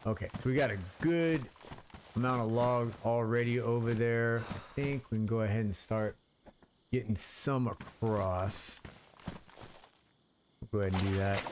Okay, so we got a good amount of logs already over there. I think we can go ahead and start getting some across. Go ahead and do that.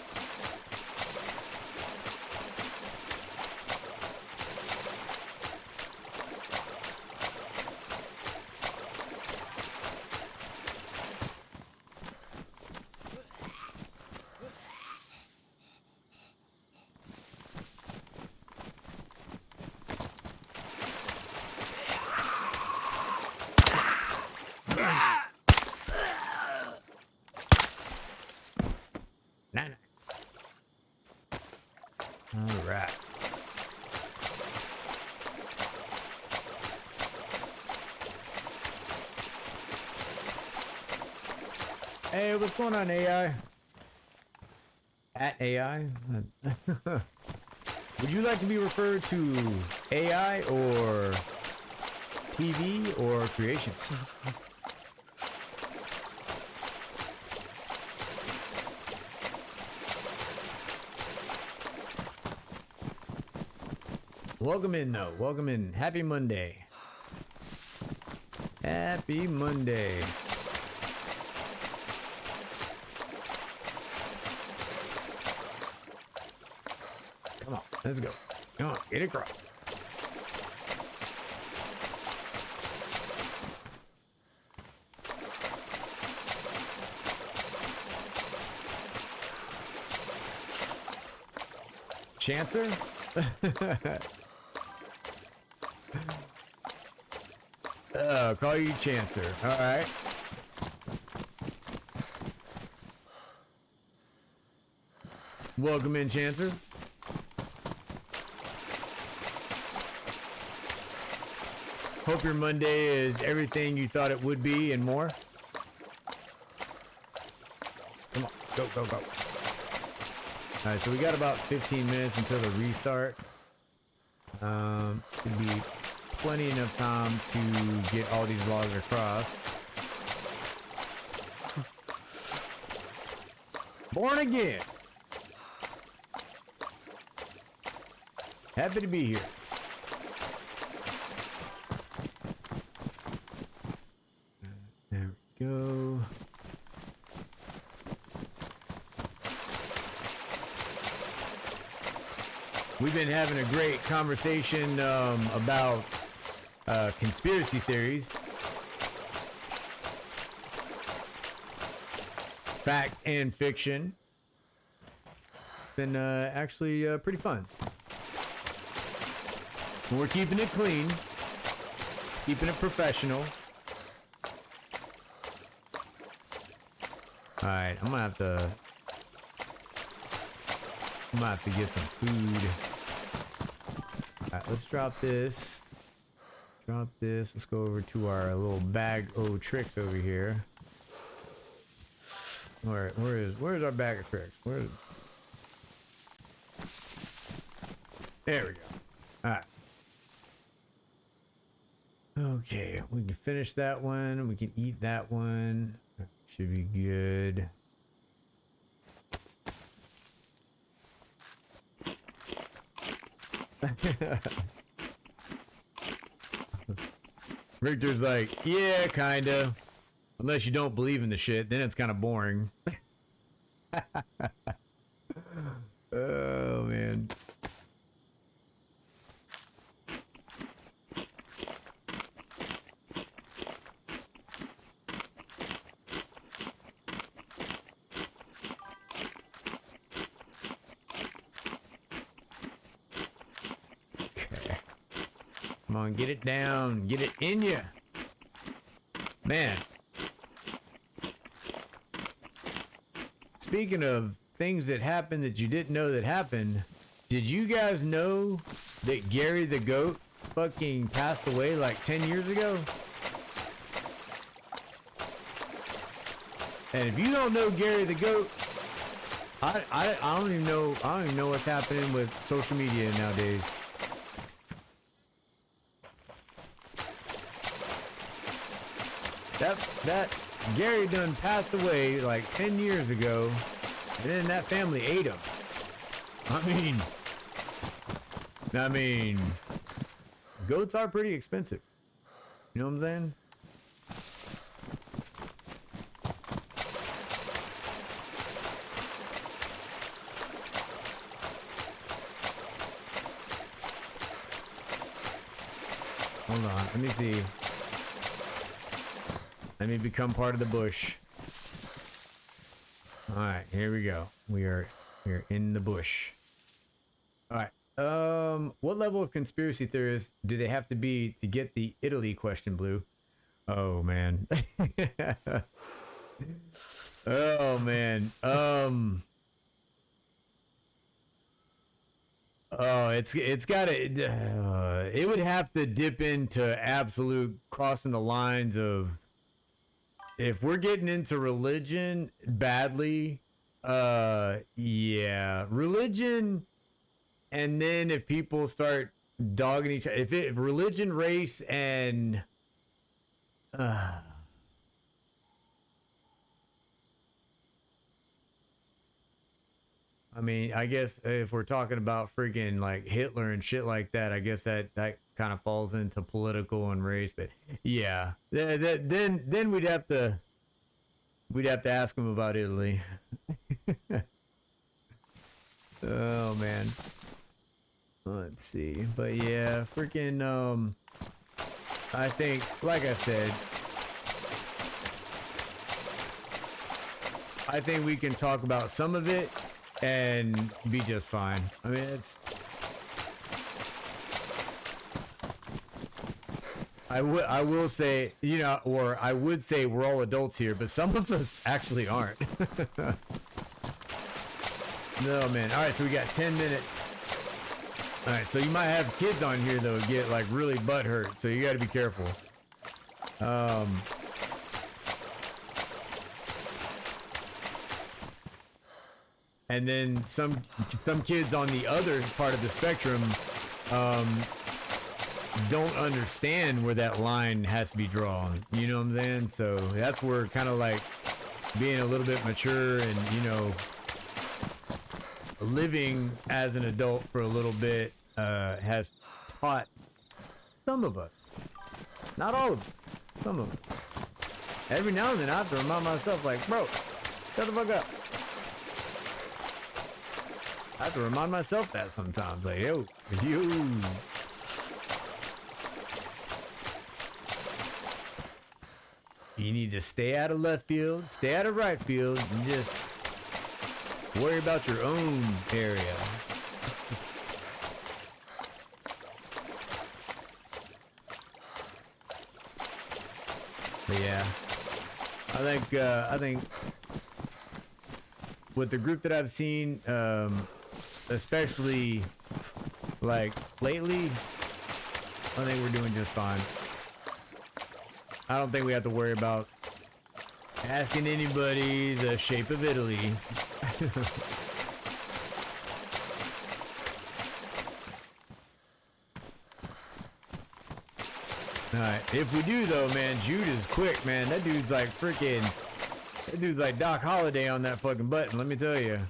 Alright. Hey, what's going on, AI? At AI? Would you like to be referred to AI or TV or creations? Welcome in, though. Welcome in. Happy Monday. Happy Monday. Come on, let's go. Come on, get across. Chancer? Call you Chancer. All right. Welcome in, Chancer. Hope your Monday is everything you thought it would be and more. Come on, go, go, go. All right, so we got about 15 minutes until the restart. Should be plenty enough time to get all these logs across. Born again. Happy to be here. There we go. We've been having a great conversation about conspiracy theories. Fact and fiction. Been actually pretty fun. We're keeping it clean, keeping it professional. All right, I'm gonna have to get some food. All right, let's drop this. Drop this. Let's go over to our little bag of tricks over here. Where's our bag of tricks? There we go. All right. Okay, we can finish that one. We can eat that one. Should be good. Richter's like, yeah, kinda. Unless you don't believe in the shit, then it's kind of boring. Oh, man. Come on, get it down. Get it in you. Man. Speaking of things that happened that you didn't know that happened, did you guys know that Gary the Goat fucking passed away like 10 years ago? And if you don't know Gary the Goat, I don't even know what's happening with social media nowadays. That Gary done passed away like 10 years ago, and then that family ate him. I mean, goats are pretty expensive. You know what I'm saying? Hold on, let me see. Let me become part of the bush. All right, here we go. We're in the bush. All right. What level of conspiracy theorists do they have to be to get the Italy question, Blue? Oh man. Oh man. Oh, it's gotta. It would have to dip into absolute crossing the lines of. If we're getting into religion badly, yeah, religion, and then if people start dogging each other, if religion, race, and I mean, I guess if we're talking about freaking like Hitler and shit like that, I guess that kind of falls into political and race. But yeah, then we'd have to ask him about Italy. Oh man, let's see. But yeah, freaking I think, like I said, I think we can talk about some of it and be just fine. I mean, it's. I will say, you know, or I would say we're all adults here, but some of us actually aren't. No, man. All right, so we got 10 minutes. All right, so you might have kids on here, though, get, like, really butthurt, so you got to be careful. and then some kids on the other part of the spectrum don't understand where that line has to be drawn. You know what I'm saying? So that's where kind of like being a little bit mature and, you know, living as an adult for a little bit has taught some of us, not all of us, some of us. Every now and then I have to remind myself, like, bro, shut the fuck up. I have to remind myself that sometimes, like, yo, you need to stay out of left field, stay out of right field, and just worry about your own area. But yeah, I think with the group that I've seen, especially like lately, I think we're doing just fine. I don't think we have to worry about asking anybody the shape of Italy. Alright, if we do though, man, Jude is quick, man. That dude's like freaking, that dude's like Doc Holliday on that fucking button, let me tell you.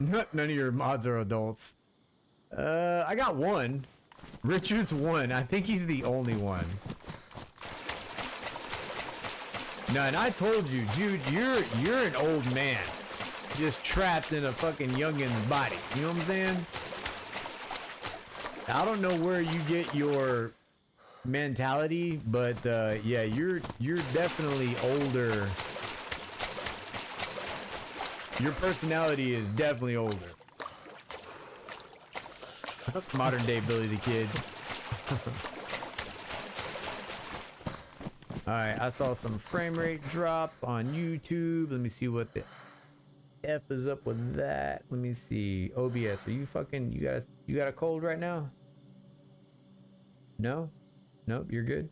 None of your mods are adults. I got one. Richard's one. I think he's the only one. No, and I told you, Jude, you're an old man, just trapped in a fucking youngin's body. You know what I'm saying? I don't know where you get your mentality, but yeah, you're definitely older. Your personality is definitely older. Modern day Billy the Kid. Alright, I saw some frame rate drop on YouTube. Let me see what the F is up with that. Let me see. OBS, are you fucking, you got a cold right now? No? Nope, you're good?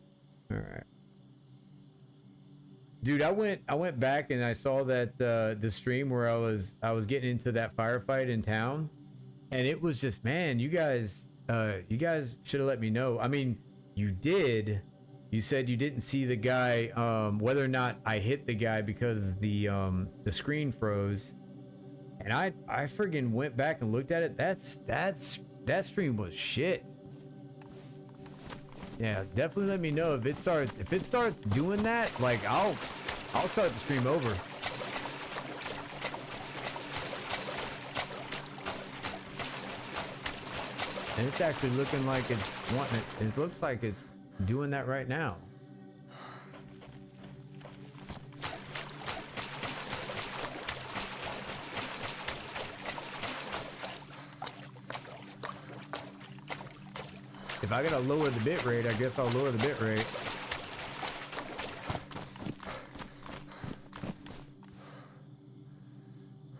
Alright. Dude, I went back and I saw that the stream where I was getting into that firefight in town, and it was just, man, you guys should have let me know. I mean, you did. You said you didn't see the guy, whether or not I hit the guy because the screen froze, and I friggin' went back and looked at it. That stream was shit. Yeah, definitely let me know if it starts doing that. Like, I'll start the stream over. And it's actually looking like it's wanting it. It looks like it's doing that right now. If I gotta lower the bit rate, I guess I'll lower the bit rate.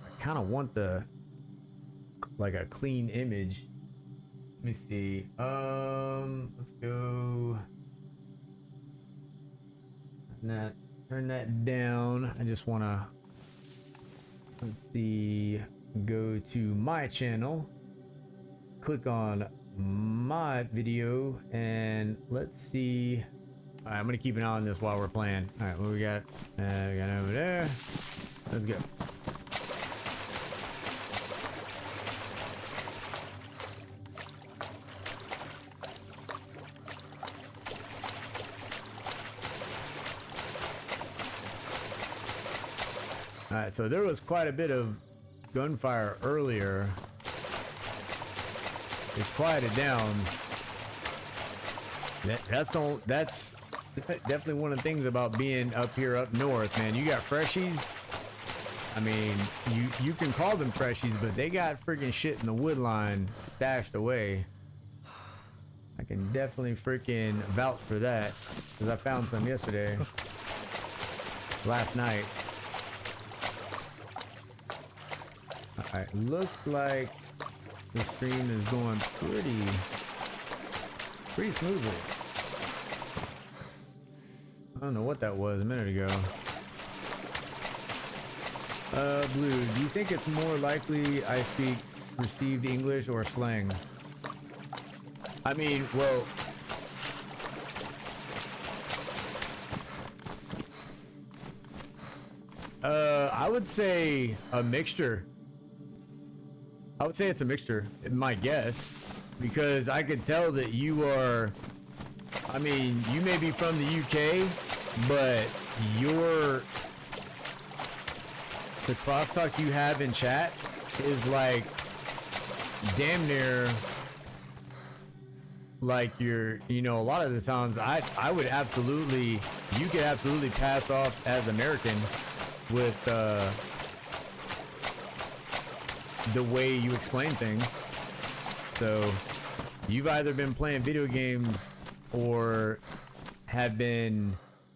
I kind of want like a clean image. Let me see. Let's go. Turn that down. I just want to, let's see, go to my channel, click on my video, and let's see. All right, I'm gonna keep an eye on this while we're playing. All right, what we got? We got over there. Let's go. All right, so there was quite a bit of gunfire earlier. It's quieted down. That's definitely one of the things about being up here up north, man. You got freshies. I mean, you can call them freshies, but they got freaking shit in the wood line stashed away. I can definitely freaking vouch for that, because I found some yesterday, last night. Alright, looks like the stream is going pretty pretty smoothly. I don't know what that was a minute ago. Blue, do you think it's more likely I speak received English or slang? I mean, well, I would say a mixture. I would say it's a mixture, my guess, because I could tell that you are, I mean, you may be from the UK, but the crosstalk you have in chat is like damn near like you know, a lot of the times I would absolutely, you could absolutely pass off as American with the way you explain things. So you've either been playing video games or have been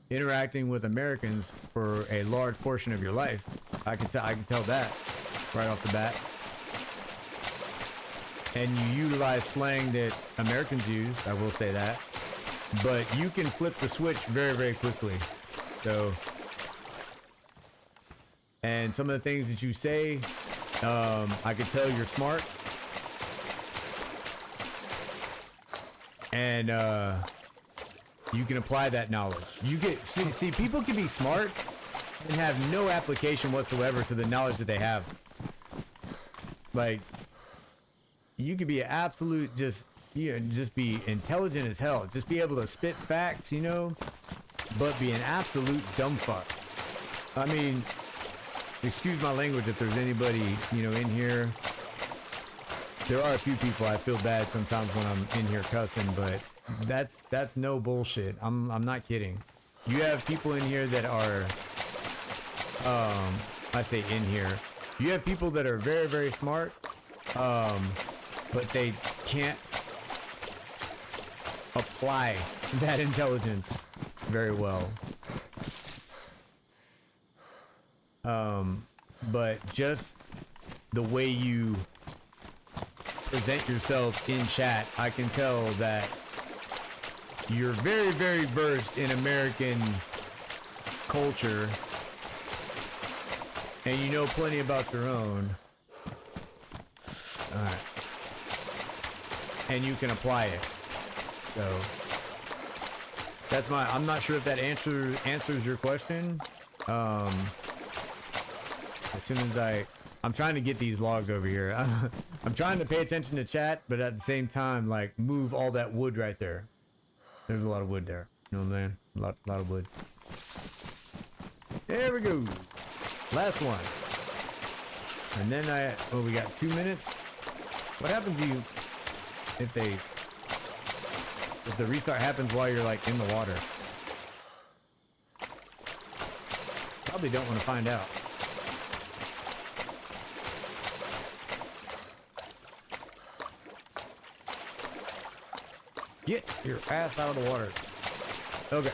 interacting with Americans for a large portion of your life. I can tell that right off the bat. And you utilize slang that Americans use, I will say that. But you can flip the switch very, very quickly. So, and some of the things that you say, I could tell you're smart. And you can apply that knowledge. You get see people can be smart and have no application whatsoever to the knowledge that they have. Like, you could be absolute, just, you know, just be intelligent as hell, just be able to spit facts, you know, but be an absolute dumb fuck. I mean, excuse my language if there's anybody, you know, in here. There are a few people I feel bad sometimes when I'm in here cussing, but that's no bullshit. I'm not kidding. You have people in here that are, I say in here, you have people that are very, very smart, but they can't apply that intelligence very well. But just the way you present yourself in chat, I can tell that you're very, very versed in American culture, and you know plenty about your own. All right. And you can apply it. So that's my, I'm not sure if that answers your question. As soon as I'm trying to get these logs over here. I'm trying to pay attention to chat, but at the same time, like, move all that wood right there. There's a lot of wood there. You know what I'm saying? A lot of wood. There we go. Last one. And then we got 2 minutes. What happens to you if the restart happens while you're like in the water? Probably don't want to find out. Get your ass out of the water. Okay.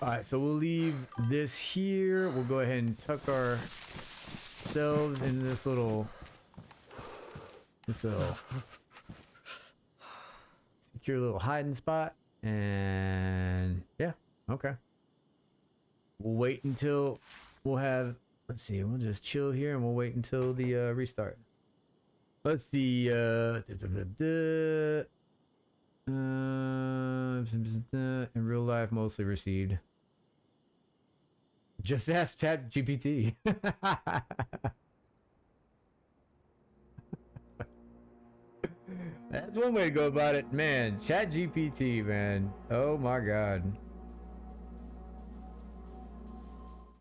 Alright, so we'll leave this here. We'll go ahead and tuck ourselves into this little secure little hiding spot. And yeah, okay. We'll wait until let's see, we'll just chill here and we'll wait until the restart. Let's see, in real life, mostly received. Just ask ChatGPT. That's one way to go about it, man. ChatGPT, man. Oh my God.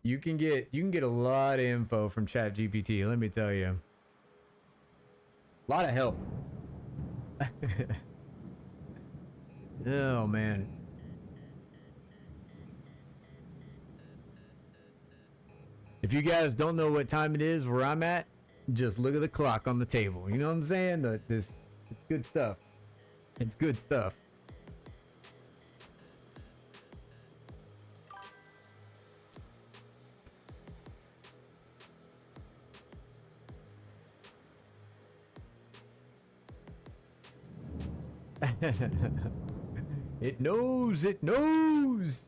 You can get a lot of info from ChatGPT, let me tell you. A lot of help. Oh man. If you guys don't know what time it is where I'm at, just look at the clock on the table. You know what I'm saying? It's good stuff. It's good stuff. It knows, it knows.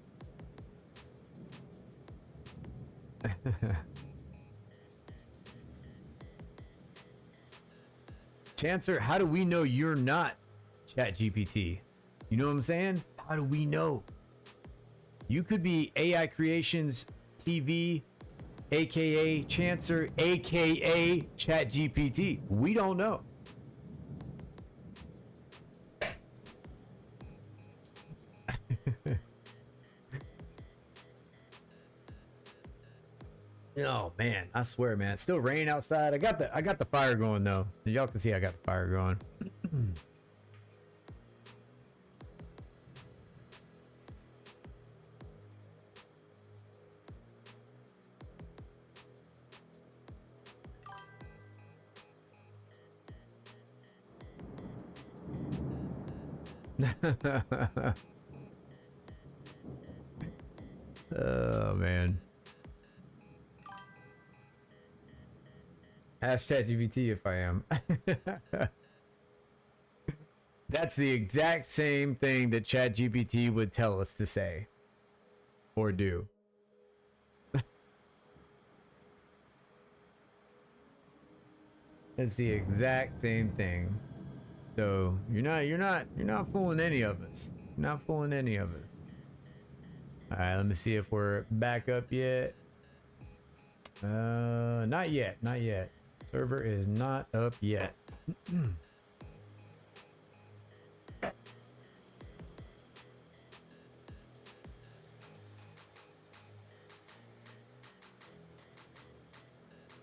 Chancer, how do we know you're not ChatGPT? You know what I'm saying? How do we know? You could be AI Creations TV, aka Chancer, aka ChatGPT. We don't know. Oh man, I swear, man, it's still raining outside. I got the fire going though. Y'all can see I got the fire going. Oh man. Ask ChatGPT if I am. That's the exact same thing that ChatGPT would tell us to say or do. It's the exact same thing. So you're not fooling any of us. You're not fooling any of us. All right, let me see if we're back up yet. Not yet, not yet. Server is not up yet.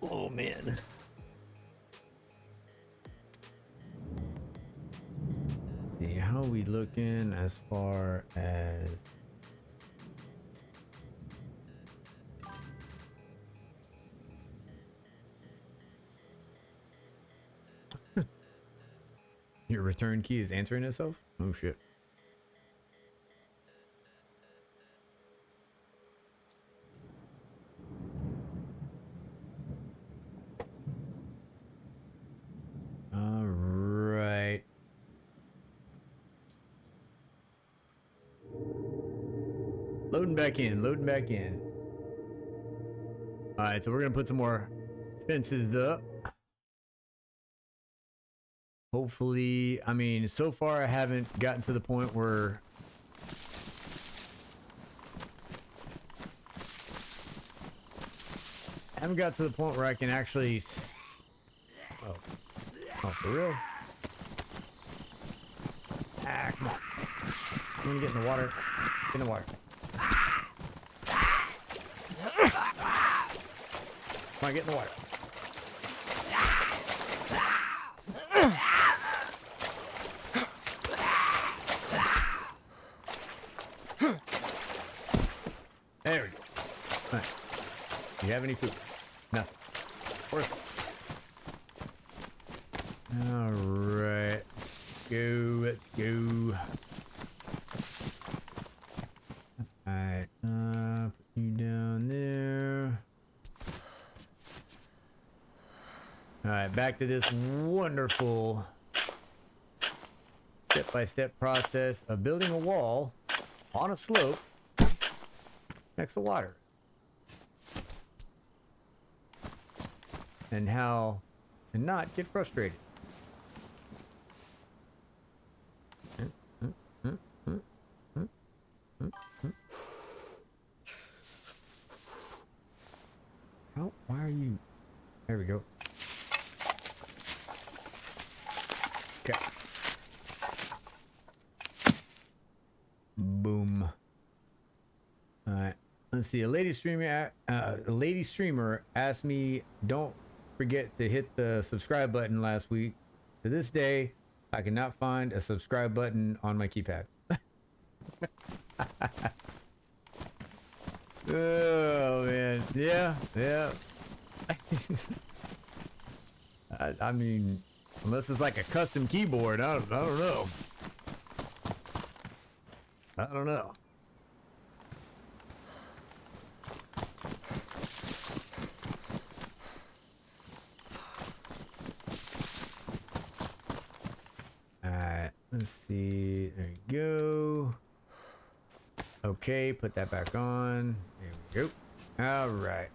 Oh man. Let's see, how are we looking as far as your return key is answering itself? Oh shit. All right. Loading back in, loading back in. All right, so we're gonna put some more fences up. Hopefully, I mean, so far I haven't gotten to the point where I can actually oh, for real? Ah, come on. I'm gonna get in the water. Get in the water. Come on, get in the water. There we go. All right. Do you have any food? Nothing. Worthless. All right. Let's go. Let's go. All right. Put you down there. All right. Back to this wonderful step-by-step process of building a wall on a slope next to water. And how to not get frustrated. How? Why are you? There we go. Okay. Boom. All right. Let's see. A lady streamer asked me, "Don't forget to hit the subscribe button." Last week. To this day, I cannot find a subscribe button on my keypad. Oh man, yeah. I mean, unless it's like a custom keyboard, I don't know. I don't know. Let's see. There you go. Okay, put that back on. There we go. All right.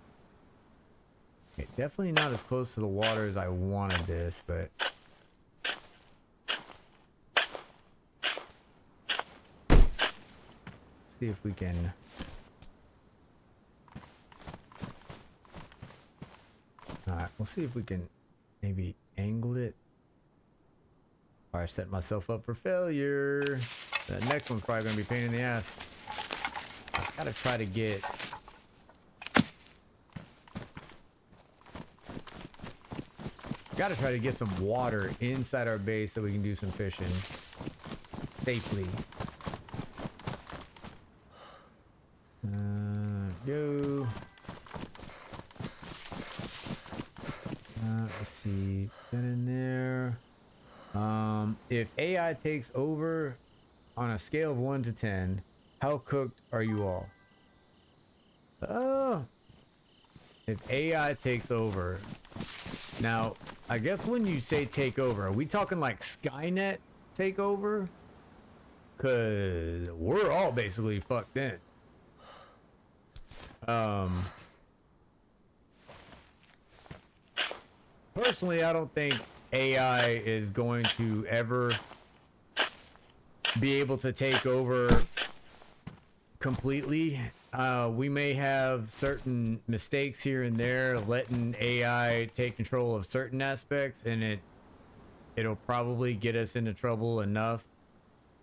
Okay, definitely not as close to the water as I wanted this, but see if we can. All right, we'll see if we can maybe angle it. Or I set myself up for failure. That next one's probably gonna be a pain in the ass. I gotta try to get. Gotta try to get some water inside our base so we can do some fishing safely. Go. Let's see. That in there. If AI takes over on a scale of 1 to 10, how cooked are you all? If AI takes over. Now, I guess when you say take over, are we talking like Skynet take over? Cause we're all basically fucked in. Personally, I don't think AI is going to ever be able to take over completely. We may have certain mistakes here and there, letting AI take control of certain aspects, and it'll probably get us into trouble enough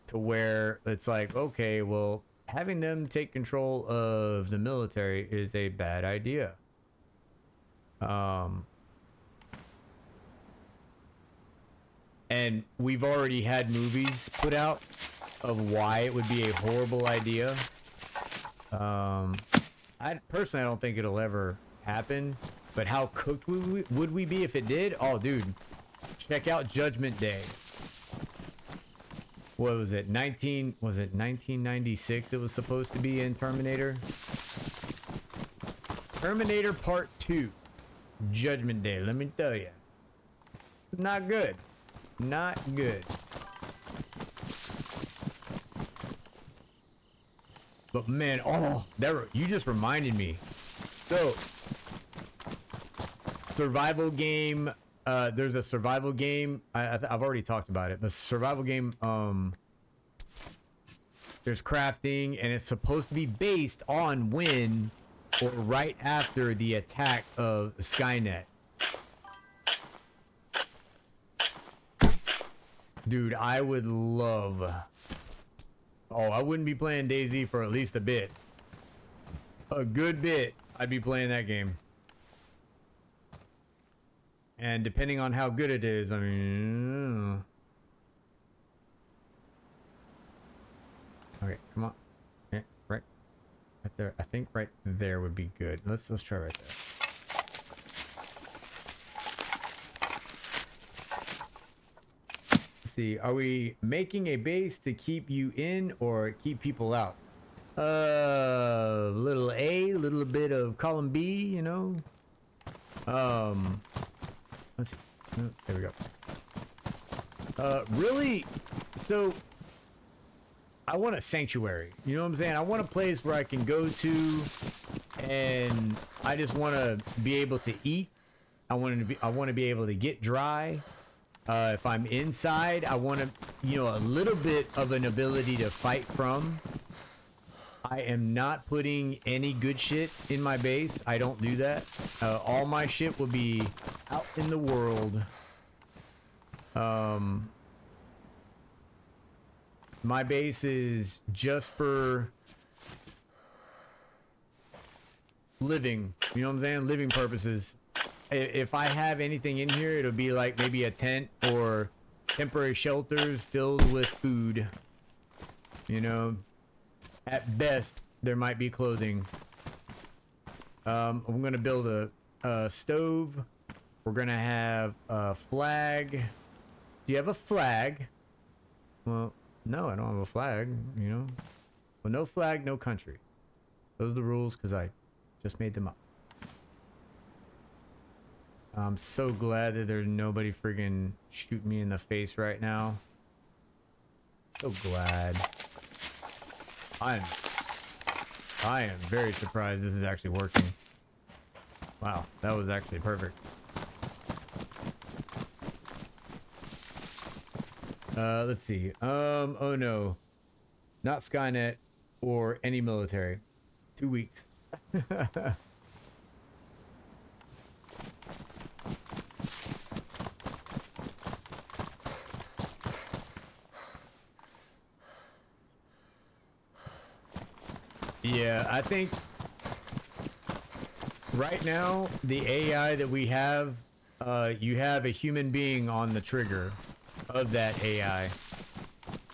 to where it's like, okay, well, having them take control of the military is a bad idea. And we've already had movies put out of why it would be a horrible idea. I personally, I don't think it'll ever happen, but how cooked would we be if it did? Oh, dude, check out Judgment Day. What was it? 1996 it was supposed to be in Terminator. Terminator Part 2. Judgment Day, let me tell you. Not good. Not good. But man, oh, you just reminded me. So, survival game. There's a survival game. I've already talked about it. The survival game. There's crafting, and it's supposed to be based on when or right after the attack of Skynet. Dude, I would love. Oh, I wouldn't be playing DayZ for at least a bit. A good bit, I'd be playing that game. And depending on how good it is, I mean... Okay, come on. Yeah, right there. I think right there would be good. Let's try right there. See, are we making a base to keep you in or keep people out? Little A, little bit of column B, you know. Let's see. Oh, there we go. Really? So I want a sanctuary. You know what I'm saying? I want a place where I can go to, and I just want to be able to eat. I want to be able to get dry. If I'm inside, I want to, you know, a little bit of an ability to fight from. I am not putting any good shit in my base. I don't do that. All my shit will be out in the world. My base is just for living. You know what I'm saying? Living purposes. If I have anything in here, it'll be like maybe a tent or temporary shelters filled with food. You know, at best, there might be clothing. I'm gonna build a stove. We're gonna have a flag. Do you have a flag? Well, no, I don't have a flag, you know. Well, no flag, no country. Those are the rules because I just made them up. I'm so glad that there's nobody friggin' shooting me in the face right now. So glad. I am very surprised this is actually working. Wow, that was actually perfect. Let's see. Oh no. Not Skynet or any military. 2 weeks. Yeah, I think right now the AI that we have, you have a human being on the trigger of that AI.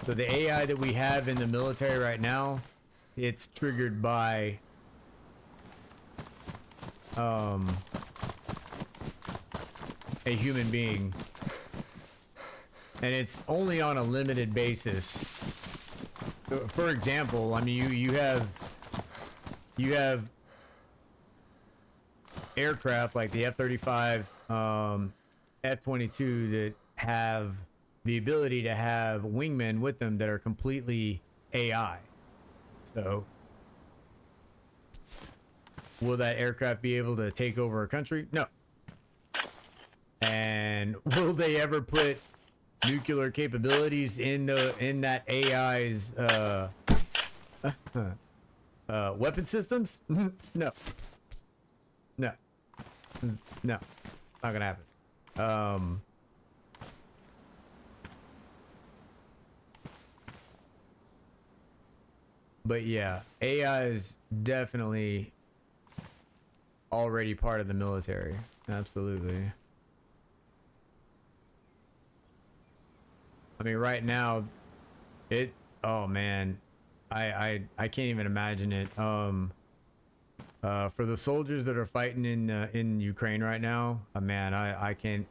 So the AI that we have in the military right now, it's triggered by a human being, and it's only on a limited basis. So for example, I mean, you have aircraft like the F-35, F-22 that have the ability to have wingmen with them that are completely AI. So will that aircraft be able to take over a country? No. And will they ever put nuclear capabilities in that AI's weapon systems? No. No. No. Not gonna happen. But yeah, AI is definitely already part of the military. Absolutely. I mean, right now, oh man, I can't even imagine it. For the soldiers that are fighting in Ukraine right now, man, I can't.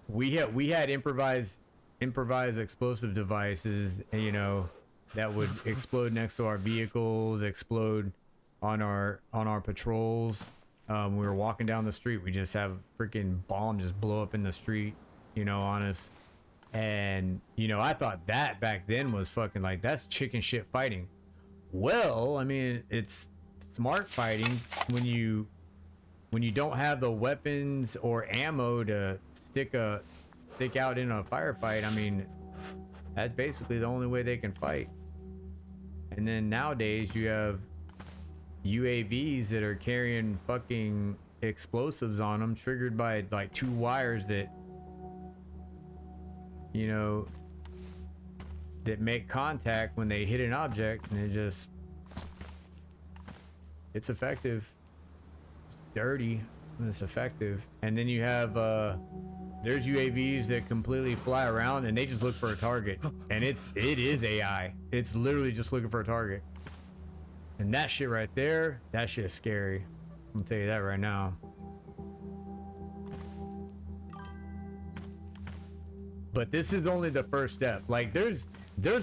We had improvised explosive devices, you know, that would explode next to our vehicles, explode on our patrols. We were walking down the street, we just have freaking bomb just blow up in the street, you know, on us. And you know, I thought that back then was fucking like, that's chicken shit fighting. Well, I mean, it's smart fighting when you don't have the weapons or ammo to stick out in a firefight. I mean, that's basically the only way they can fight. And then nowadays you have UAVs that are carrying fucking explosives on them, triggered by like 2 wires that, you know, that make contact when they hit an object, and it's effective. It's dirty, but it's effective. And then you have there's UAVs that completely fly around and they just look for a target, and it is AI. It's literally just looking for a target. And that shit right there, that shit is scary. I'm gonna tell you that right now. But this is only the first step. Like there's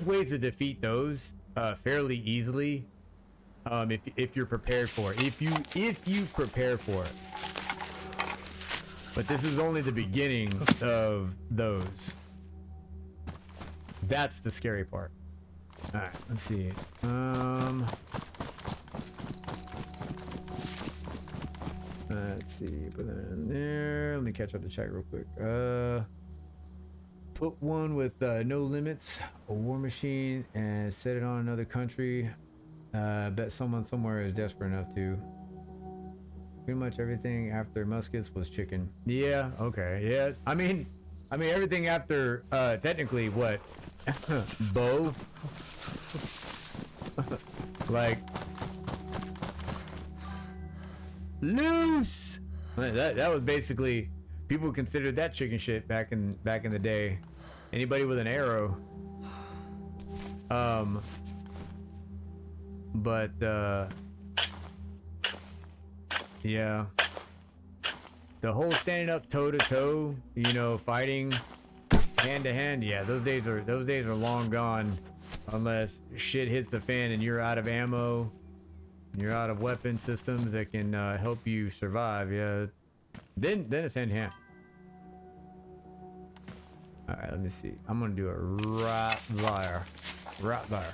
ways to defeat those fairly easily, if you're prepared for it. If you prepare for it. But this is only the beginning of those. That's the scary part. All right, let's see. Let's see. Put that in there. Let me catch up the chat real quick. Put one with no limits, a war machine, and set it on another country. Bet someone somewhere is desperate enough to. Pretty much everything after muskets was chicken. Yeah, okay, yeah. I mean everything after technically what? Bow? Like loose. That was basically, people considered that chicken shit back in the day. Anybody with an arrow. But yeah, the whole standing up toe to toe, you know, fighting hand to hand, yeah, those days are long gone, unless shit hits the fan and you're out of ammo, you're out of weapon systems that can help you survive. Yeah, then it's hand to hand. All right, let me see. I'm gonna do it right there. Right there.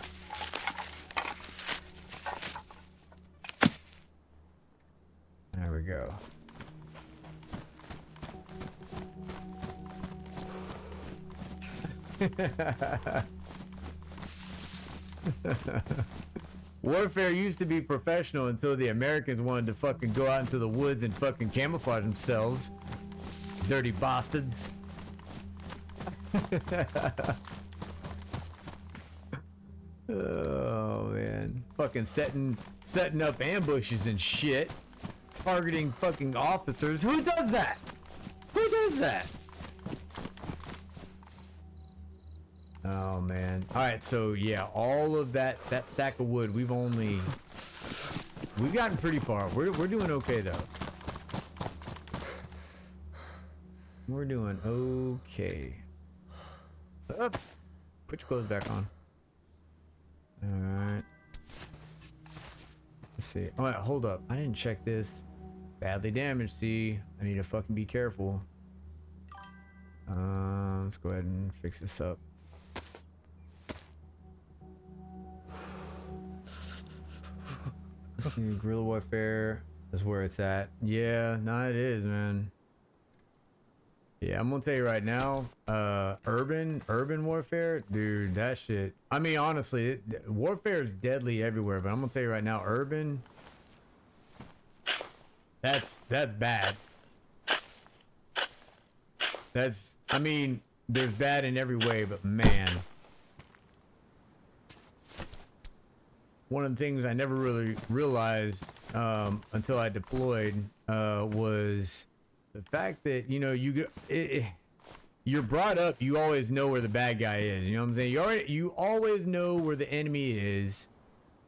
There we go. Warfare used to be professional until the Americans wanted to fucking go out into the woods and fucking camouflage themselves. Dirty bastards. Oh man. Fucking setting up ambushes and shit. Targeting fucking officers. Who does that? Who does that? Oh man. Alright, so yeah, all of that stack of wood, we've gotten pretty far. We're doing okay though. We're doing okay. Up. Put your clothes back on. Alright. Let's see. Oh wait, hold up. I didn't check this. Badly damaged, see. I need to fucking be careful. Let's go ahead and fix this up. Let's see, guerrilla warfare is where it's at. Yeah, no, it is, man. Yeah, I'm gonna tell you right now, urban warfare, dude, that shit. I mean, honestly, warfare is deadly everywhere, but I'm gonna tell you right now, urban, that's bad. I mean, there's bad in every way, but man. One of the things I never really realized until I deployed was the fact that, you know, you're brought up, you always know where the bad guy is. You know what I'm saying? You always know where the enemy is.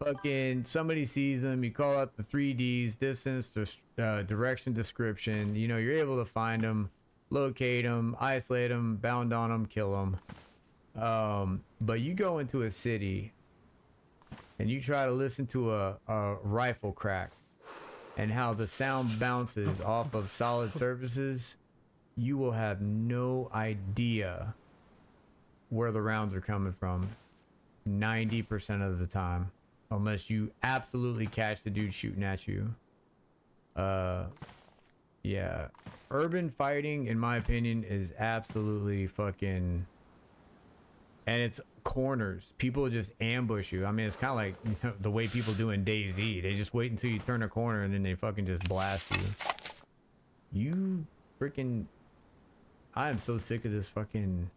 Fucking somebody sees them, you call out the 3Ds, distance, direction, description. You know, you're able to find them, locate them, isolate them, bound on them, kill them. But you go into a city and you try to listen to a rifle crack and how the sound bounces off of solid surfaces, you will have no idea where the rounds are coming from 90% of the time, unless you absolutely catch the dude shooting at you. Yeah, urban fighting, in my opinion, is absolutely fucking, and it's corners. People just ambush you. I mean, it's kind of like, you know, the way people do in DayZ. They just wait until you turn a corner and then they fucking just blast you. You freaking, I am so sick of this fucking,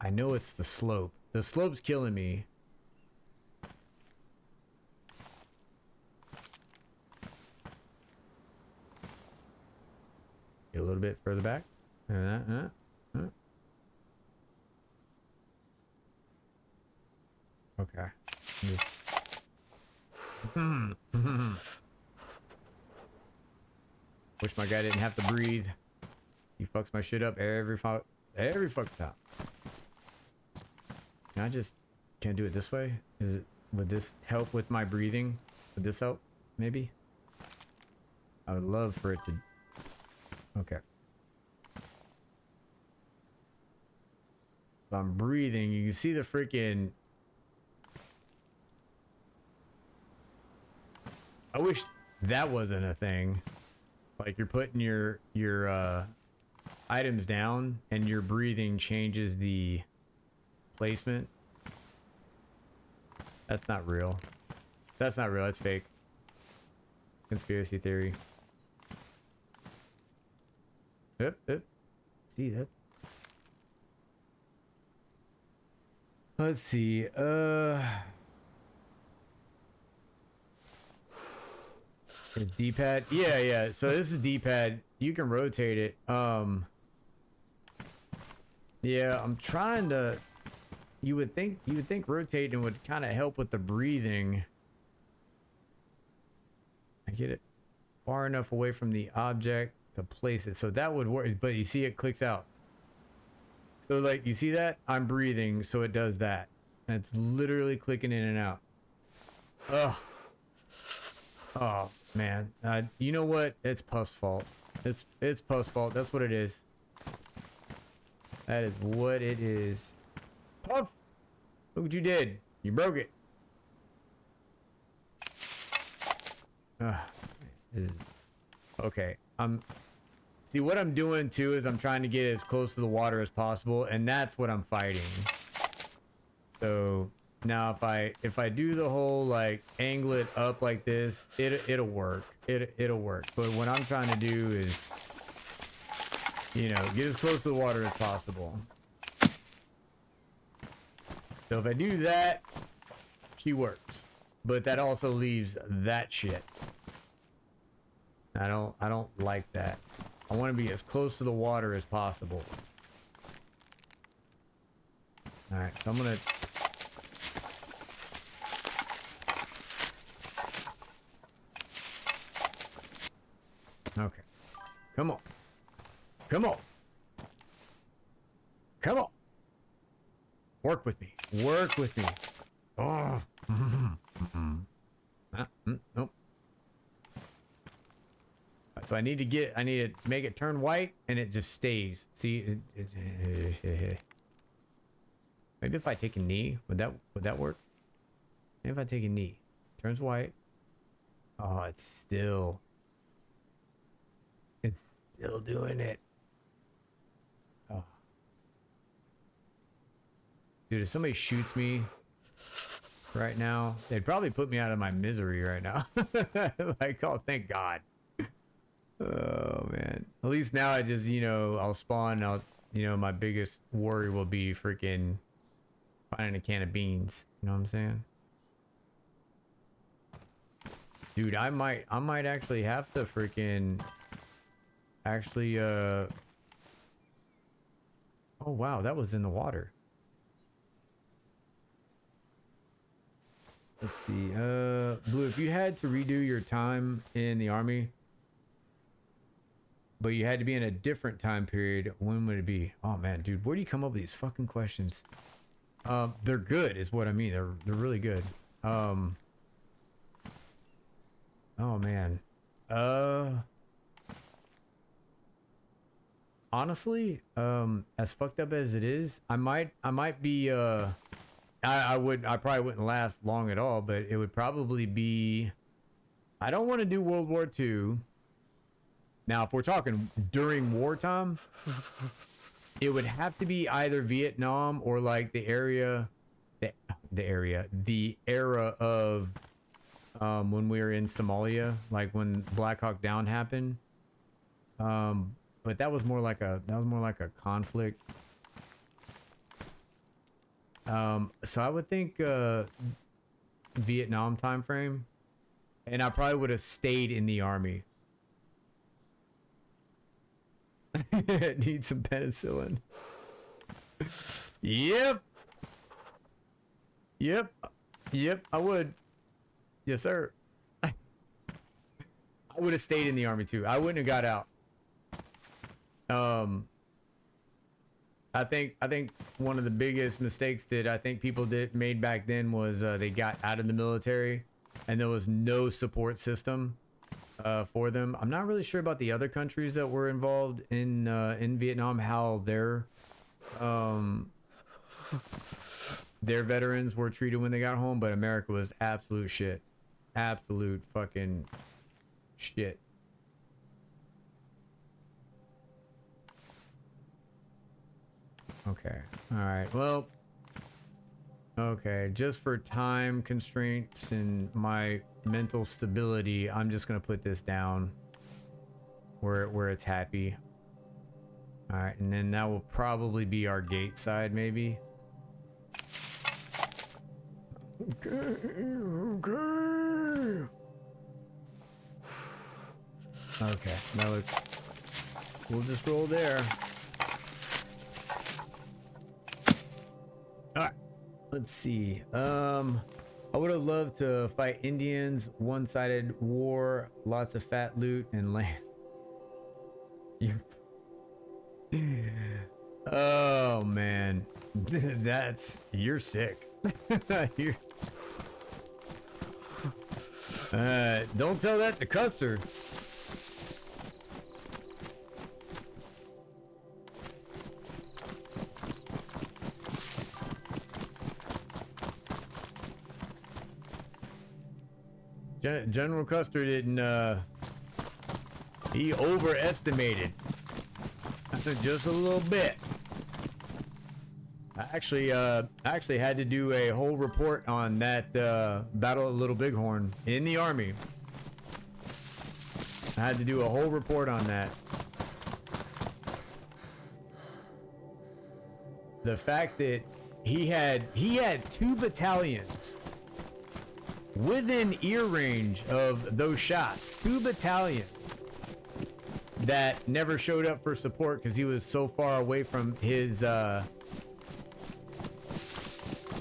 I know it's the slope. The slope's killing me. Get a little bit further back. Okay. Just wish my guy didn't have to breathe. He fucks my shit up every fucking time. Can I just, can I do it this way? Would this help with my breathing? Would this help? Maybe? I would love for it to. Okay. If I'm breathing, you can see the freaking. I wish that wasn't a thing. Like, you're putting your items down and your breathing changes the placement. That's not real. That's not real. That's fake. Conspiracy theory. Yep. See, that's. Let's see. It's D-pad. Yeah. So this is D-pad. You can rotate it. Yeah, I'm trying to. You would think rotating would kind of help with the breathing. I get it far enough away from the object to place it, so that would work. But you see, it clicks out. So like, you see that? I'm breathing, so it does that. And it's literally clicking in and out. Ugh. Oh man. You know what? It's Puff's fault. It's Puff's fault. That's what it is. That is what it is. Puff! Look what you did. You broke it. Okay. See, what I'm doing too is I'm trying to get as close to the water as possible, and that's what I'm fighting. So now if I do the whole like angle it up like this, it'll work. It'll work. But what I'm trying to do is, you know, get as close to the water as possible. So if I do that, she works. But that also leaves that shit. I don't like that. I want to be as close to the water as possible. All right, so I'm gonna. Okay, come on, come on, come on. Work with me. Work with me. Oh. Nope. So I need to make it turn white, and it just stays. See, maybe if I take a knee, would that work? Maybe if I take a knee, turns white. Oh, it's still doing it. Oh, dude, if somebody shoots me right now, they'd probably put me out of my misery right now. Like, oh, thank God. Oh man, at least now I just, you know, I'll spawn. My biggest worry will be freaking finding a can of beans. You know what I'm saying? Dude, I might actually have to freaking oh wow, that was in the water. Let's see, Blue, if you had to redo your time in the army, but you had to be in a different time period, when would it be? Oh man, dude, where do you come up with these fucking questions? They're good, is what I mean. They're really good. Oh man. Honestly, as fucked up as it is, I might be I probably wouldn't last long at all, but it would probably be, I don't want to do World War II. Now, if we're talking during wartime, it would have to be either Vietnam or like the era of when we were in Somalia, like when Black Hawk Down happened. But that was more like a conflict. So I would think Vietnam time frame, and I probably would have stayed in the army. Need some penicillin. Yep. I would. Yes, sir. I would have stayed in the army too. I wouldn't have got out. I think one of the biggest mistakes that I think people made back then was they got out of the military, and there was no support system for them. I'm not really sure about the other countries that were involved in Vietnam, how their veterans were treated when they got home, but America was absolute shit. Absolute fucking shit. Okay. All right. Well, okay. Just for time constraints and my mental stability, I'm just gonna put this down where it's happy. All right, and then that will probably be our gate side, maybe. Okay, that looks. We'll just roll there. All right, let's see. I would have loved to fight Indians, one-sided war, lots of fat loot, and land. Oh man, you're sick. Don't tell that to Custer. General Custer didn't, he overestimated. Just a little bit. I actually had to do a whole report on that Battle at Little Bighorn in the Army. I had to do a whole report on that. The fact that he had 2 battalions within ear range of those shots. 2 battalions that never showed up for support because he was so far away from his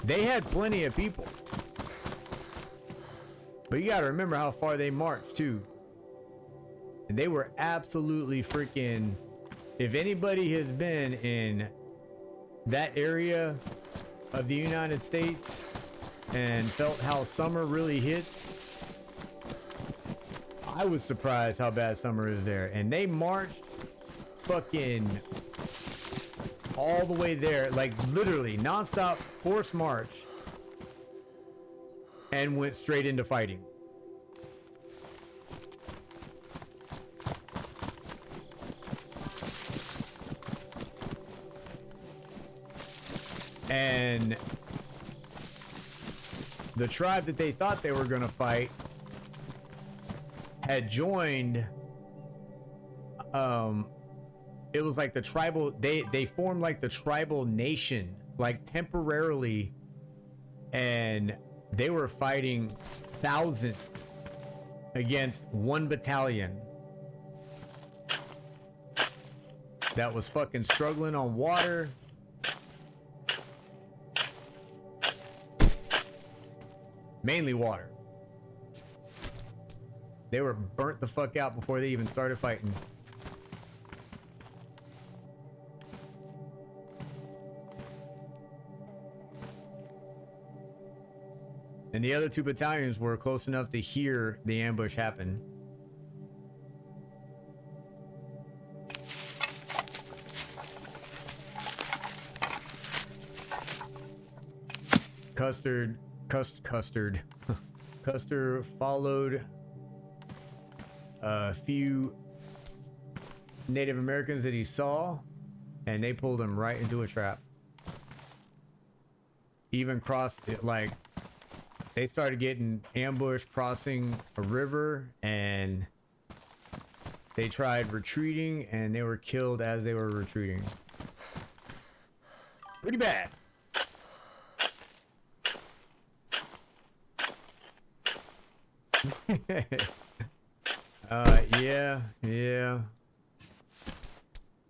they had plenty of people, but you got to remember how far they marched too, and they were absolutely freaking, if anybody has been in that area of the United States and felt how summer really hits, I was surprised how bad summer is there. And they marched fucking all the way there, like literally nonstop forced march, and went straight into fighting. And the tribe that they thought they were going to fight had joined, it was like the tribal, they formed like the tribal nation, like temporarily, and they were fighting thousands against 1 battalion that was fucking struggling on water. Mainly water. They were burnt the fuck out before they even started fighting. And the other 2 battalions were close enough to hear the ambush happen. Custer followed a few Native Americans that he saw, and they pulled him right into a trap. Even crossed it, like they started getting ambushed crossing a river, and they tried retreating, and they were killed as they were retreating. Pretty bad.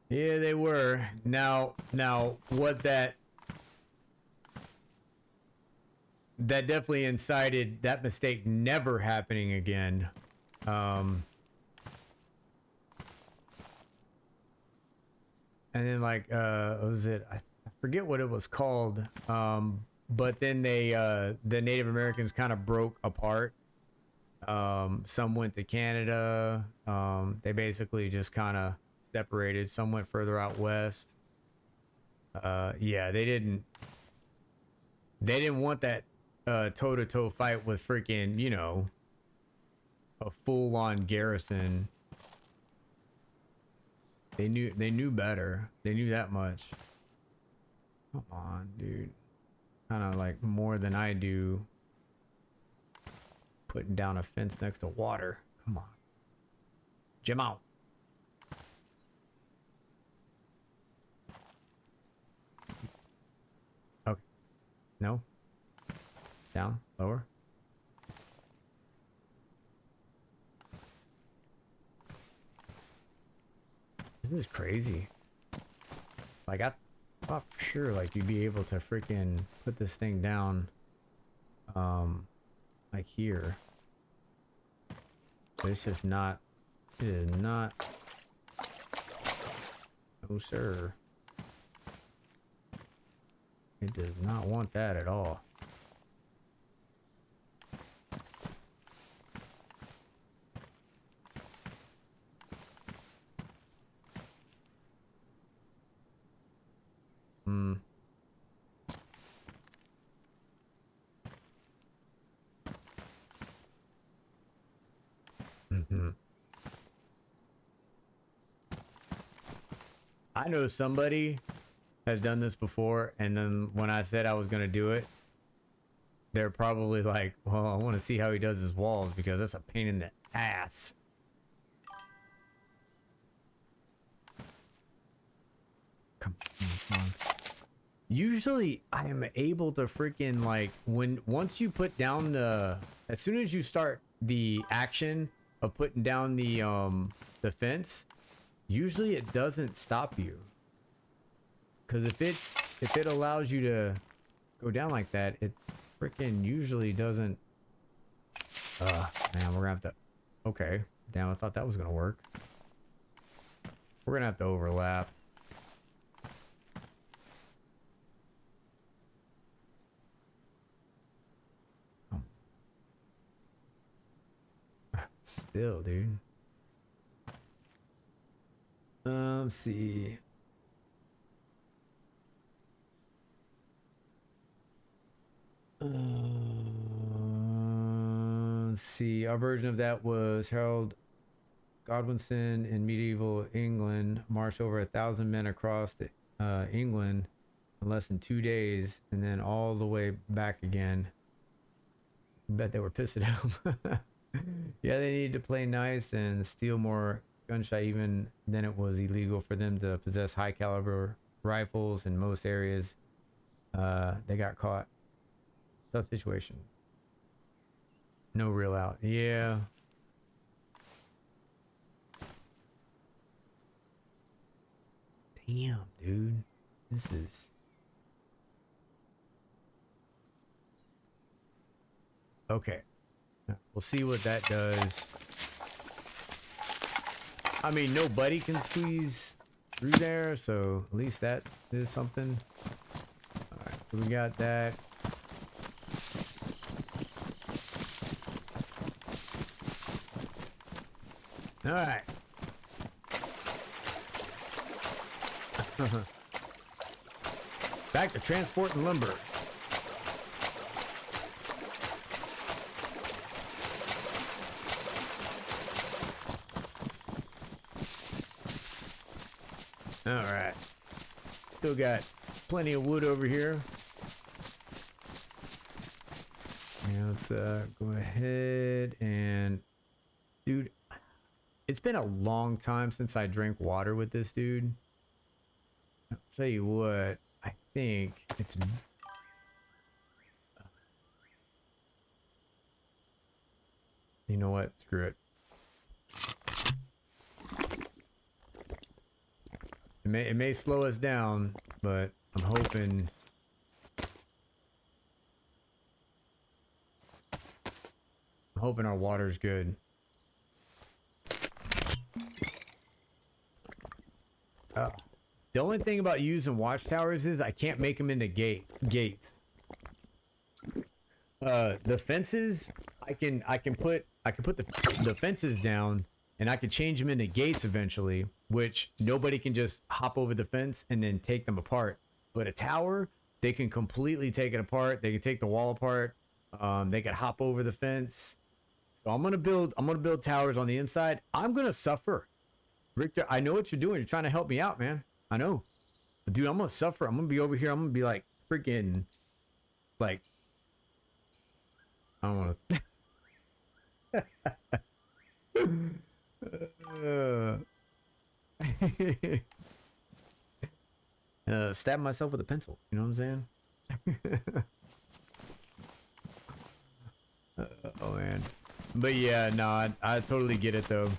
Yeah, they were. Now what that definitely incited that mistake never happening again. And then like what was it? I forget what it was called. But then they the Native Americans kind of broke apart. Some went to Canada. They basically just kind of separated. Some went further out west. Yeah, they didn't want that toe-to-toe fight with freaking, you know, a full-on garrison. They knew better. They knew that much. Come on, dude. Kind of like more than I do. Putting down a fence next to water. Come on. Jim out. Okay. No. Down. Lower. This is crazy. Like I thought for sure like you'd be able to freaking put this thing down like here. But it's just not, it is not. No sir. It does not want that at all. I know somebody has done this before, and then when I said I was gonna do it, they're probably like, well, I want to see how he does his walls because that's a pain in the ass. Come on. Usually I am able to freaking like once you put down as soon as you start the action of putting down the fence, usually it doesn't stop you. Cause if it allows you to go down like that, it freaking usually doesn't. Man, we're gonna have to. Okay, damn, I thought that was gonna work. We're gonna have to overlap. Still, dude. Let's see. Let's see. Our version of that was Harold Godwinson in medieval England marched over 1,000 men across England in less than 2 days, and then all the way back again. Bet they were pissed at him. Yeah, they needed to play nice and steal more gunshot. Even then, it was illegal for them to possess high caliber rifles in most areas. They got caught. Tough situation. No real out. Yeah. Damn, dude. This is... Okay. We'll see what that does. I mean, nobody can squeeze through there, so at least that is something. Alright, we got that. Alright. Back to transporting lumber. Alright. Still got plenty of wood over here. Now let's go ahead and... Dude, it's been a long time since I drank water with this dude. I'll tell you what, I think it's... You know what? Screw it. It may slow us down, but I'm hoping... I'm hoping our water's good. The only thing about using watchtowers is I can't make them into gates. The fences, I can put the fences down and I can change them into gates eventually, which nobody can just hop over the fence and then take them apart. But a tower, they can completely take it apart. They can take the wall apart. They can hop over the fence. So I'm gonna build towers on the inside. I'm gonna suffer. Richter, I know what you're doing. You're trying to help me out, man. I know. But dude, I'm gonna suffer. I'm gonna be over here. I'm gonna be like freaking like I don't wanna stab myself with a pencil. You know what I'm saying? Oh man. But yeah, no, I totally get it though.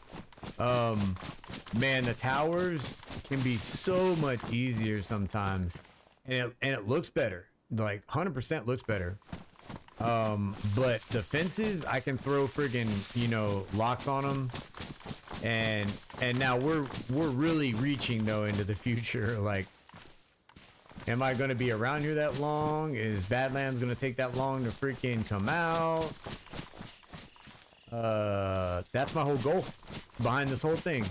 Man, the towers can be so much easier sometimes, and it looks better. Like 100% looks better. But the fences, I can throw friggin', you know, locks on them, and now we're really reaching though into the future. Like, am I gonna be around here that long? Is Badlands gonna take that long to freaking come out? That's my whole goal behind this whole thing.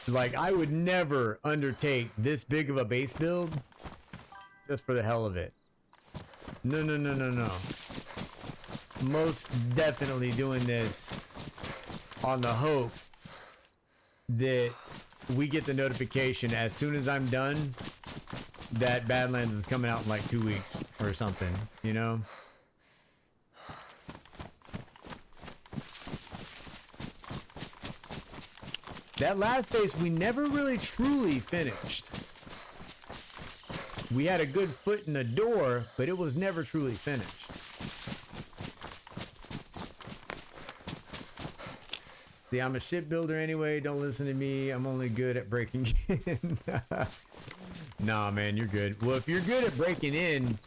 Like, I would never undertake this big of a base build just for the hell of it. No, no, no, no, no. Most definitely doing this on the hope that we get the notification as soon as I'm done that Badlands is coming out in like 2 weeks or something, you know? That last base we never really truly finished. We had a good foot in the door, but it was never truly finished. See, I'm a shipbuilder anyway. Don't listen to me. I'm only good at breaking in. Nah, man, you're good. Well, if you're good at breaking in,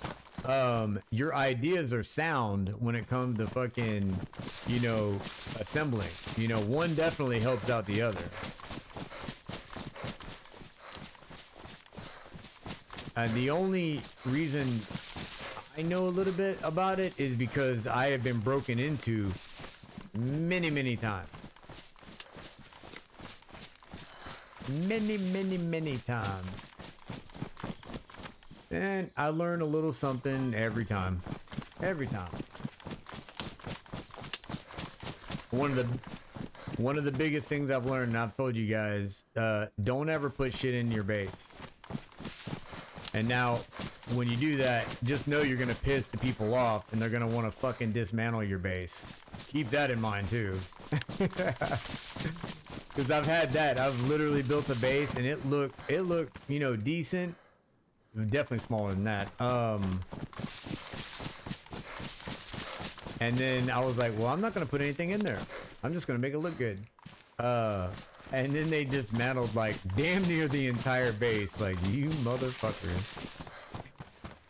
your ideas are sound when it comes to fucking, you know, assembling. You know, one definitely helps out the other. The only reason I know a little bit about it is because I have been broken into many, many times. Many, many, many times. And I learn a little something every time. Every time. One of the biggest things I've learned, and I've told you guys, don't ever put shit in your base. And now, when you do that, just know you're gonna piss the people off, and they're gonna want to fucking dismantle your base. Keep that in mind too. Because I've had that. I've literally built a base, and it looked, you know, decent. Definitely smaller than that. And then I was like, well, I'm not gonna put anything in there. I'm just gonna make it look good. And then they dismantled like damn near the entire base. Like, you motherfuckers.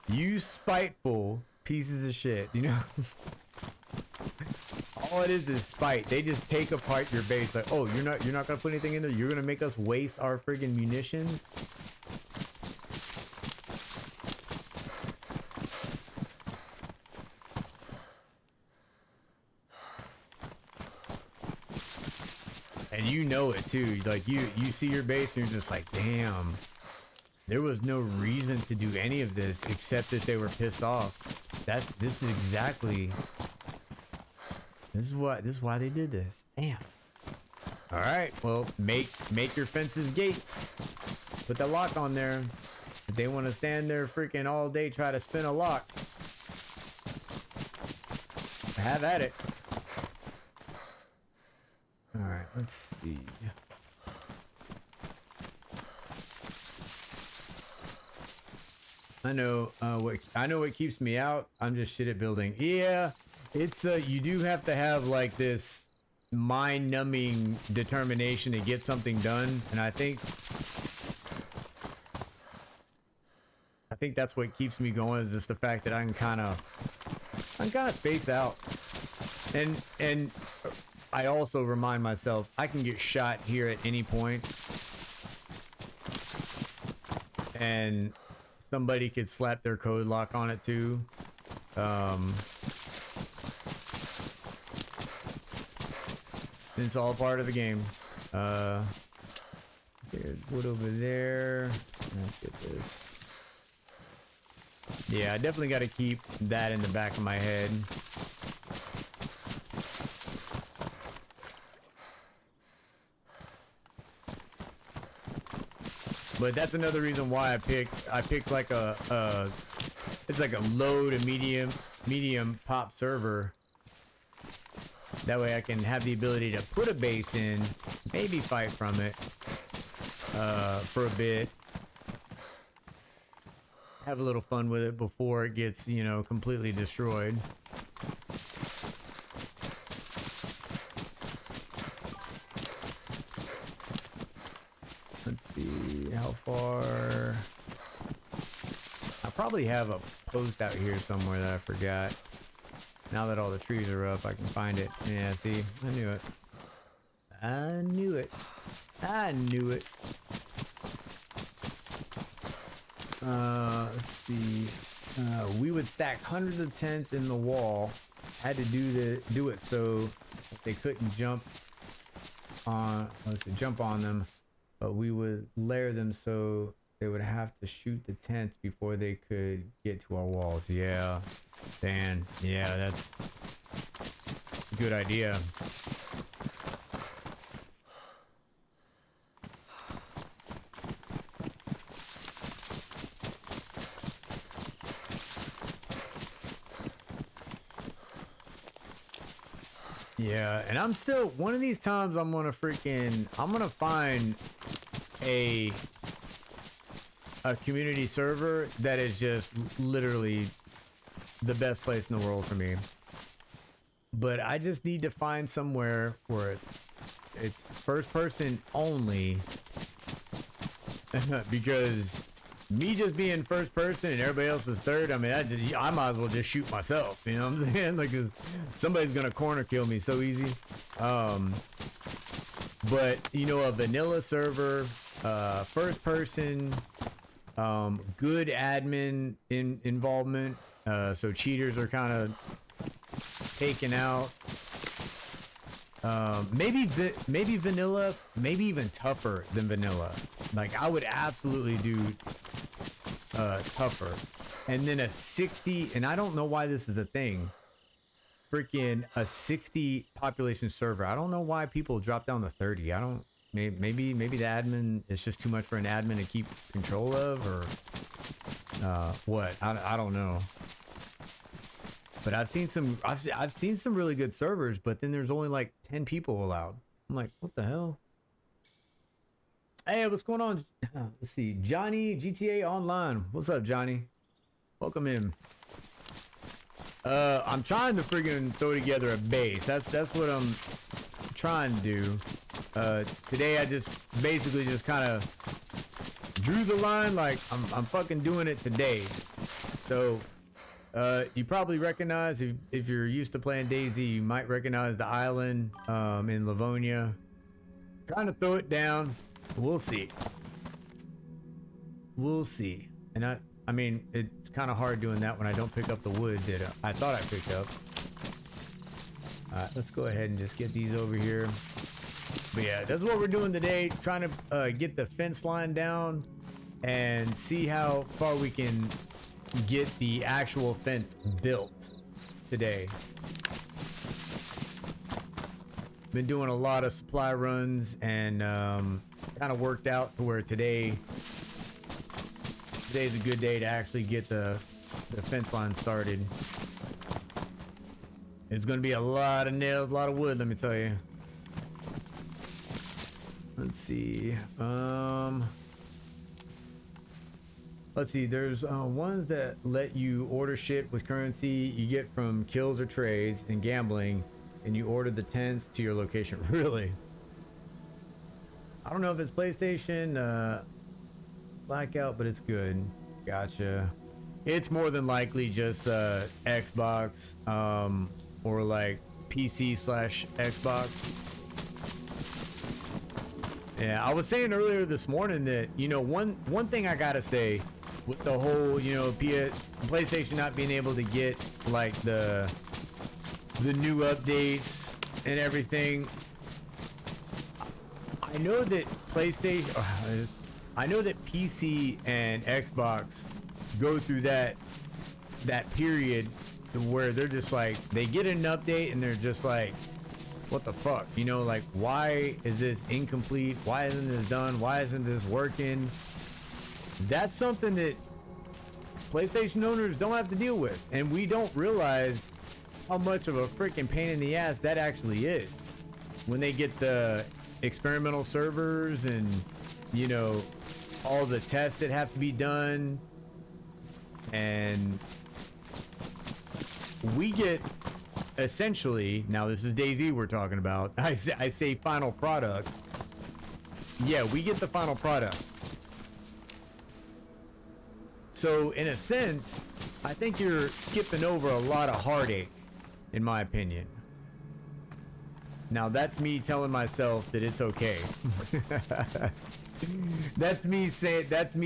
You spiteful pieces of shit, you know? All it is spite. They just take apart your base like, oh, you're not gonna put anything in there? You're gonna make us waste our friggin' munitions? And you know it too. Like you see your base and you're just like, damn, there was no reason to do any of this except that they were pissed off. This is exactly, this is why they did this. Damn. All right, well, make your fences gates. Put the lock on there. If they want to stand there freaking all day, try to spin a lock, have at it. All right, let's see. I know what keeps me out. I'm just shit at building. Yeah, it's you do have to have like this mind-numbing determination to get something done, and I think that's what keeps me going, is just the fact that I'm kind of spaced out, and I also remind myself I can get shot here at any point, and somebody could slap their code lock on it too. It's all part of the game. There's wood over there. Let's get this. Yeah, I definitely got to keep that in the back of my head. But that's another reason why I picked like it's like a low to medium pop server. That way I can have the ability to put a base in, maybe fight from it for a bit. Have a little fun with it before it gets, you know, completely destroyed. Let's see, how far? I probably have a post out here somewhere that I forgot. Now that all the trees are up, I can find it. Yeah, see, I knew it. I knew it. I knew it. Let's see. We would stack hundreds of tents in the wall. Had to do it so they couldn't jump on. Let's see, jump on them. But we would layer them so they would have to shoot the tents before they could get to our walls. Yeah, Dan. Yeah, that's a good idea. Yeah, and I'm still one of these times I'm gonna find a community server that is just literally the best place in the world for me. But I just need to find somewhere where it's first person only because me just being first person and everybody else is third, I mean, I might as well just shoot myself, you know what I'm saying? Like, 'cause somebody's gonna corner kill me so easy. But you know, a vanilla server, first person, good admin involvement, so cheaters are kind of taken out. Maybe vanilla, maybe even tougher than vanilla. Like, I would absolutely do tougher. And then a 60, and I don't know why this is a thing. Freaking a 60 population server. I don't know why people drop down to 30. I don't. Maybe the admin is just too much for an admin to keep control of, or what? I don't know. But I've seen some really good servers, but then there's only like 10 people allowed. I'm like, what the hell? Hey, what's going on? Let's see, Johnny GTA Online. What's up, Johnny? Welcome in. I'm trying to friggin' throw together a base. That's what I'm trying to do. Today I just basically just kind of drew the line, like I'm fucking doing it today. So you probably recognize, if you're used to playing DayZ, you might recognize the island in Livonia. Trying to throw it down. We'll see. We'll see. And I mean, it's kind of hard doing that when I don't pick up the wood that I thought I picked up. Alright, let's go ahead and just get these over here. But yeah, that's what we're doing today. Trying to get the fence line down and see how far we can get the actual fence built today. Been doing a lot of supply runs and kind of worked out to where today's a good day to actually get the fence line started. It's gonna be a lot of nails, a lot of wood, let me tell you. Let's see. Let's see. There's ones that let you order shit with currency you get from kills or trades and gambling, and you order the tents to your location. Really? I don't know if it's PlayStation Blackout, but it's good. Gotcha. It's more than likely just Xbox or like PC/Xbox. Yeah, I was saying earlier this morning that, you know, one thing I gotta say with the whole, you know, PlayStation not being able to get like the new updates and everything. I know that PlayStation, I know that PC and Xbox go through that period where they're just like, they get an update and they're just like, what the fuck, you know, like, why is this incomplete? Why isn't this done? Why isn't this working? That's something that PlayStation owners don't have to deal with, and we don't realize how much of a freaking pain in the ass that actually is when they get the experimental servers and, you know, all the tests that have to be done. And we get essentially, now this is DayZ we're talking about, I say final product. Yeah, we get the final product. So in a sense, I think you're skipping over a lot of heartache, in my opinion. Now that's me telling myself that it's okay. That's me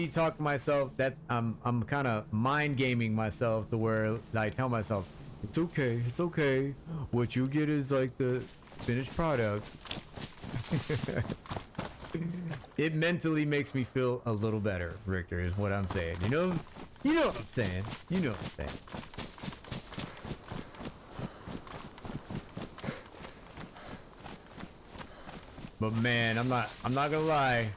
talking to myself, that I'm kind of mind gaming myself to where I tell myself, it's okay. What you get is like the finished product. It mentally makes me feel a little better, Richter, is what I'm saying. You know what I'm saying. You know what I'm saying. But man, I'm not gonna lie.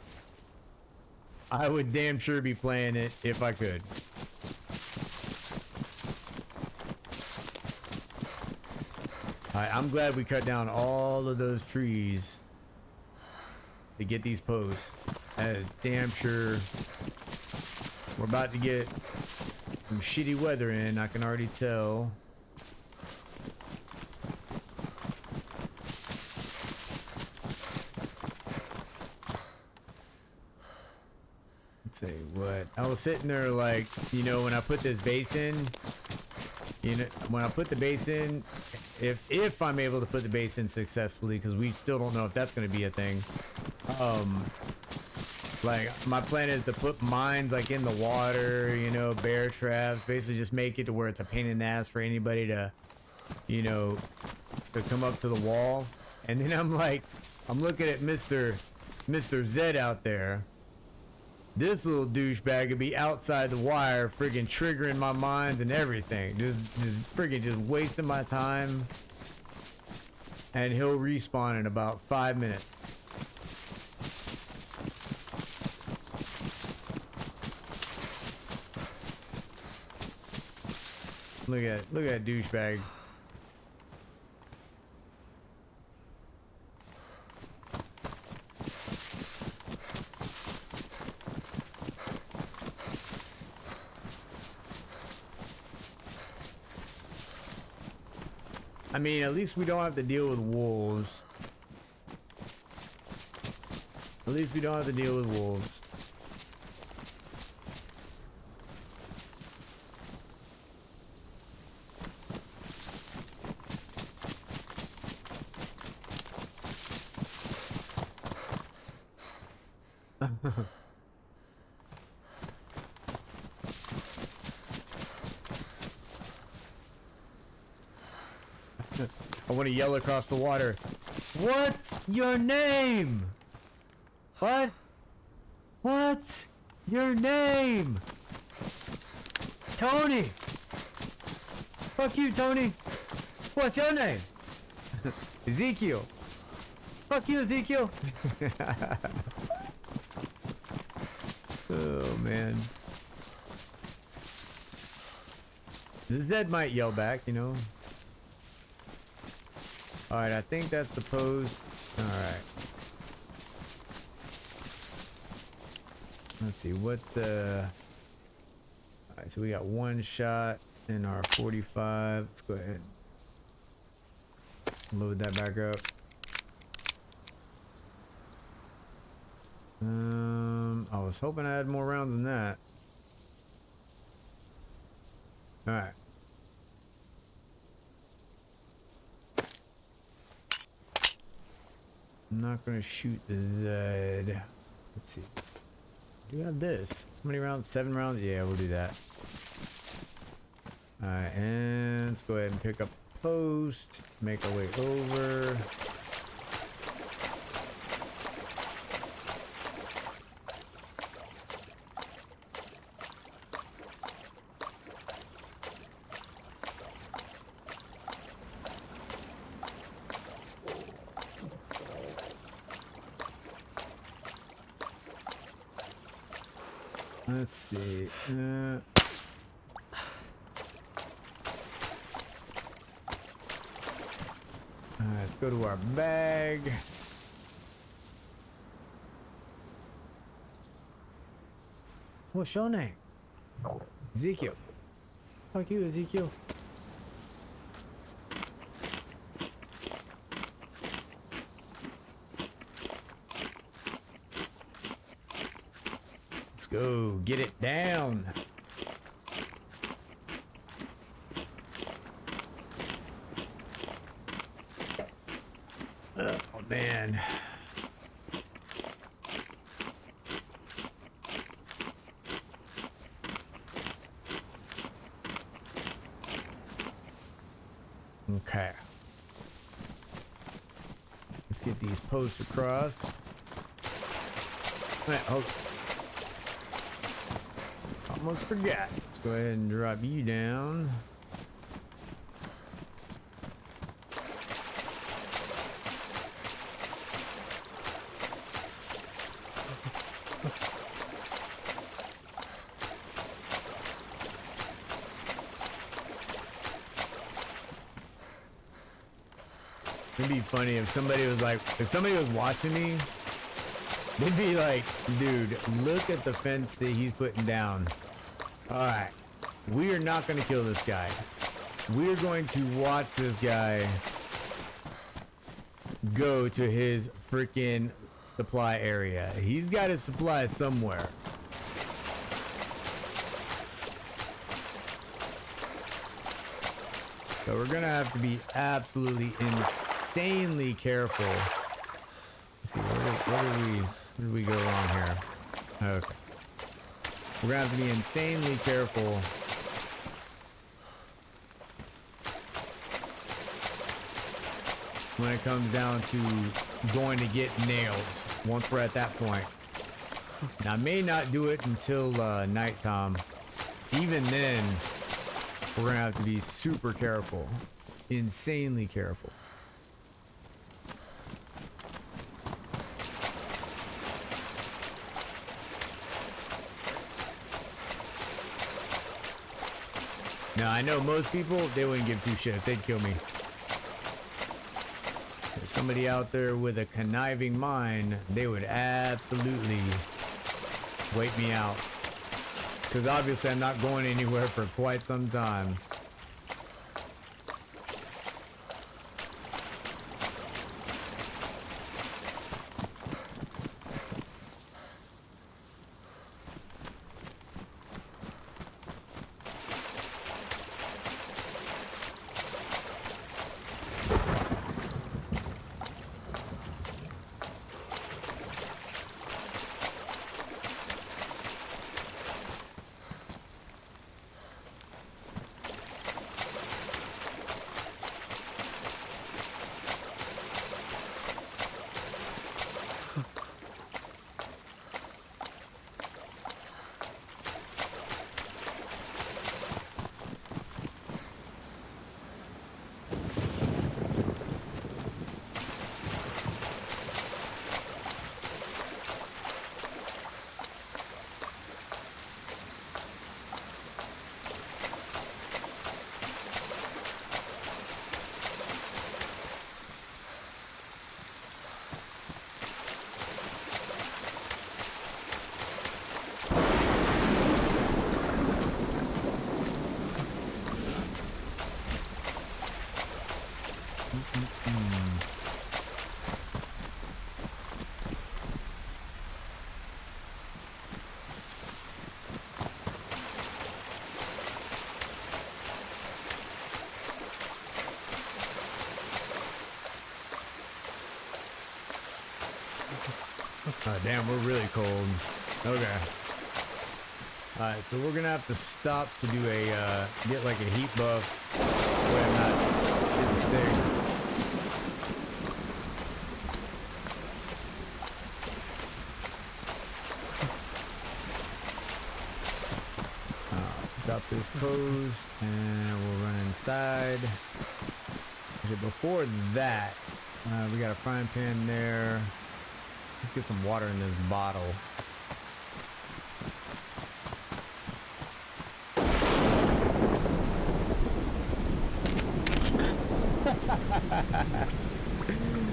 I would damn sure be playing it if I could. I'm glad we cut down all of those trees to get these posts. Damn sure we're about to get some shitty weather in, I can already tell. Let's see what I was sitting there like, you know, when I put this base in, you know, when I put the base in, if I'm able to put the base in successfully, because we still don't know if that's going to be a thing. Like my plan is to put mines like in the water, you know, bear traps, basically just make it to where it's a pain in the ass for anybody to, you know, to come up to the wall. And then I'm like, I'm looking at Mr. Z out there. This little douchebag would be outside the wire, friggin' triggering my mines and everything. Just friggin' just wasting my time. And he'll respawn in about 5 minutes. Look at that douchebag. I mean, at least we don't have to deal with wolves. At least we don't have to deal with wolves. I want to yell across the water. What's your name? What? What's your name? Tony. Fuck you, Tony. What's your name? Ezekiel. Fuck you, Ezekiel. Oh, man. The Zed might yell back, you know. Alright, I think that's the post. Alright. Let's see, what the... Alright, so we got one shot in our 45. Let's go ahead. Load that back up. I was hoping I had more rounds than that. Alright. I'm not gonna shoot the Zed. Let's see. Do we have this? How many rounds? 7 rounds? Yeah, we'll do that. Alright, and let's go ahead and pick up post. Make our way over. Let's see. Alright, let's go to our bag. What's your name? Ezekiel. Fuck you, Ezekiel. Let's go. Get it down. Oh, man. Okay. Let's get these posts across. Wait, hold. Almost forgot. Let's go ahead and drop you down. It'd be funny if somebody was like, if somebody was watching me, they'd be like, dude, look at the fence that he's putting down. All right, we are not going to kill this guy. We're going to watch this guy go to his freaking supply area. He's got his supplies somewhere. So we're going to have to be absolutely insanely careful. Let's see, where did we go wrong here? Okay. We're gonna have to be insanely careful. When it comes down to going to get nails, once we're at that point. Now, I may not do it until nighttime. Even then, we're gonna have to be super careful, insanely careful. Now, I know most people, they wouldn't give two shits. They'd kill me. But somebody out there with a conniving mind, they would absolutely wait me out. Because obviously I'm not going anywhere for quite some time. Oh, damn, we're really cold. Okay. Alright, so we're gonna have to stop to do a, get like a heat buff so I'm not getting sick. Drop this post and we'll run inside. Okay, before that, we got a frying pan there. Let's get some water in this bottle.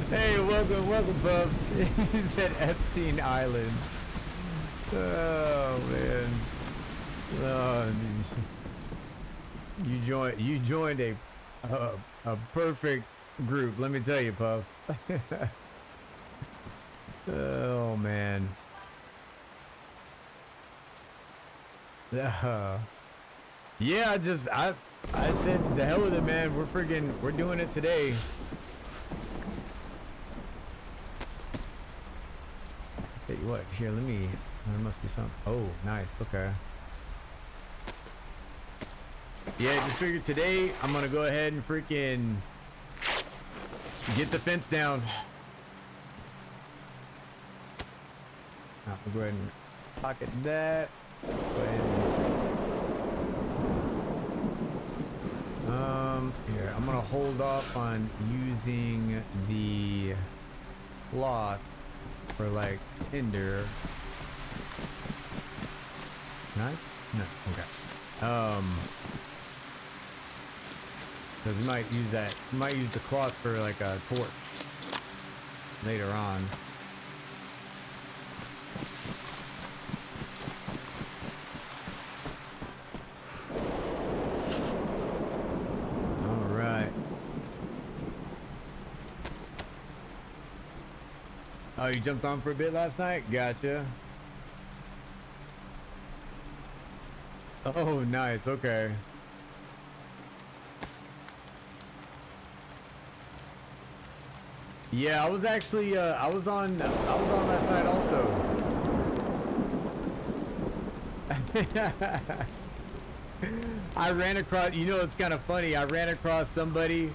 Hey, welcome, bub. He's at Epstein Island. Oh man. Oh, you joined a perfect group. Let me tell you, Puff. Oh man. Yeah, I said the hell with it, man. We're doing it today. Tell you what, here, there must be some. Oh, nice. Okay. Yeah, just figured today I'm gonna go ahead and freaking get the fence down. I'll go ahead and pocket that. Go ahead and, here, I'm gonna hold off on using the cloth for like tinder. Can I? No, okay. Because we might use that. We might use the cloth for like a torch later on. All right. Oh, you jumped on for a bit last night? Gotcha. Oh, nice. Okay. Yeah, I was actually I was on last night also. I ran across, you know, it's kind of funny. I ran across somebody.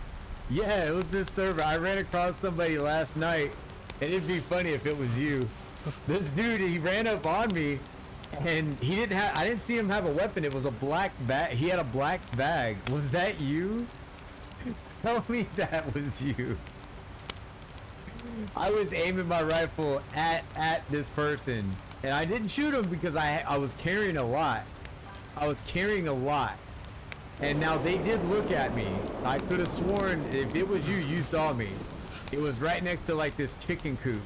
Yeah, it was this server. I ran across somebody last night, and it'd be funny if it was you. This dude, he ran up on me, and he didn't have. I didn't see him have a weapon. It was a black bag. He had a black bag. Was that you? Tell me that was you. I was aiming my rifle at this person, and I didn't shoot him because I was carrying a lot. I was carrying a lot, and now they did look at me. I could have sworn if it was you, you saw me. It was right next to like this chicken coop.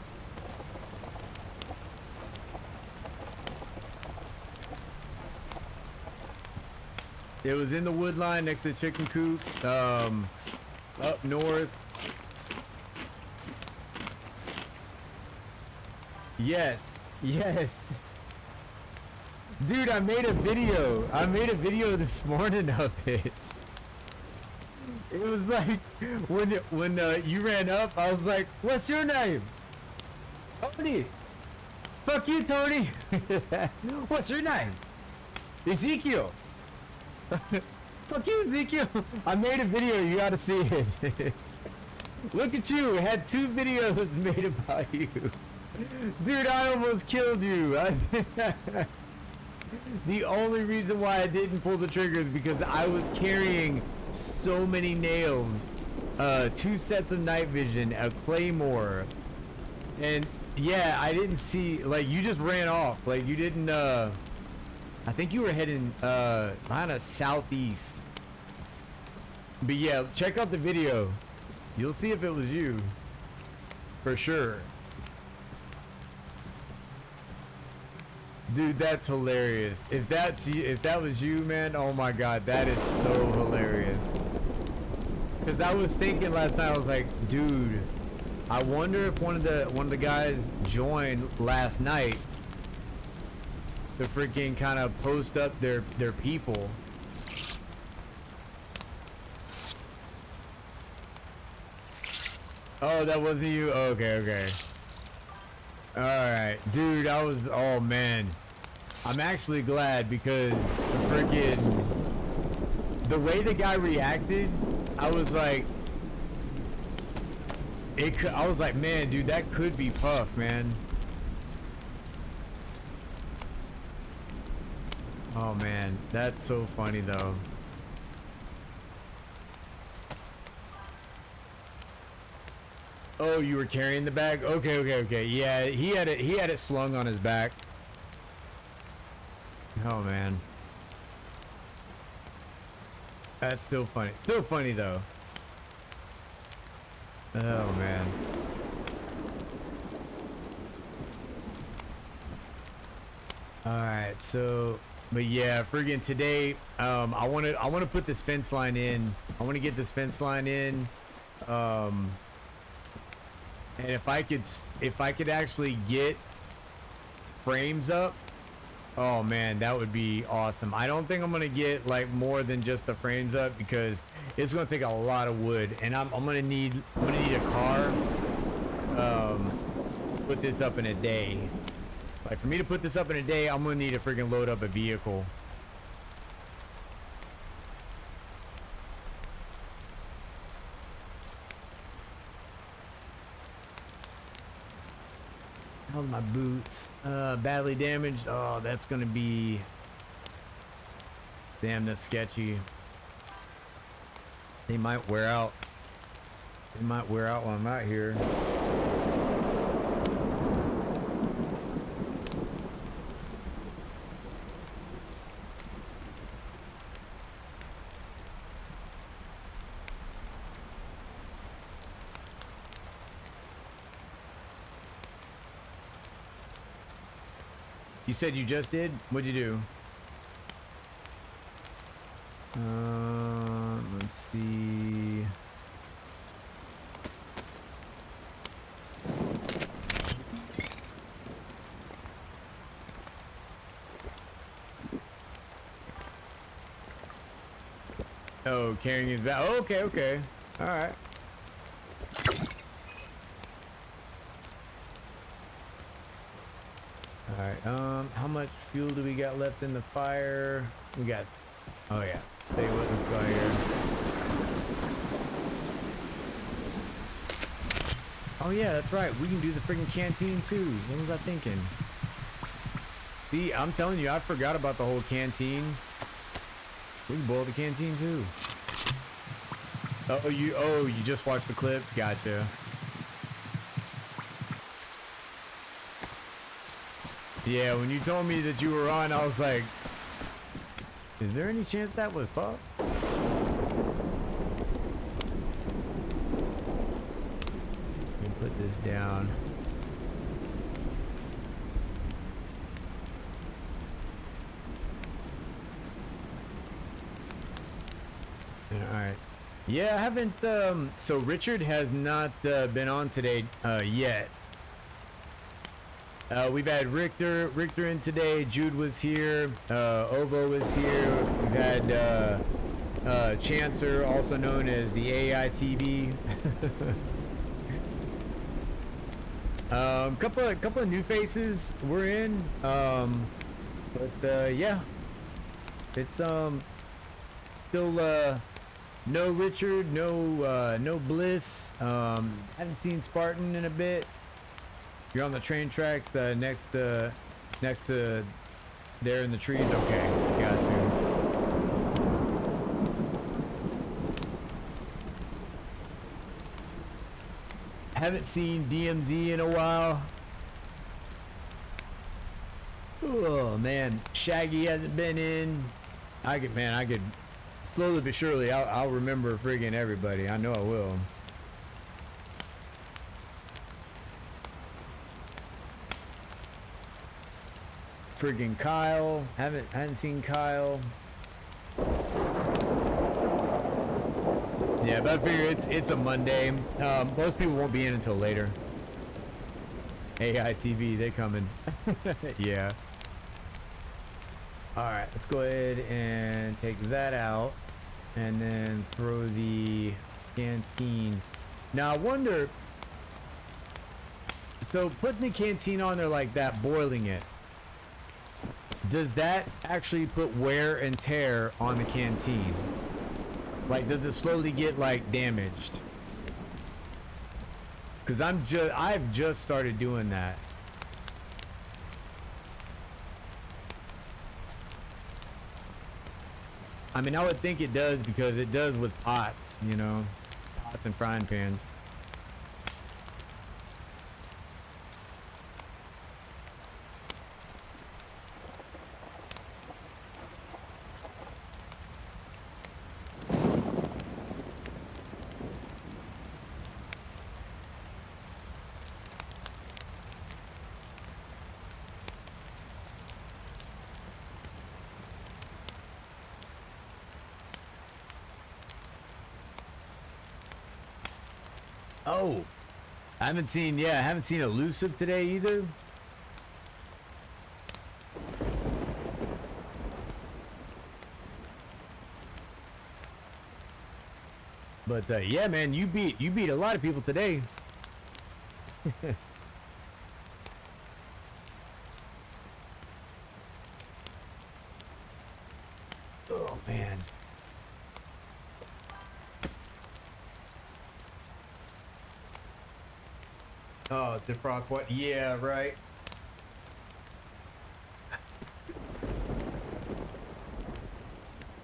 It was in the wood line next to the chicken coop, up north. Yes, yes. Dude, I made a video. I made a video this morning of it. It was like when you ran up, I was like, "What's your name?" Tony. Fuck you, Tony. What's your name? Ezekiel. Fuck you, Ezekiel. I made a video. You gotta see it. Look at you. I had 2 videos made about you. Dude, I almost killed you. The only reason why I didn't pull the trigger is because I was carrying so many nails, 2 sets of night vision, a claymore, and yeah, I didn't see, like, you just ran off. Like, you didn't, I think you were heading, kind of southeast. But yeah, check out the video. You'll see if it was you. For sure. Dude, that's hilarious. If that's you, if that was you, man, oh my god, that is so hilarious. Cause I was thinking last night, I was like, dude, I wonder if one of the guys joined last night to freaking kind of post up their people. Oh, that wasn't you? Okay, okay. Alright, dude, I was, oh man. I'm actually glad because freaking the way the guy reacted, I was like, I was like, man, dude, that could be Puff, man. Oh man, that's so funny though. Oh, you were carrying the bag? Okay, okay, okay. Yeah, he had it slung on his back. Oh man. That's still funny. Still funny though. Oh man. Alright, so but yeah, friggin' today, I wanna put this fence line in. I wanna get this fence line in. And if I could actually get frames up, oh man, that would be awesome. I don't think I'm gonna get like more than just the frames up because it's gonna take a lot of wood, and I'm gonna need a car to put this up in a day. Like for me to put this up in a day, I'm gonna need to freaking load up a vehicle. How's my boots? Badly damaged. Oh, that's gonna be... Damn, that's sketchy. They might wear out. They might wear out while I'm out here. You said you just did? What'd you do? Let's see. Oh, carrying his back. Oh, okay, okay. All right. All right. How much fuel do we got left in the fire? We got. Oh yeah. Tell you what, let's go here. Oh yeah, that's right. We can do the freaking canteen too. What was I thinking? See, I'm telling you, I forgot about the whole canteen. We can boil the canteen too. Oh, you just watched the clip? Gotcha. Yeah, when you told me that you were on, I was like, is there any chance that was Pup? Let me put this down. Alright. Yeah, I haven't, so Richard has not been on today yet. We've had Richter in today. Jude was here. Ovo was here. We've had Chancer, also known as the AITV. Couple of new faces we're in. But yeah, it's still no Richard, no Bliss. Haven't seen Spartan in a bit. You're on the train tracks next to there in the trees. Okay, got you. Haven't seen DMZ in a while. Oh man, Shaggy hasn't been in. I could slowly but surely. I'll remember friggin' everybody. I know I will. Friggin' Kyle. Hadn't seen Kyle. Yeah, but I figure it's a Monday. Most people won't be in until later. AITV, they coming. Yeah. All right, let's go ahead and take that out, and then throw the canteen. Now I wonder. So putting the canteen on there like that, boiling it. Does that actually put wear and tear on the canteen? Like, does it slowly get like damaged? Cause I've just started doing that. I mean, I would think it does because it does with pots, you know, pots and frying pans. Oh, I haven't seen Elusive today either. But yeah, man, you beat a lot of people today. Oh man. Oh, defrost what? Yeah, right.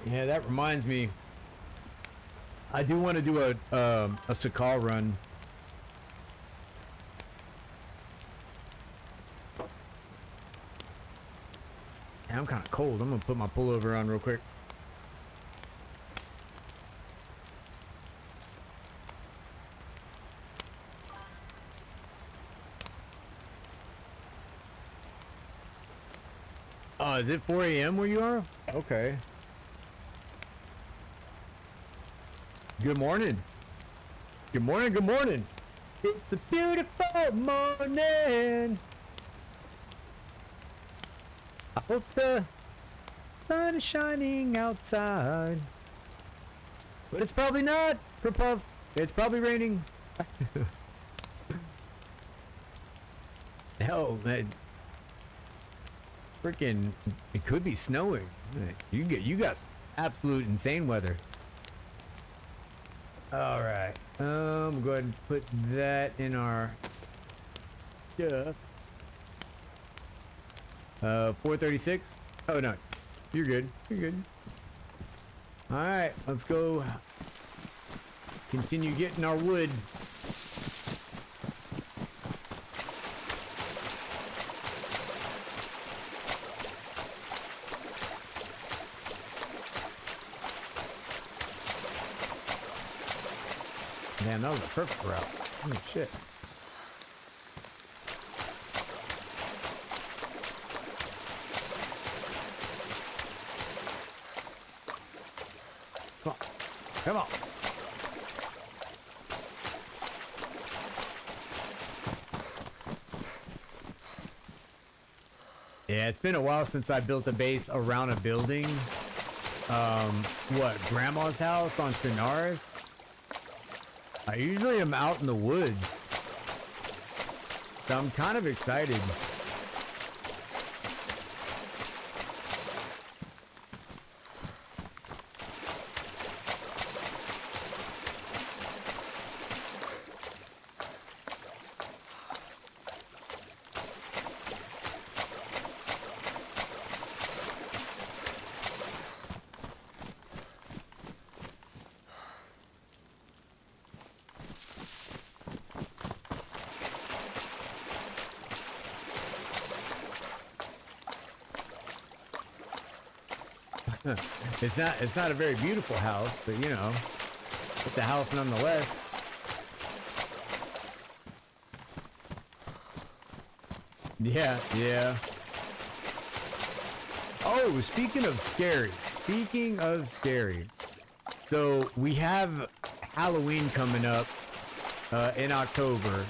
Yeah, that reminds me. I do want to do a Sakal run. Yeah, I'm kind of cold. I'm gonna put my pullover on real quick. Oh, is it 4 a.m. where you are? Okay. Good morning. Good morning. Good morning. It's a beautiful morning. I hope the sun is shining outside. But it's probably not for Puff. It's probably raining. Hell, man. Freaking, it could be snowing. You got some absolute insane weather. All right. We'll go ahead and put that in our stuff. 436. Oh no, you're good. You're good. All right, let's go. Continue getting our wood. Damn, that was a perfect route. Oh, shit. Come on. Come on. Yeah, it's been a while since I built a base around a building. What, Grandma's house on Shinaris? I usually am out in the woods, so I'm kind of excited. It's not a very beautiful house, but you know, it's a house nonetheless. Yeah, yeah. Oh, speaking of scary. So we have Halloween coming up in October.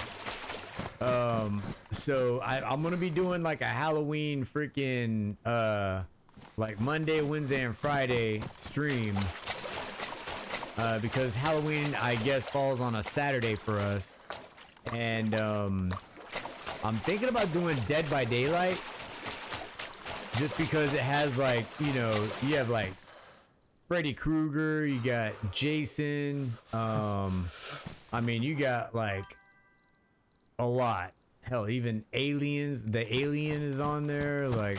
So I'm gonna be doing like a Halloween freaking like Monday, Wednesday, and Friday stream because Halloween, I guess, falls on a Saturday for us, and I'm thinking about doing Dead by Daylight just because it has like, you know, you have like Freddy Krueger, you got Jason, I mean, you got like a lot. Hell, even aliens, the alien is on there, like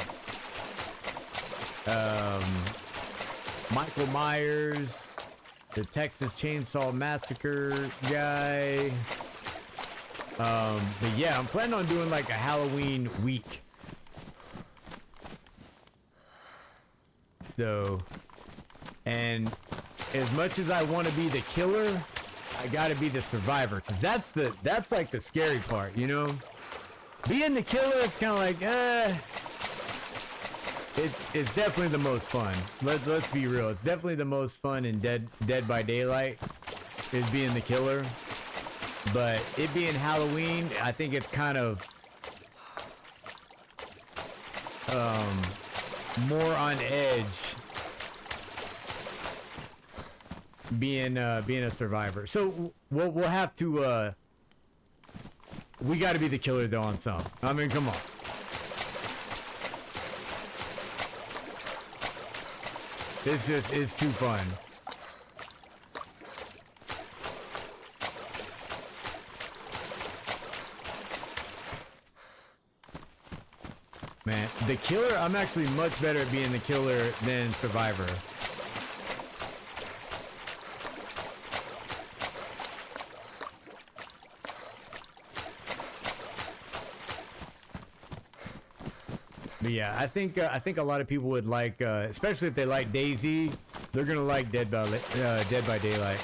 Michael Myers, the Texas Chainsaw Massacre guy. But yeah, I'm planning on doing like a Halloween week. So, and as much as I want to be the killer, I gotta be the survivor, because that's like the scary part, you know? Being the killer, it's kind of like, it's definitely the most fun. Let's be real. It's definitely the most fun in Dead by Daylight is being the killer. But it being Halloween, I think it's kind of more on edge being a survivor. So we'll have to we got to be the killer though on some. I mean, come on. It's too fun. Man, the killer, I'm actually much better at being the killer than survivor. But yeah, I think a lot of people would like, especially if they like DayZ, they're gonna like Dead by Daylight.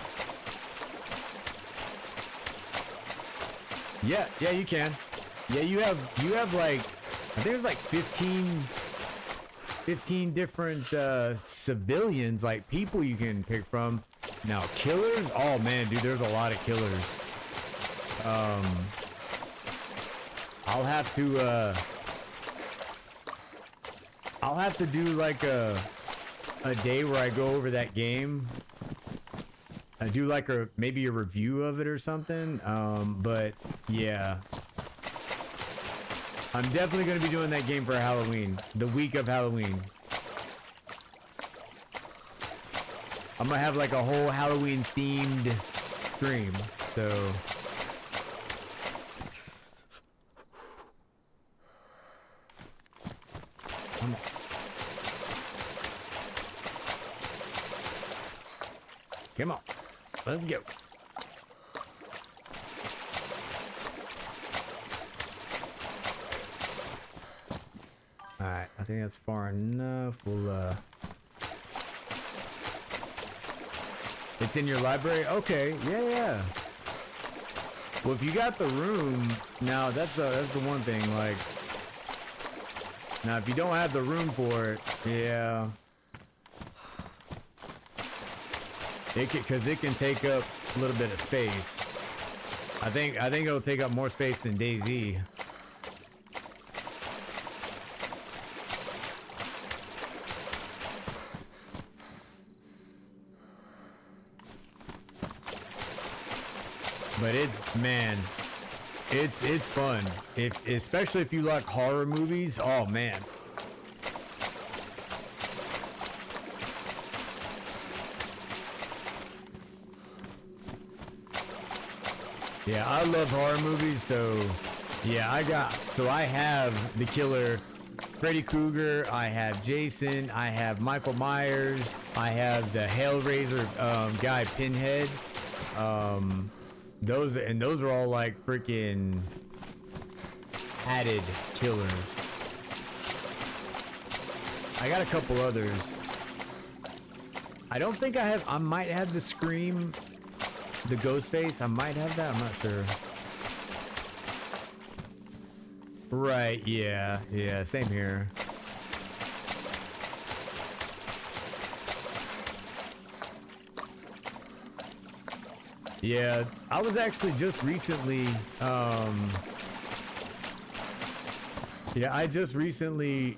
Yeah, yeah, you can. Yeah, you have like, I think there's like 15 different civilians, like people you can pick from. Now killers, oh man, dude, there's a lot of killers. I'll have to do like a day where I go over that game. I do like maybe a review of it or something. But yeah, I'm definitely going to be doing that game for Halloween, the week of Halloween. I'm going to have like a whole Halloween themed stream. So come on. Come on. Let's go. Alright, I think that's far enough. We'll it's in your library? Okay, yeah. Well, if you got the room, now that's the one thing, like, now if you don't have the room for it, yeah. Because it can take up a little bit of space. I think it'll take up more space than DayZ. But it's fun. Especially if you like horror movies. Oh man. Yeah, I love horror movies, so yeah, I have the killer Freddy Krueger, I have Jason, I have Michael Myers, I have the Hellraiser guy Pinhead. Those are all like freaking added killers. I got a couple others. I don't think I might have the Scream, the Ghostface. I might have that. I'm not sure. Right. Yeah. Yeah. Same here. Yeah. I was actually just recently. Yeah. I just recently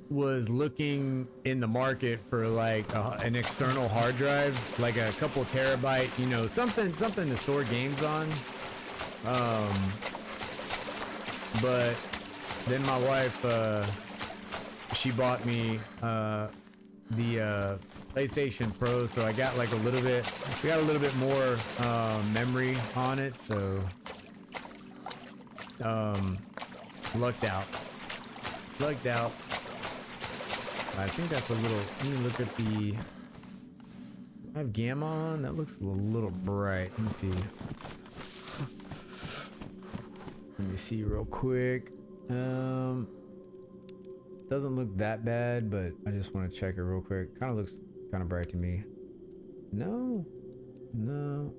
was looking in the market for like an external hard drive, like a couple terabyte, you know, something to store games on. But then my wife, she bought me the PlayStation Pro, so I got like we got a little bit more memory on it, so lucked out. I think that's a little, let me look at the, I have gamma on, that looks a little bright. Let me see real quick. Doesn't look that bad, but I just want to check it real quick. Kind of looks kind of bright to me. No, I'm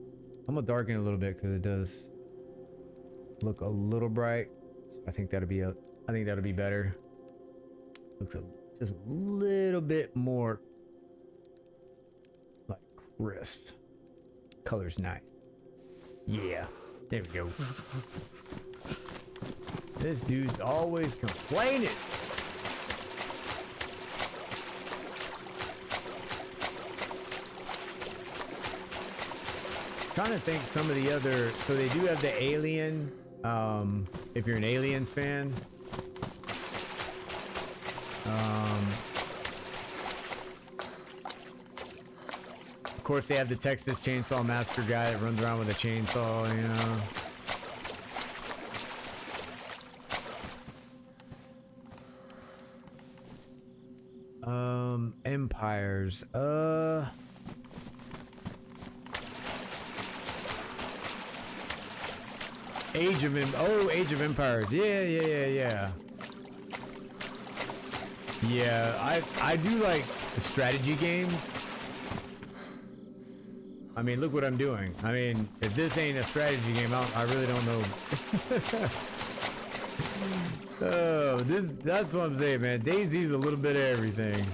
gonna darken it a little bit because it does look a little bright. I think that'll be better. Looks just a little bit more like crisp. Color's nice. Yeah, there we go. This dude's always complaining. Trying to think some of the other, so they do have the Alien, if you're an Aliens fan. Of course they have the Texas Chainsaw Massacre guy that runs around with a chainsaw, you know. Empires. Age of Empires. Yeah. Yeah, I do like strategy games. I mean, look what I'm doing. I mean, if this ain't a strategy game, I really don't know. Oh, that's what I'm saying, man. DayZ's a little bit of everything.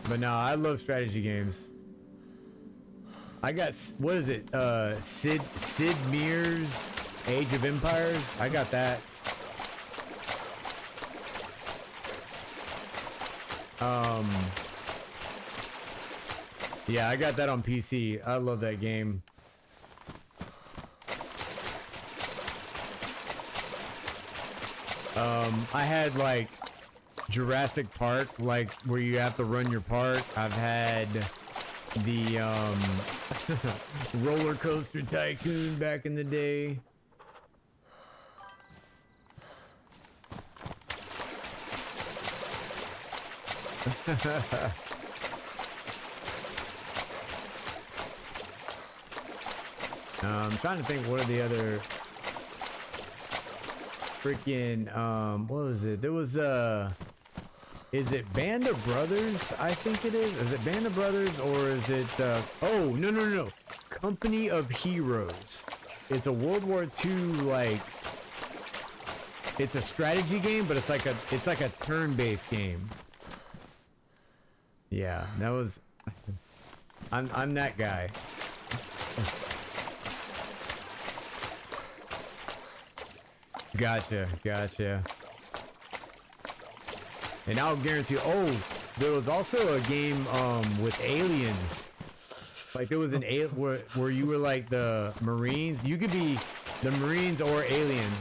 But no, I love strategy games. I got, what is it? Sid Meier's Age of Empires. I got that. Yeah, I got that on PC. I love that game. I had like Jurassic Park, like where you have to run your park. I've had the Roller Coaster Tycoon back in the day. I'm trying to think what are the other freaking what was it? There was is it Band of Brothers? I think it is. Is it Band of Brothers or is it oh no. Company of Heroes. It's a World War II like it's a strategy game, but it's like a turn-based game. Yeah, that was I'm that guy. Gotcha. And I'll guarantee you, oh, there was also a game with aliens. Like there was an where you were like the Marines. You could be the Marines or aliens,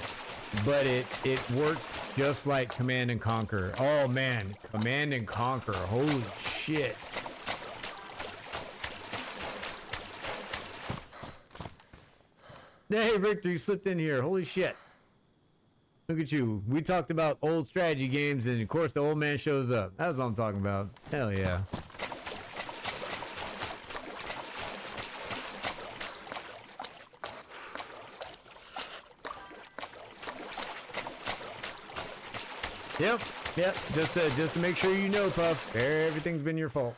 but it worked just like Command and Conquer. Oh man, Command and Conquer. Holy shit. Hey Victor, you slipped in here. Holy shit. Look at you. We talked about old strategy games, and of course the old man shows up. That's what I'm talking about. Hell yeah. Yep. Just to make sure you know, Puff, everything's been your fault.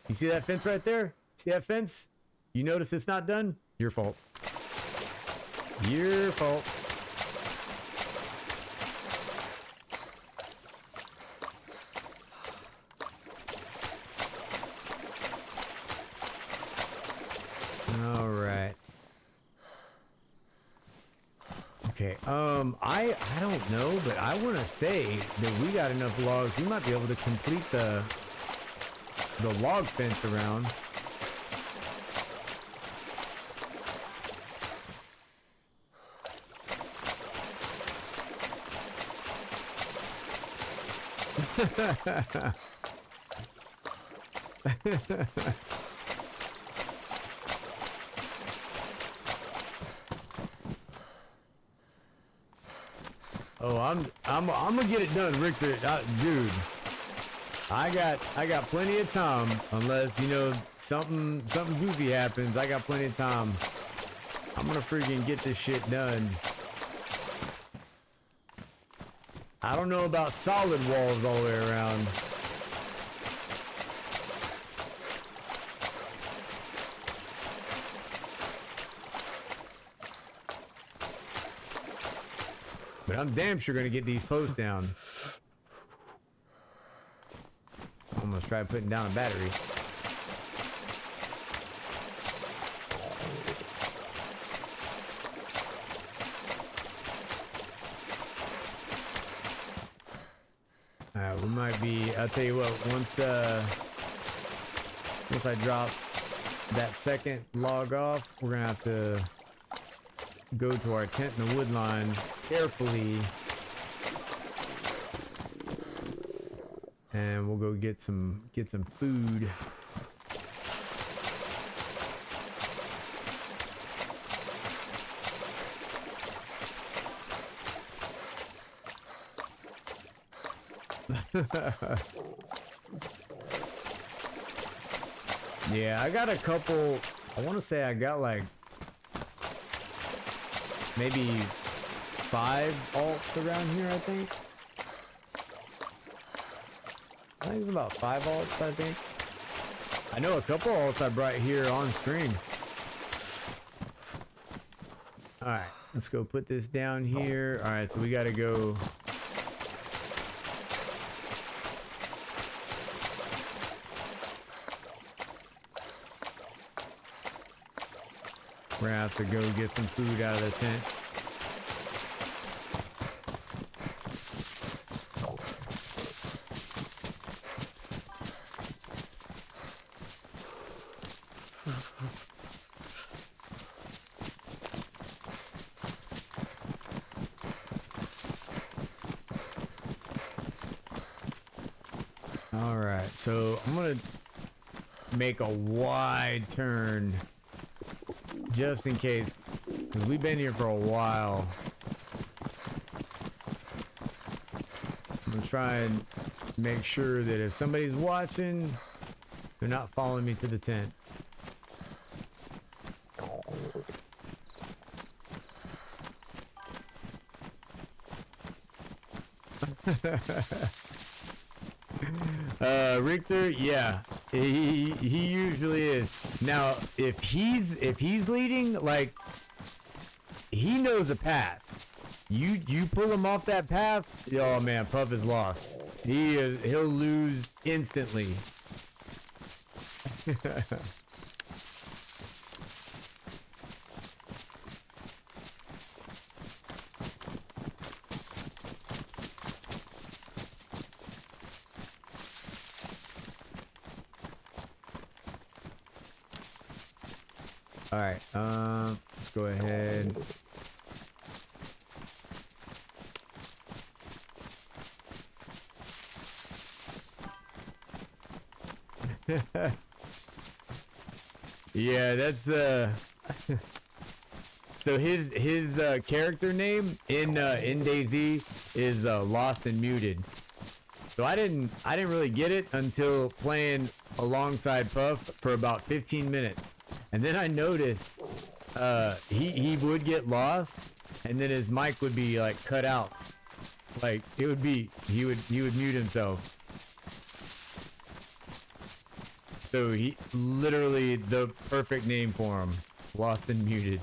You see that fence right there? See that fence? You notice it's not done? Your fault. Your fault. All right. Okay. I don't know, but I want to say that we got enough logs. We might be able to complete the log fence around. Oh, I'm gonna get it done, Richter. Dude, I got plenty of time. Unless you know something goofy happens, I got plenty of time. I'm gonna freaking get this shit done. I don't know about solid walls all the way around. But I'm damn sure gonna get these posts down. I'm gonna try putting down a battery. We might be, I'll tell you what, once I drop that second log off, we're gonna have to go to our tent in the wood line carefully, and we'll go get some food. Yeah, I got a couple. I want to say I got like maybe 5 alts around here, I think. I think it's about 5 alts, I think. I know a couple alts I brought here on stream. Alright, let's go put this down here. Alright, so we gotta go. We're gonna have to go get some food out of the tent. Alright, so I'm gonna make a wide turn just in case, because we've been here for a while. I'm gonna try and make sure that if somebody's watching, they're not following me to the tent. Richter, yeah, he usually is. Now, if he's leading, like, he knows a path. You pull him off that path, oh man, Puff is lost. He'll lose instantly. All right, let's go ahead. Yeah, that's so his character name in DayZ is Lost and Muted. So I didn't really get it until playing alongside Puff for about 15 minutes. And then I noticed he would get lost, and then his mic would be like cut out. Like it would be he would mute himself. So he literally the perfect name for him, Lost and Muted.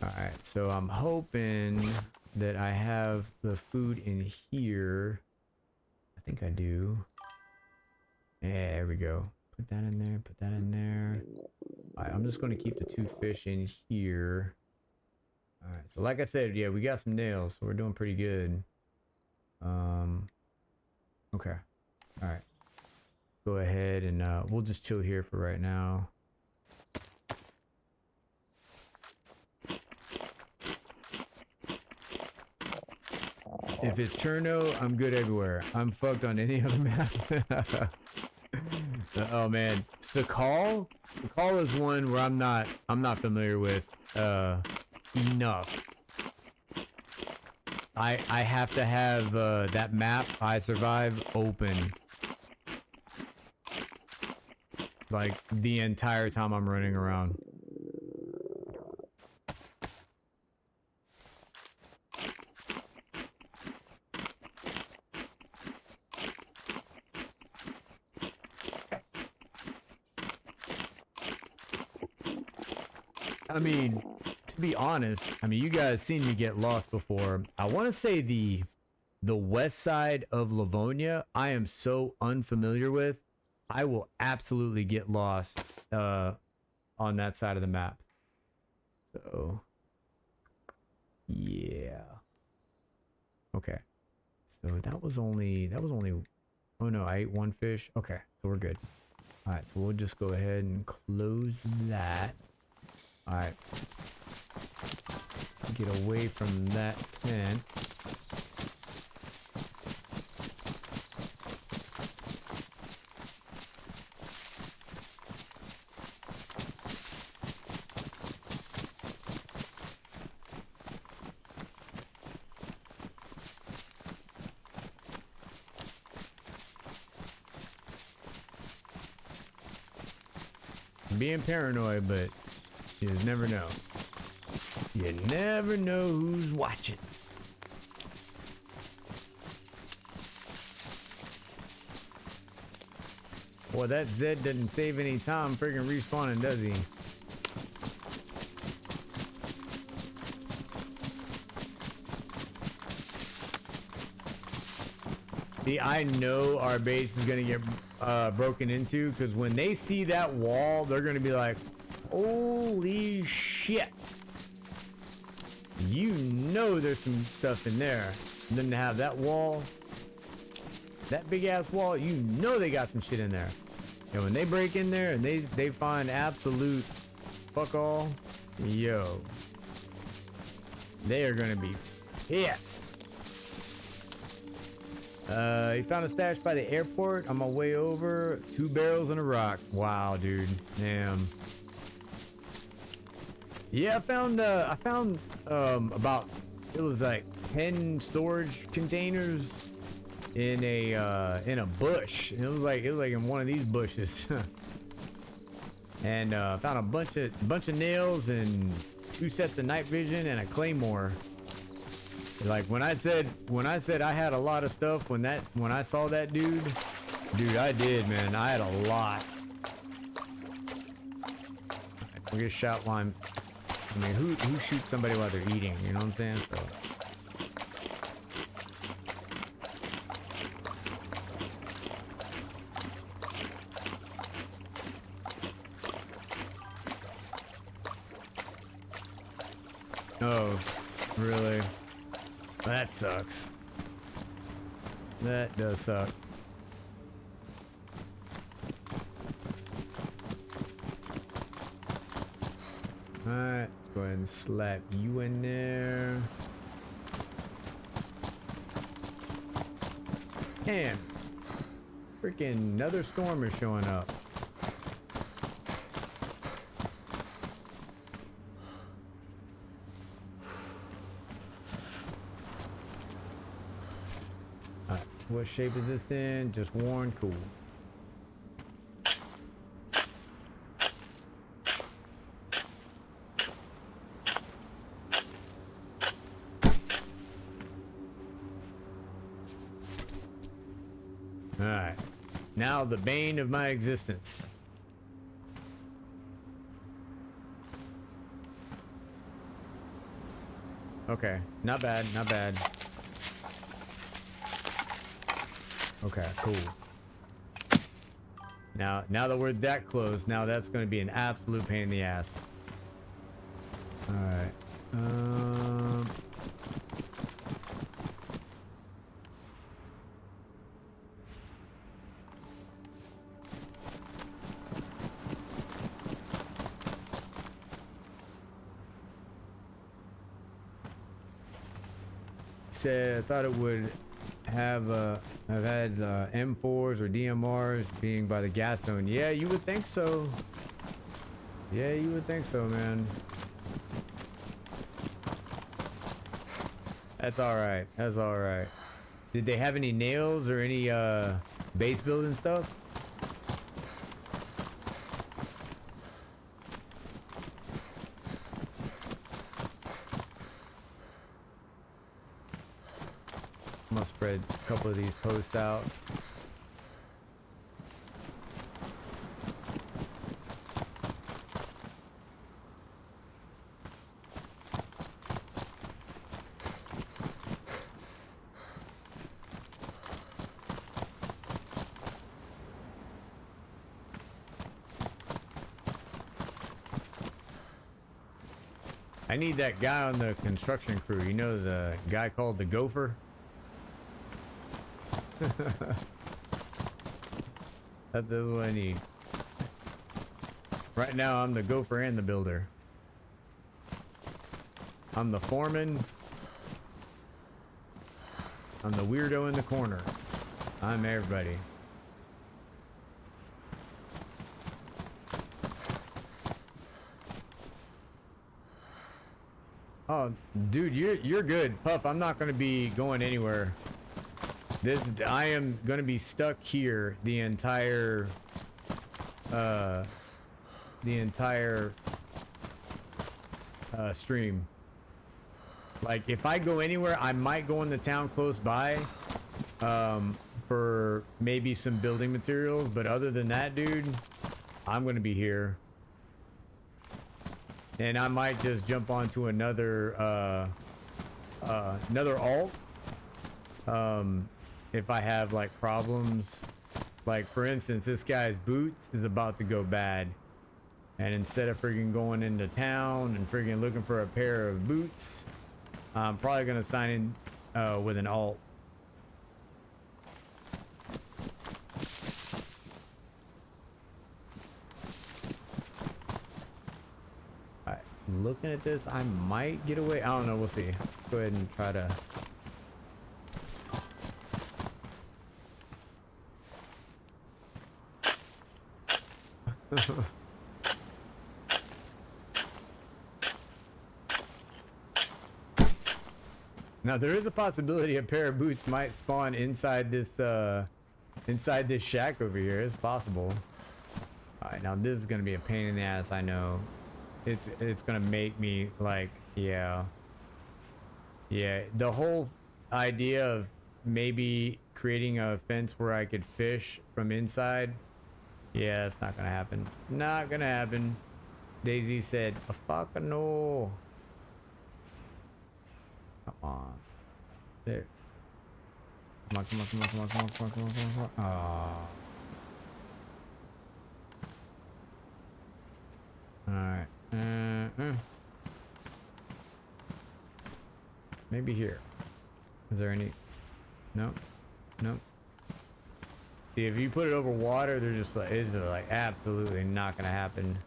All right, so I'm hoping that I have the food in here. I think I do. Yeah, there we go. Put that in there, put that in there. All right, I'm just going to keep the 2 fish in here. All right, so like I said, yeah, we got some nails, so we're doing pretty good. Okay. All right. Go ahead and we'll just chill here for right now. If it's Cherno, I'm good everywhere. I'm fucked on any other map. Oh man, Sakal is one where I'm not familiar with enough. I have to have that map I Survive open like the entire time I'm running around. I mean, to be honest, I mean, you guys seen me get lost before. I want to say the west side of Livonia, I am so unfamiliar with. I will absolutely get lost on that side of the map. So, yeah. Okay. So that was only, oh no, I ate 1 fish. Okay, so we're good. All right, so we'll just go ahead and close that. All right. Get away from that tent. being paranoid, but you just never know. You never know who's watching. Boy, that Zed doesn't save any time friggin' respawning, does he? See, I know our base is gonna get broken into, because when they see that wall, they're gonna be like, holy shit. You know there's some stuff in there. And then to have that wall, that big ass wall, you know they got some shit in there. And when they break in there and they find absolute fuck all, yo, they are gonna be pissed. He found a stash by the airport on my way over. 2 barrels and a rock. Wow, dude. Damn. Yeah, I found about, it was like 10 storage containers in a bush. It was like in one of these bushes. And found a bunch of nails and 2 sets of night vision and a claymore. Like when I said I had a lot of stuff when I saw that dude, I did, man. I had a lot. We'll get shot while I mean, who shoots somebody while they're eating? You know what I'm saying? So. Oh, really? That sucks. That does suck. Alright, let's go ahead and slap you in there. Man, freaking another storm is showing up. Alright, what shape is this in? Just worn, cool. Alright, now the bane of my existence. Okay, not bad, not bad. Okay, cool. Now that we're that close, now that's going to be an absolute pain in the ass. Alright, said I thought it would have had M4s or DMRs being by the gas zone. Yeah, you would think so. Yeah, you would think so, man. That's all right. That's all right. Did they have any nails or any base building stuff? I'm gonna spread a couple of these posts out. I need that guy on the construction crew. You know, the guy called the Gopher? That's what I need. Right now, I'm the Gopher and the builder. I'm the foreman. I'm the weirdo in the corner. I'm everybody. Oh, dude, you're good, Puff. I'm not gonna be going anywhere. I am gonna be stuck here the entire the entire stream. Like, if I go anywhere, I might go in the town close by for maybe some building materials, but other than that, dude, I'm gonna be here. And I might just jump onto another alt if I have like problems. Like, for instance, this guy's boots is about to go bad, and instead of freaking going into town and freaking looking for a pair of boots, I'm probably gonna sign in with an alt. Alright, looking at this, I might get away. I don't know, we'll see. Go ahead and try to. Now there is a possibility a pair of boots might spawn inside this shack over here. It's possible. All right, now this is gonna be a pain in the ass. I know. It's gonna make me like, yeah. The whole idea of maybe creating a fence where I could fish from inside. Yeah, it's not gonna happen. Not gonna happen. DayZ said, "A fuck no." Come on. There. Come on, come on, come on, come on, come on, come on, come on, come on, come on. Oh. Alright. Maybe here. Is there any? No. No. See, if you put it over water, they're just like, it's like absolutely not gonna happen.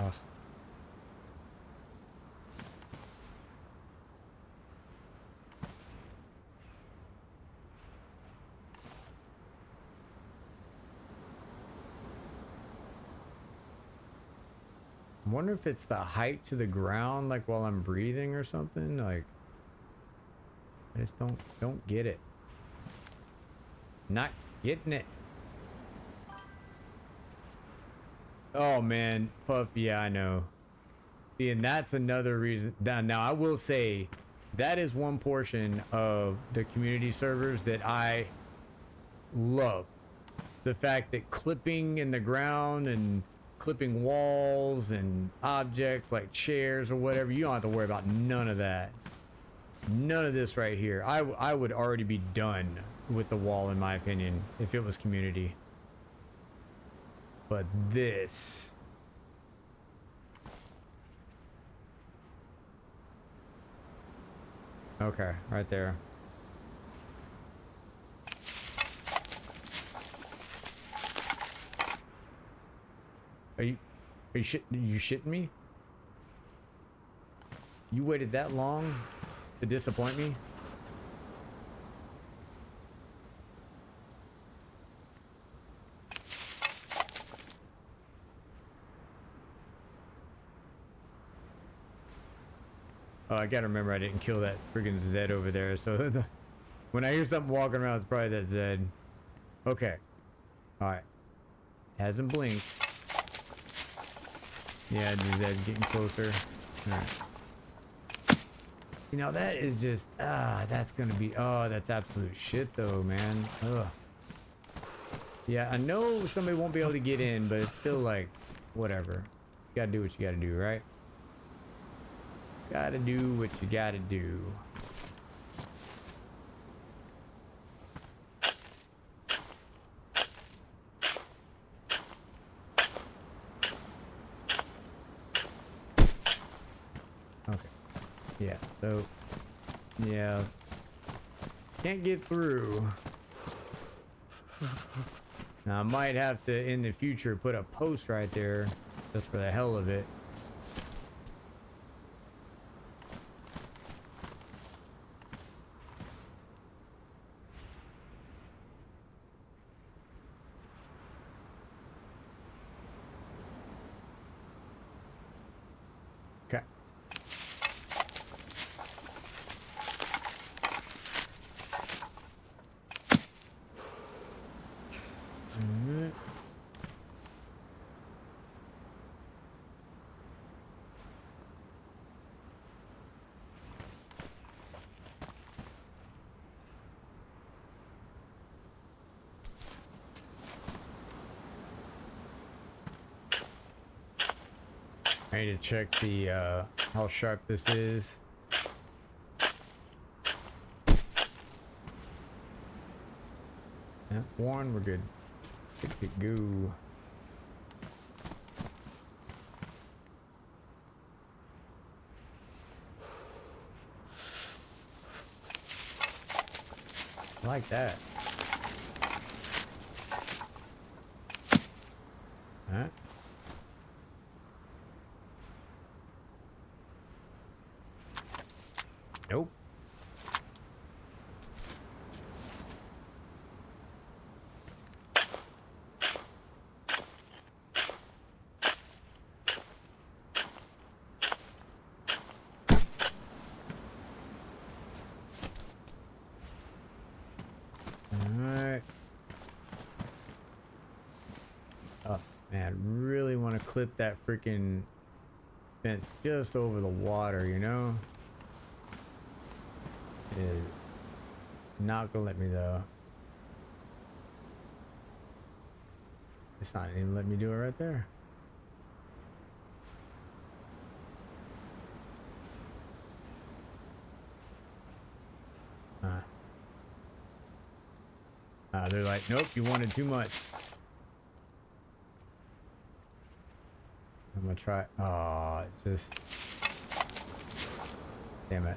Ugh. I wonder if it's the height to the ground, like while I'm breathing or something. Like, I just don't get it. Not getting it. Oh man, Puff, yeah, I know. See, and that's another reason. Now, I will say that is one portion of the community servers that I love. The fact that clipping in the ground and clipping walls and objects like chairs or whatever, you don't have to worry about none of that. None of this right here. I would already be done with the wall, in my opinion, if it was community. But this... Okay, right there. Are you shitting me? You waited that long to disappoint me? Oh, I gotta remember I didn't kill that friggin' Zed over there, so when I hear something walking around, it's probably that Zed. Okay. Alright. Hasn't blinked. Yeah, the Zed's getting closer. Alright. You know, that is just, that's gonna be, oh, that's absolute shit though, man. Ugh. Yeah, I know somebody won't be able to get in, but it's still like, whatever. You gotta do what you gotta do, right? Gotta do what you gotta do. Okay. Yeah, so... yeah. Can't get through. Now, I might have to, in the future, put a post right there, just for the hell of it. Okay. I need to check the how sharp this is. Yeah, one, we're good. Good to go. I like that. Huh? Nope. Alright. Oh man, really want to clip that freaking fence just over the water, you know? It's not gonna let me though. It's not even letting me do it right there. They're like, nope, you wanted too much. I'm gonna try. Oh, it just. Damn it.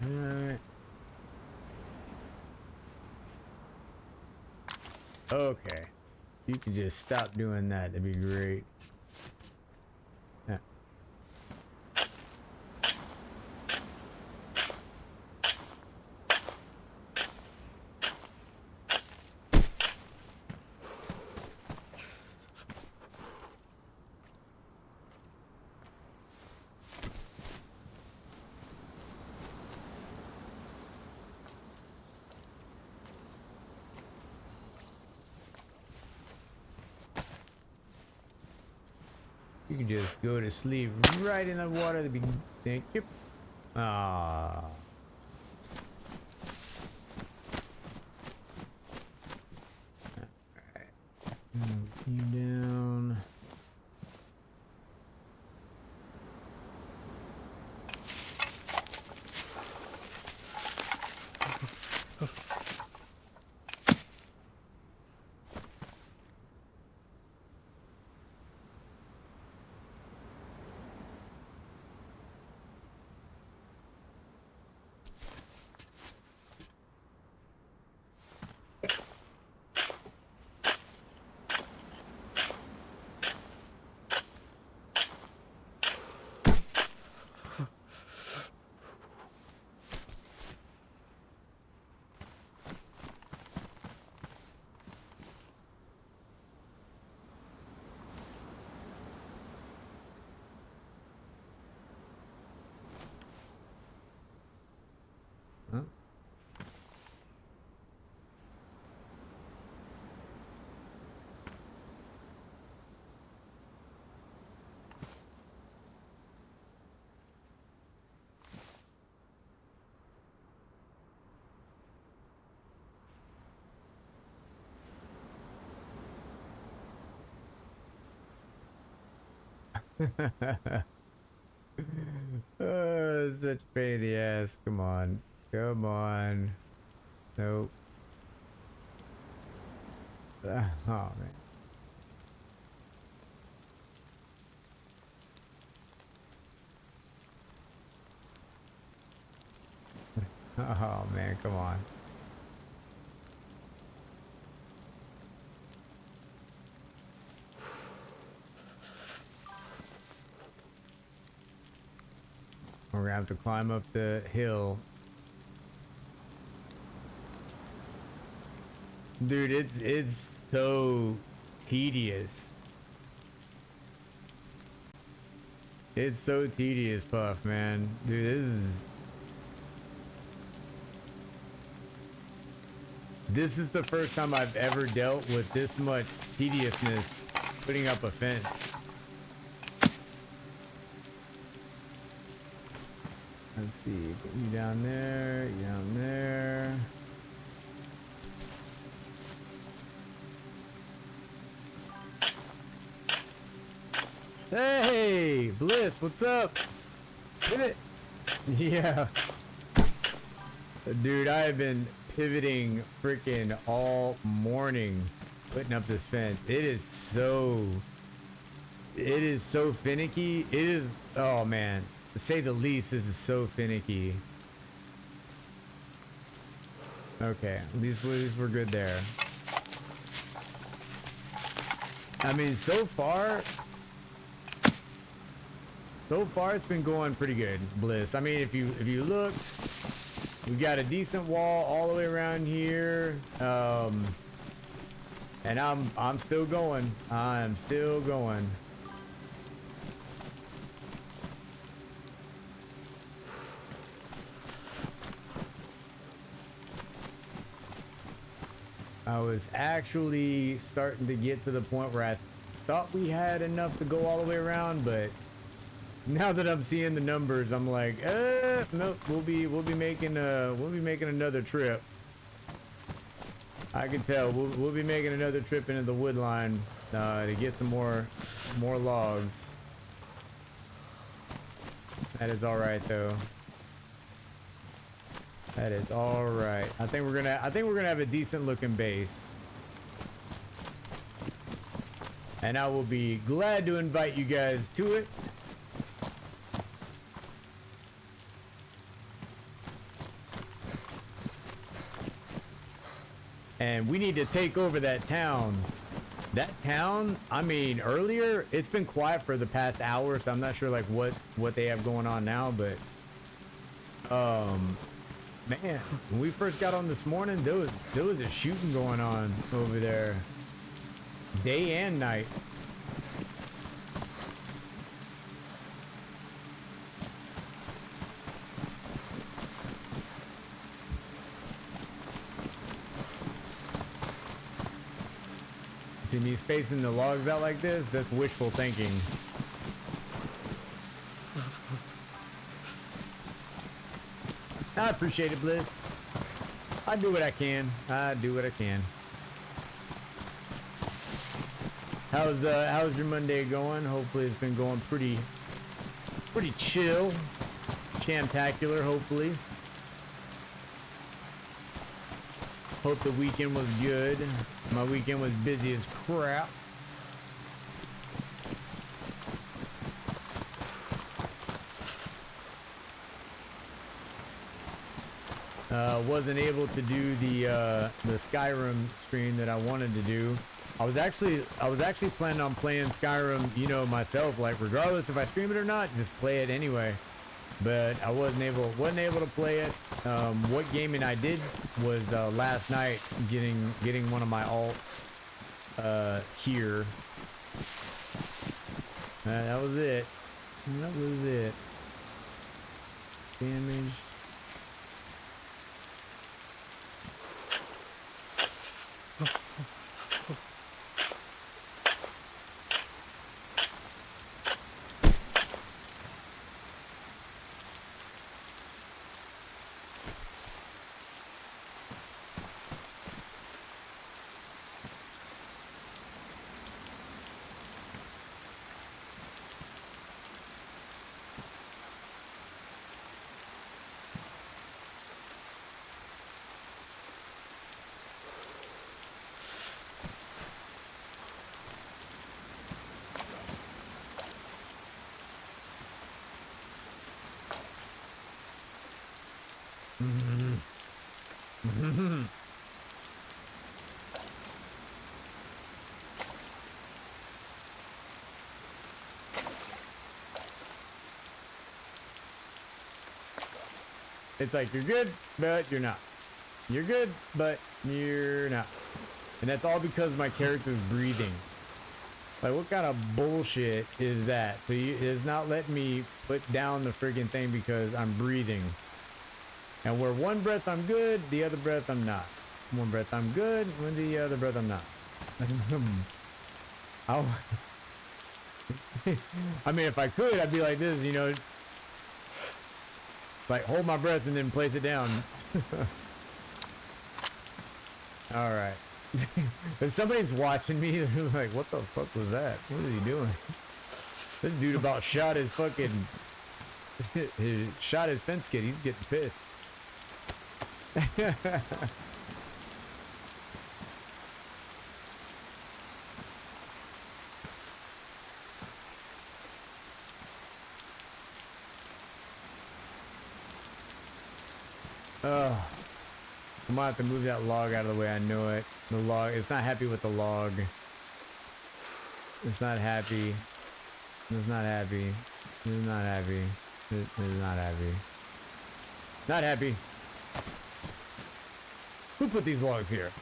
Alright. Okay. You can just stop doing that. That'd be great. Yeah. You can just go to sleep right in the water. That'd be. Thank you. Ah. Move you down. Huh? Oh, such a pain in the ass. Come on. Come on. Nope. Oh, man. Oh, man. Come on. We're gonna have to climb up the hill. Dude, it's so tedious. It's so tedious, Puff, man. Dude, this is the first time I've ever dealt with this much tediousness putting up a fence. Let's see. Get you down there. You down there. Hey, Bliss, what's up? Hit it. Yeah. Dude, I have been pivoting freaking all morning putting up this fence. It is so finicky. It is, oh man, to say the least, this is so finicky. Okay, at least we're good there. I mean, so far it's been going pretty good, Bliss. I mean, if you look, we got a decent wall all the way around here, and I'm still going. I'm still going. I was actually starting to get to the point where I thought we had enough to go all the way around, but now that I'm seeing the numbers, I'm like, nope, we'll be making another trip. I can tell we'll be making another trip into the wood line to get some more logs. That is all right though. That is all right. I think we're gonna have a decent looking base. And I will be glad to invite you guys to it. And we need to take over that town. That town, I mean, earlier, it's been quiet for the past hour, so I'm not sure like what they have going on now, but man, when we first got on this morning, there was a shooting going on over there. Day and night. See me spacing the logs out like this? That's wishful thinking. I appreciate it, Bliss. I do what I can. I do what I can. How's your Monday going? Hopefully it's been going pretty chill. Chamtacular, hopefully. Hope the weekend was good. My weekend was busy as crap. Wasn't able to do the Skyrim stream that I wanted to do. I was actually planning on playing Skyrim, you know, myself, like regardless if I stream it or not, just play it anyway. But I wasn't able to play it. What gaming I did was last night getting one of my alts here. That was it. That was it. Damage. It's like you're good, but you're not. You're good, but you're not. And that's all because my character's breathing. Like, what kind of bullshit is that? So it's not letting me put down the friggin' thing because I'm breathing. And where one breath I'm good, the other breath I'm not. One breath I'm good, when the other breath I'm not. I mean, if I could, I'd be like this, you know. Like, hold my breath and then place it down. All right. If somebody's watching me, they're like, what the fuck was that? What is he doing? This dude about shot his fucking... shot his fence kid. He's getting pissed. Oh, I might have to move that log out of the way. I know it. The log, it's not happy with the log. It's not happy. It's not happy. It's not happy. It's not happy. Not happy. Who put these logs here?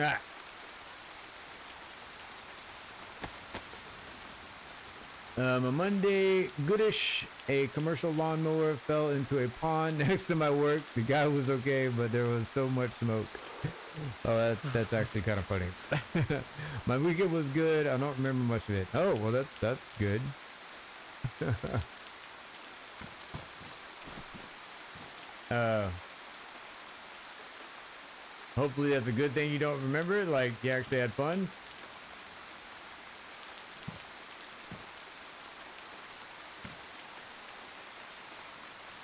Ah. A Monday, goodish. A commercial lawnmower fell into a pond next to my work. The guy was okay, but there was so much smoke. Oh, that's actually kind of funny. My weekend was good. I don't remember much of it. Oh, well, that's good. Hopefully that's a good thing you don't remember. Like, you actually had fun.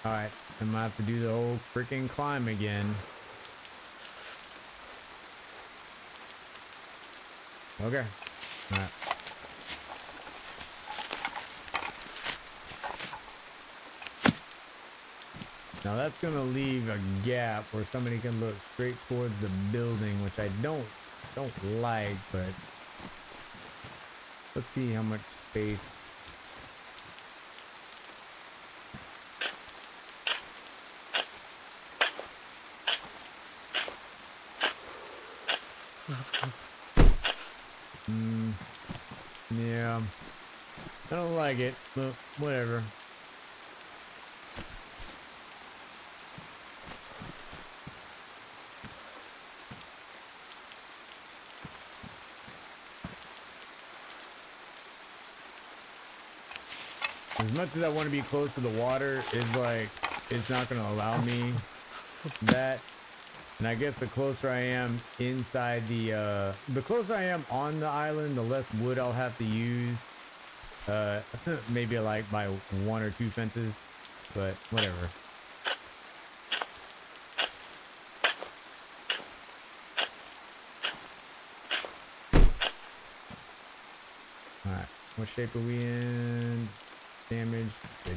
Alright, I'm gonna have to do the whole freaking climb again. Okay. Alright. Now that's gonna leave a gap where somebody can look straight towards the building, which I don't like, but let's see how much space. Yeah, I don't like it, but whatever. As much as I want to be close to the water, is like, it's not going to allow me that. And I guess the closer I am inside the closer I am on the island, the less wood I'll have to use. Maybe like by 1 or 2 fences, but whatever. All right, what shape are we in? Damage. Good.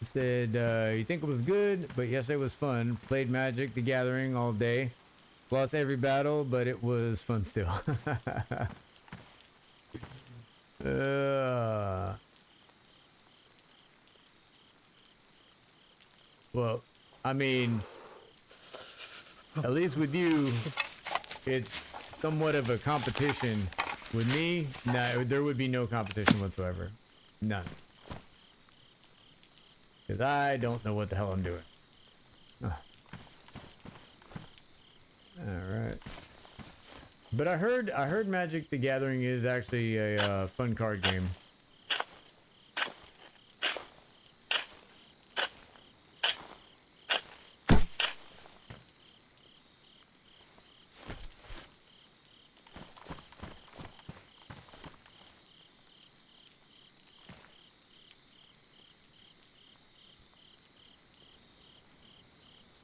Said, you think it was good, but yes, it was fun. Played Magic the Gathering all day. Lost every battle, but it was fun still. Well, I mean, at least with you, it's somewhat of a competition. With me, no, there would be no competition whatsoever. None. Because I don't know what the hell I'm doing. Oh. Alright. But I heard Magic the Gathering is actually a fun card game.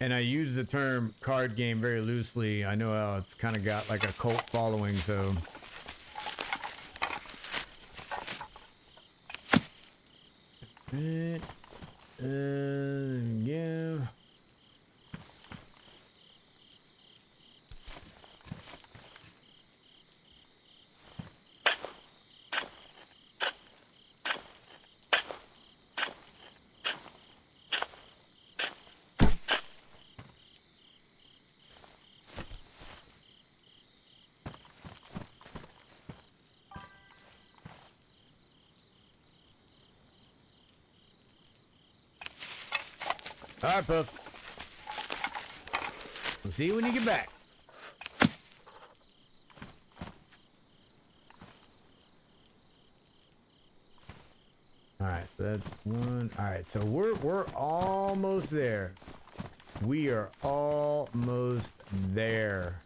And I use the term card game very loosely. I know how it's kind of got like a cult following, so. Yeah. All right, Puff. We'll see you when you get back. All right, so that's one. All right, so we're almost there. We are almost there.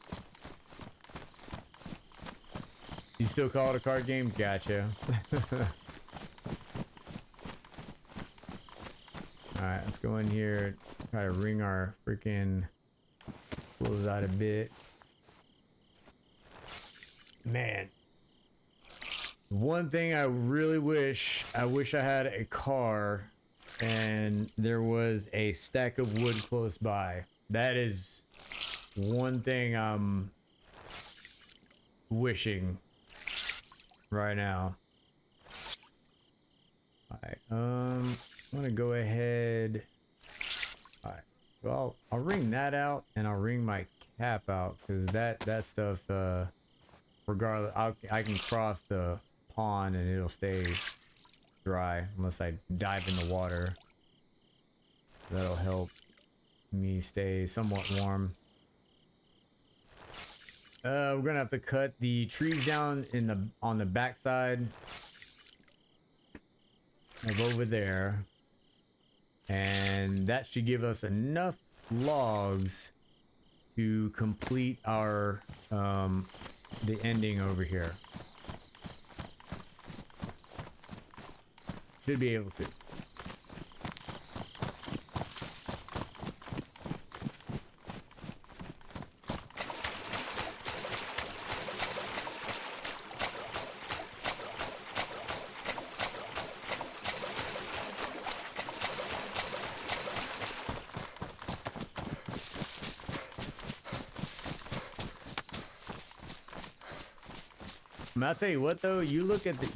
You still call it a card game? Gotcha. Alright, let's go in here, try to wring our freaking clothes out a bit. Man. One thing I really wish I had a car and there was a stack of wood close by. That is one thing I'm wishing right now. Alright, I'm gonna go ahead. Alright, well, I'll wring that out and I'll wring my cap out because that stuff, regardless, I can cross the pond and it'll stay dry unless I dive in the water. That'll help me stay somewhat warm. We're gonna have to cut the trees down on the backside of over there, and that should give us enough logs to complete our the ending over here. Should be able to. I'll tell you what though, you look at this.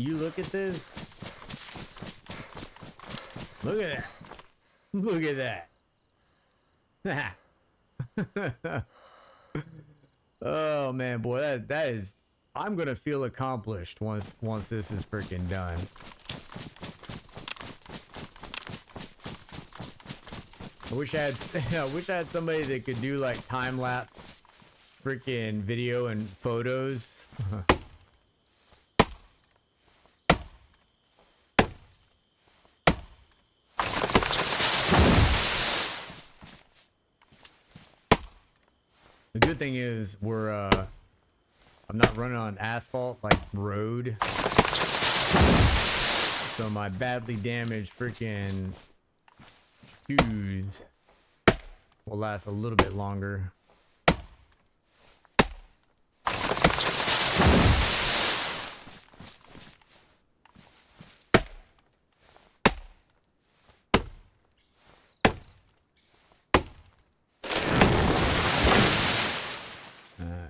Look at that. Look at that. Oh man, boy, that is, I'm gonna feel accomplished once this is freaking done. I wish I had somebody that could do like time lapse freaking video and photos. The good thing is I'm not running on asphalt like road, so my badly damaged freaking shoes will last a little bit longer.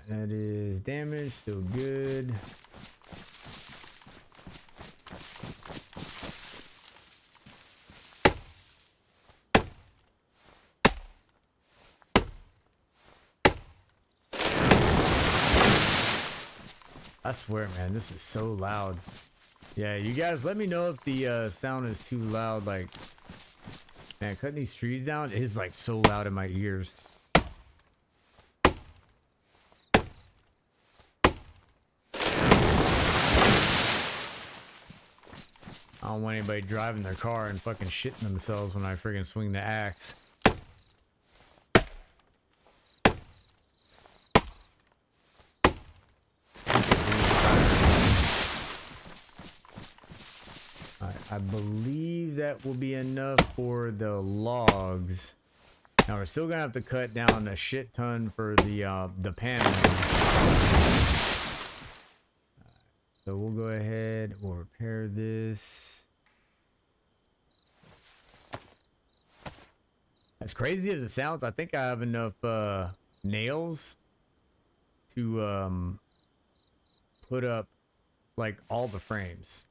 That is damaged, still good. I swear, man, this is so loud. Yeah, you guys let me know if the sound is too loud. Like, man, cutting these trees down is like so loud in my ears. I don't want anybody driving their car and fucking shitting themselves when I friggin' swing the axe. Alright, I believe that will be enough for the logs. Now we're still gonna have to cut down a shit ton for the panel. So we'll go ahead, we'll repair this. As crazy as it sounds, I think I have enough nails to put up like all the frames.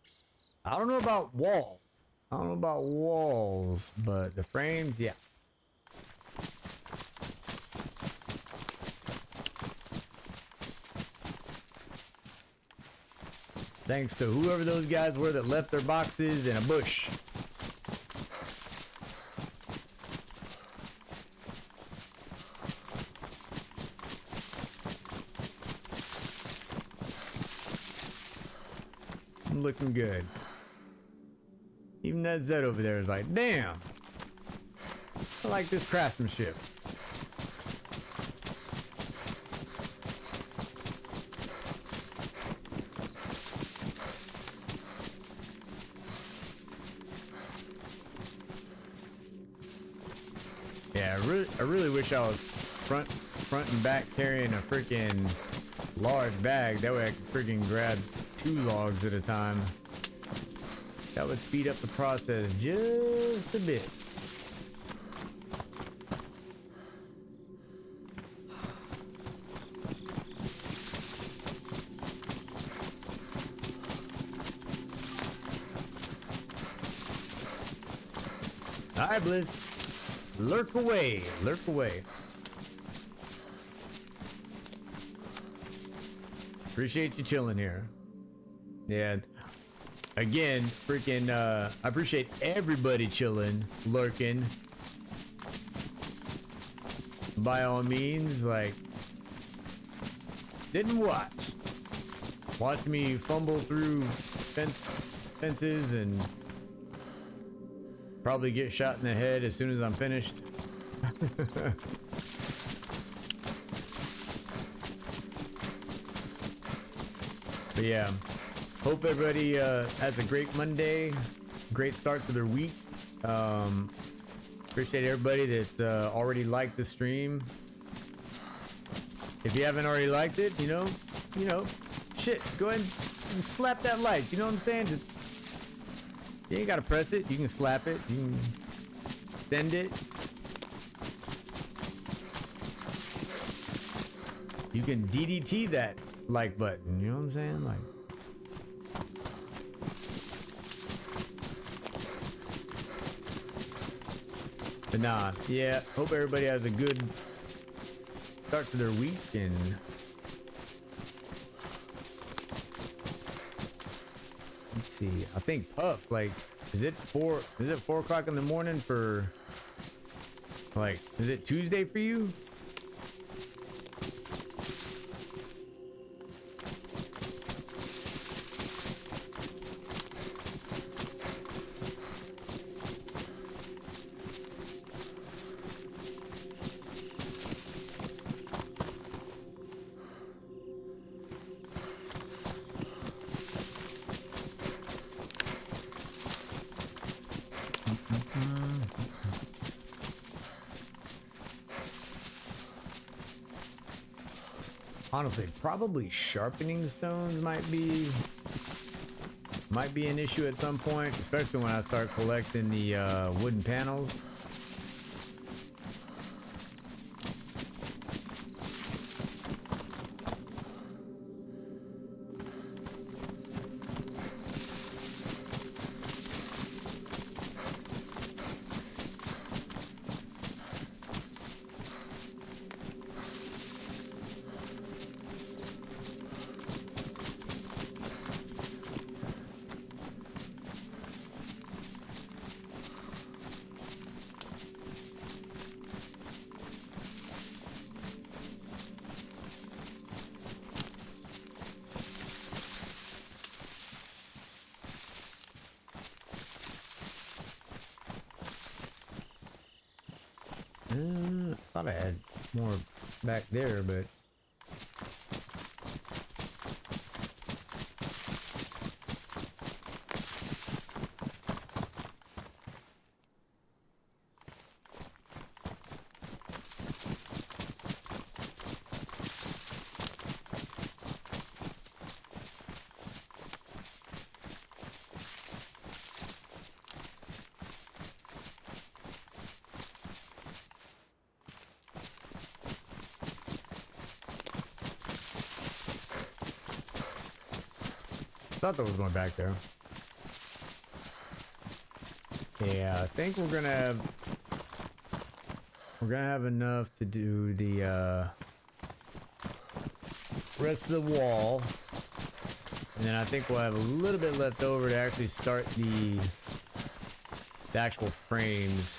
I don't know about walls. I don't know about walls, but the frames, yeah. Thanks to whoever those guys were that left their boxes in a bush. Looking good. Even that Zed over there is like, damn. I like this craftsmanship. Yeah, I really wish I was front and back carrying a freaking large bag. That way I could freaking grab 2 logs at a time. That would speed up the process just a bit. Alright, Bliss. Lurk away. Lurk away. Appreciate you chilling here. Yeah. Again, freaking, I appreciate everybody chilling, lurking. By all means, like, sit and watch. Watch me fumble through fences and probably get shot in the head as soon as I'm finished. But yeah. Hope everybody has a great Monday, great start to their week. Appreciate everybody that already liked the stream. If you haven't already liked it, you know, shit, go ahead and slap that like. You know what I'm saying? Just, you ain't gotta press it. You can slap it. You can send it. You can DDT that like button. You know what I'm saying? Like. But nah, yeah, hope everybody has a good start to their week. And let's see, I think Puff, like, is it 4 o'clock in the morning for, like, is it Tuesday for you? Honestly, probably sharpening stones might be an issue at some point, especially when I start collecting the wooden panels. I thought I had more back there, but Thought there was one back there. Yeah, I think we're gonna have enough to do the rest of the wall, and then I think we'll have a little bit left over to actually start the actual frames.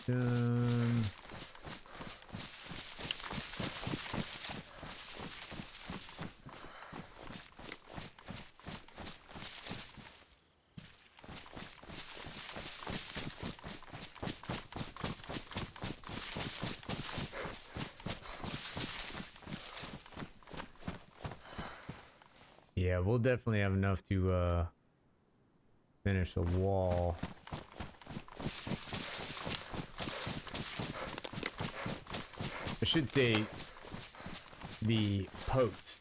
Done. Yeah, we'll definitely have enough to finish the wall. I should say the posts.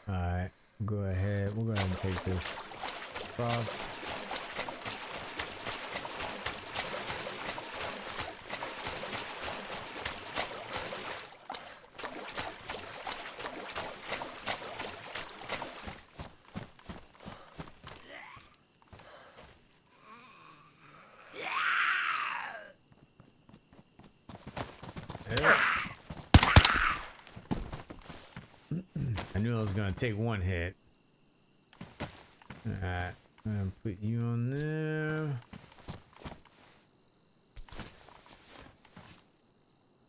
Alright, go ahead. We'll go ahead and take this across. I knew I was gonna take one hit. Alright, I'm gonna put you on there.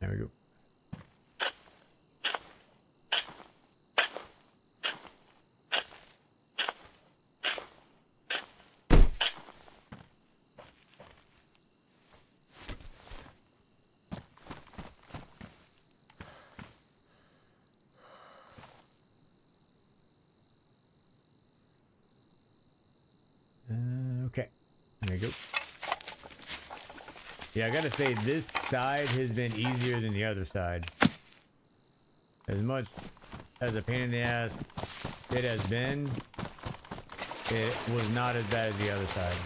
There we go. Okay, there we go. Yeah, I gotta say, this side has been easier than the other side. As much as a pain in the ass it has been, it was not as bad as the other side.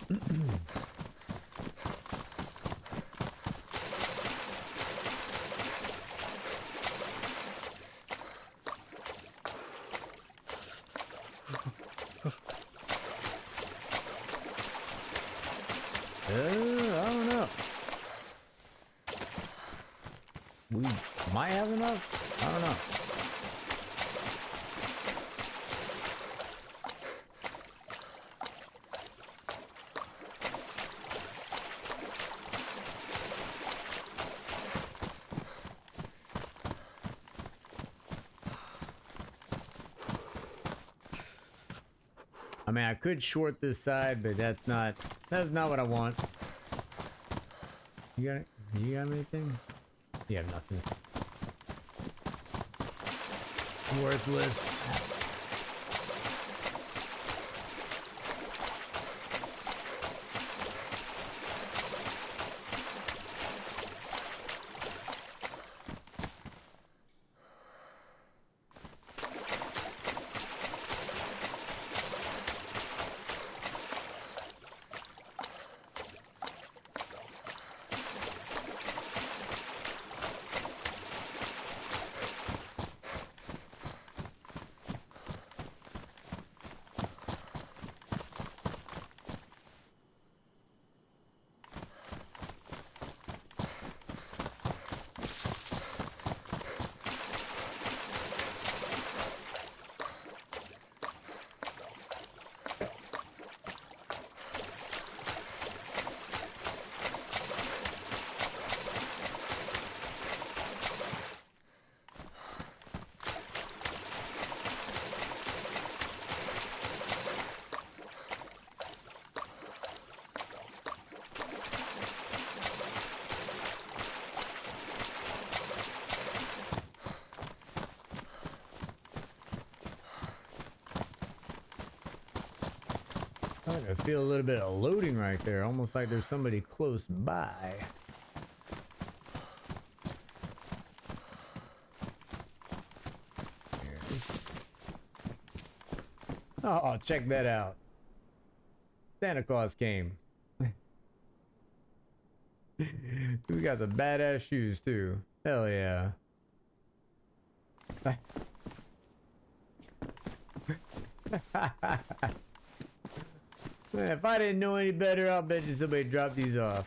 I don't know. We might have enough. I don't know. I mean, I could short this side, but that's not what I want. You got it? You got anything? You have nothing. Worthless. I feel a little bit of loading right there, almost like there's somebody close by. Oh, check that out. Santa Claus came. We got some badass shoes too. Hell yeah. Man, if I didn't know any better, I'll bet you somebody dropped these off.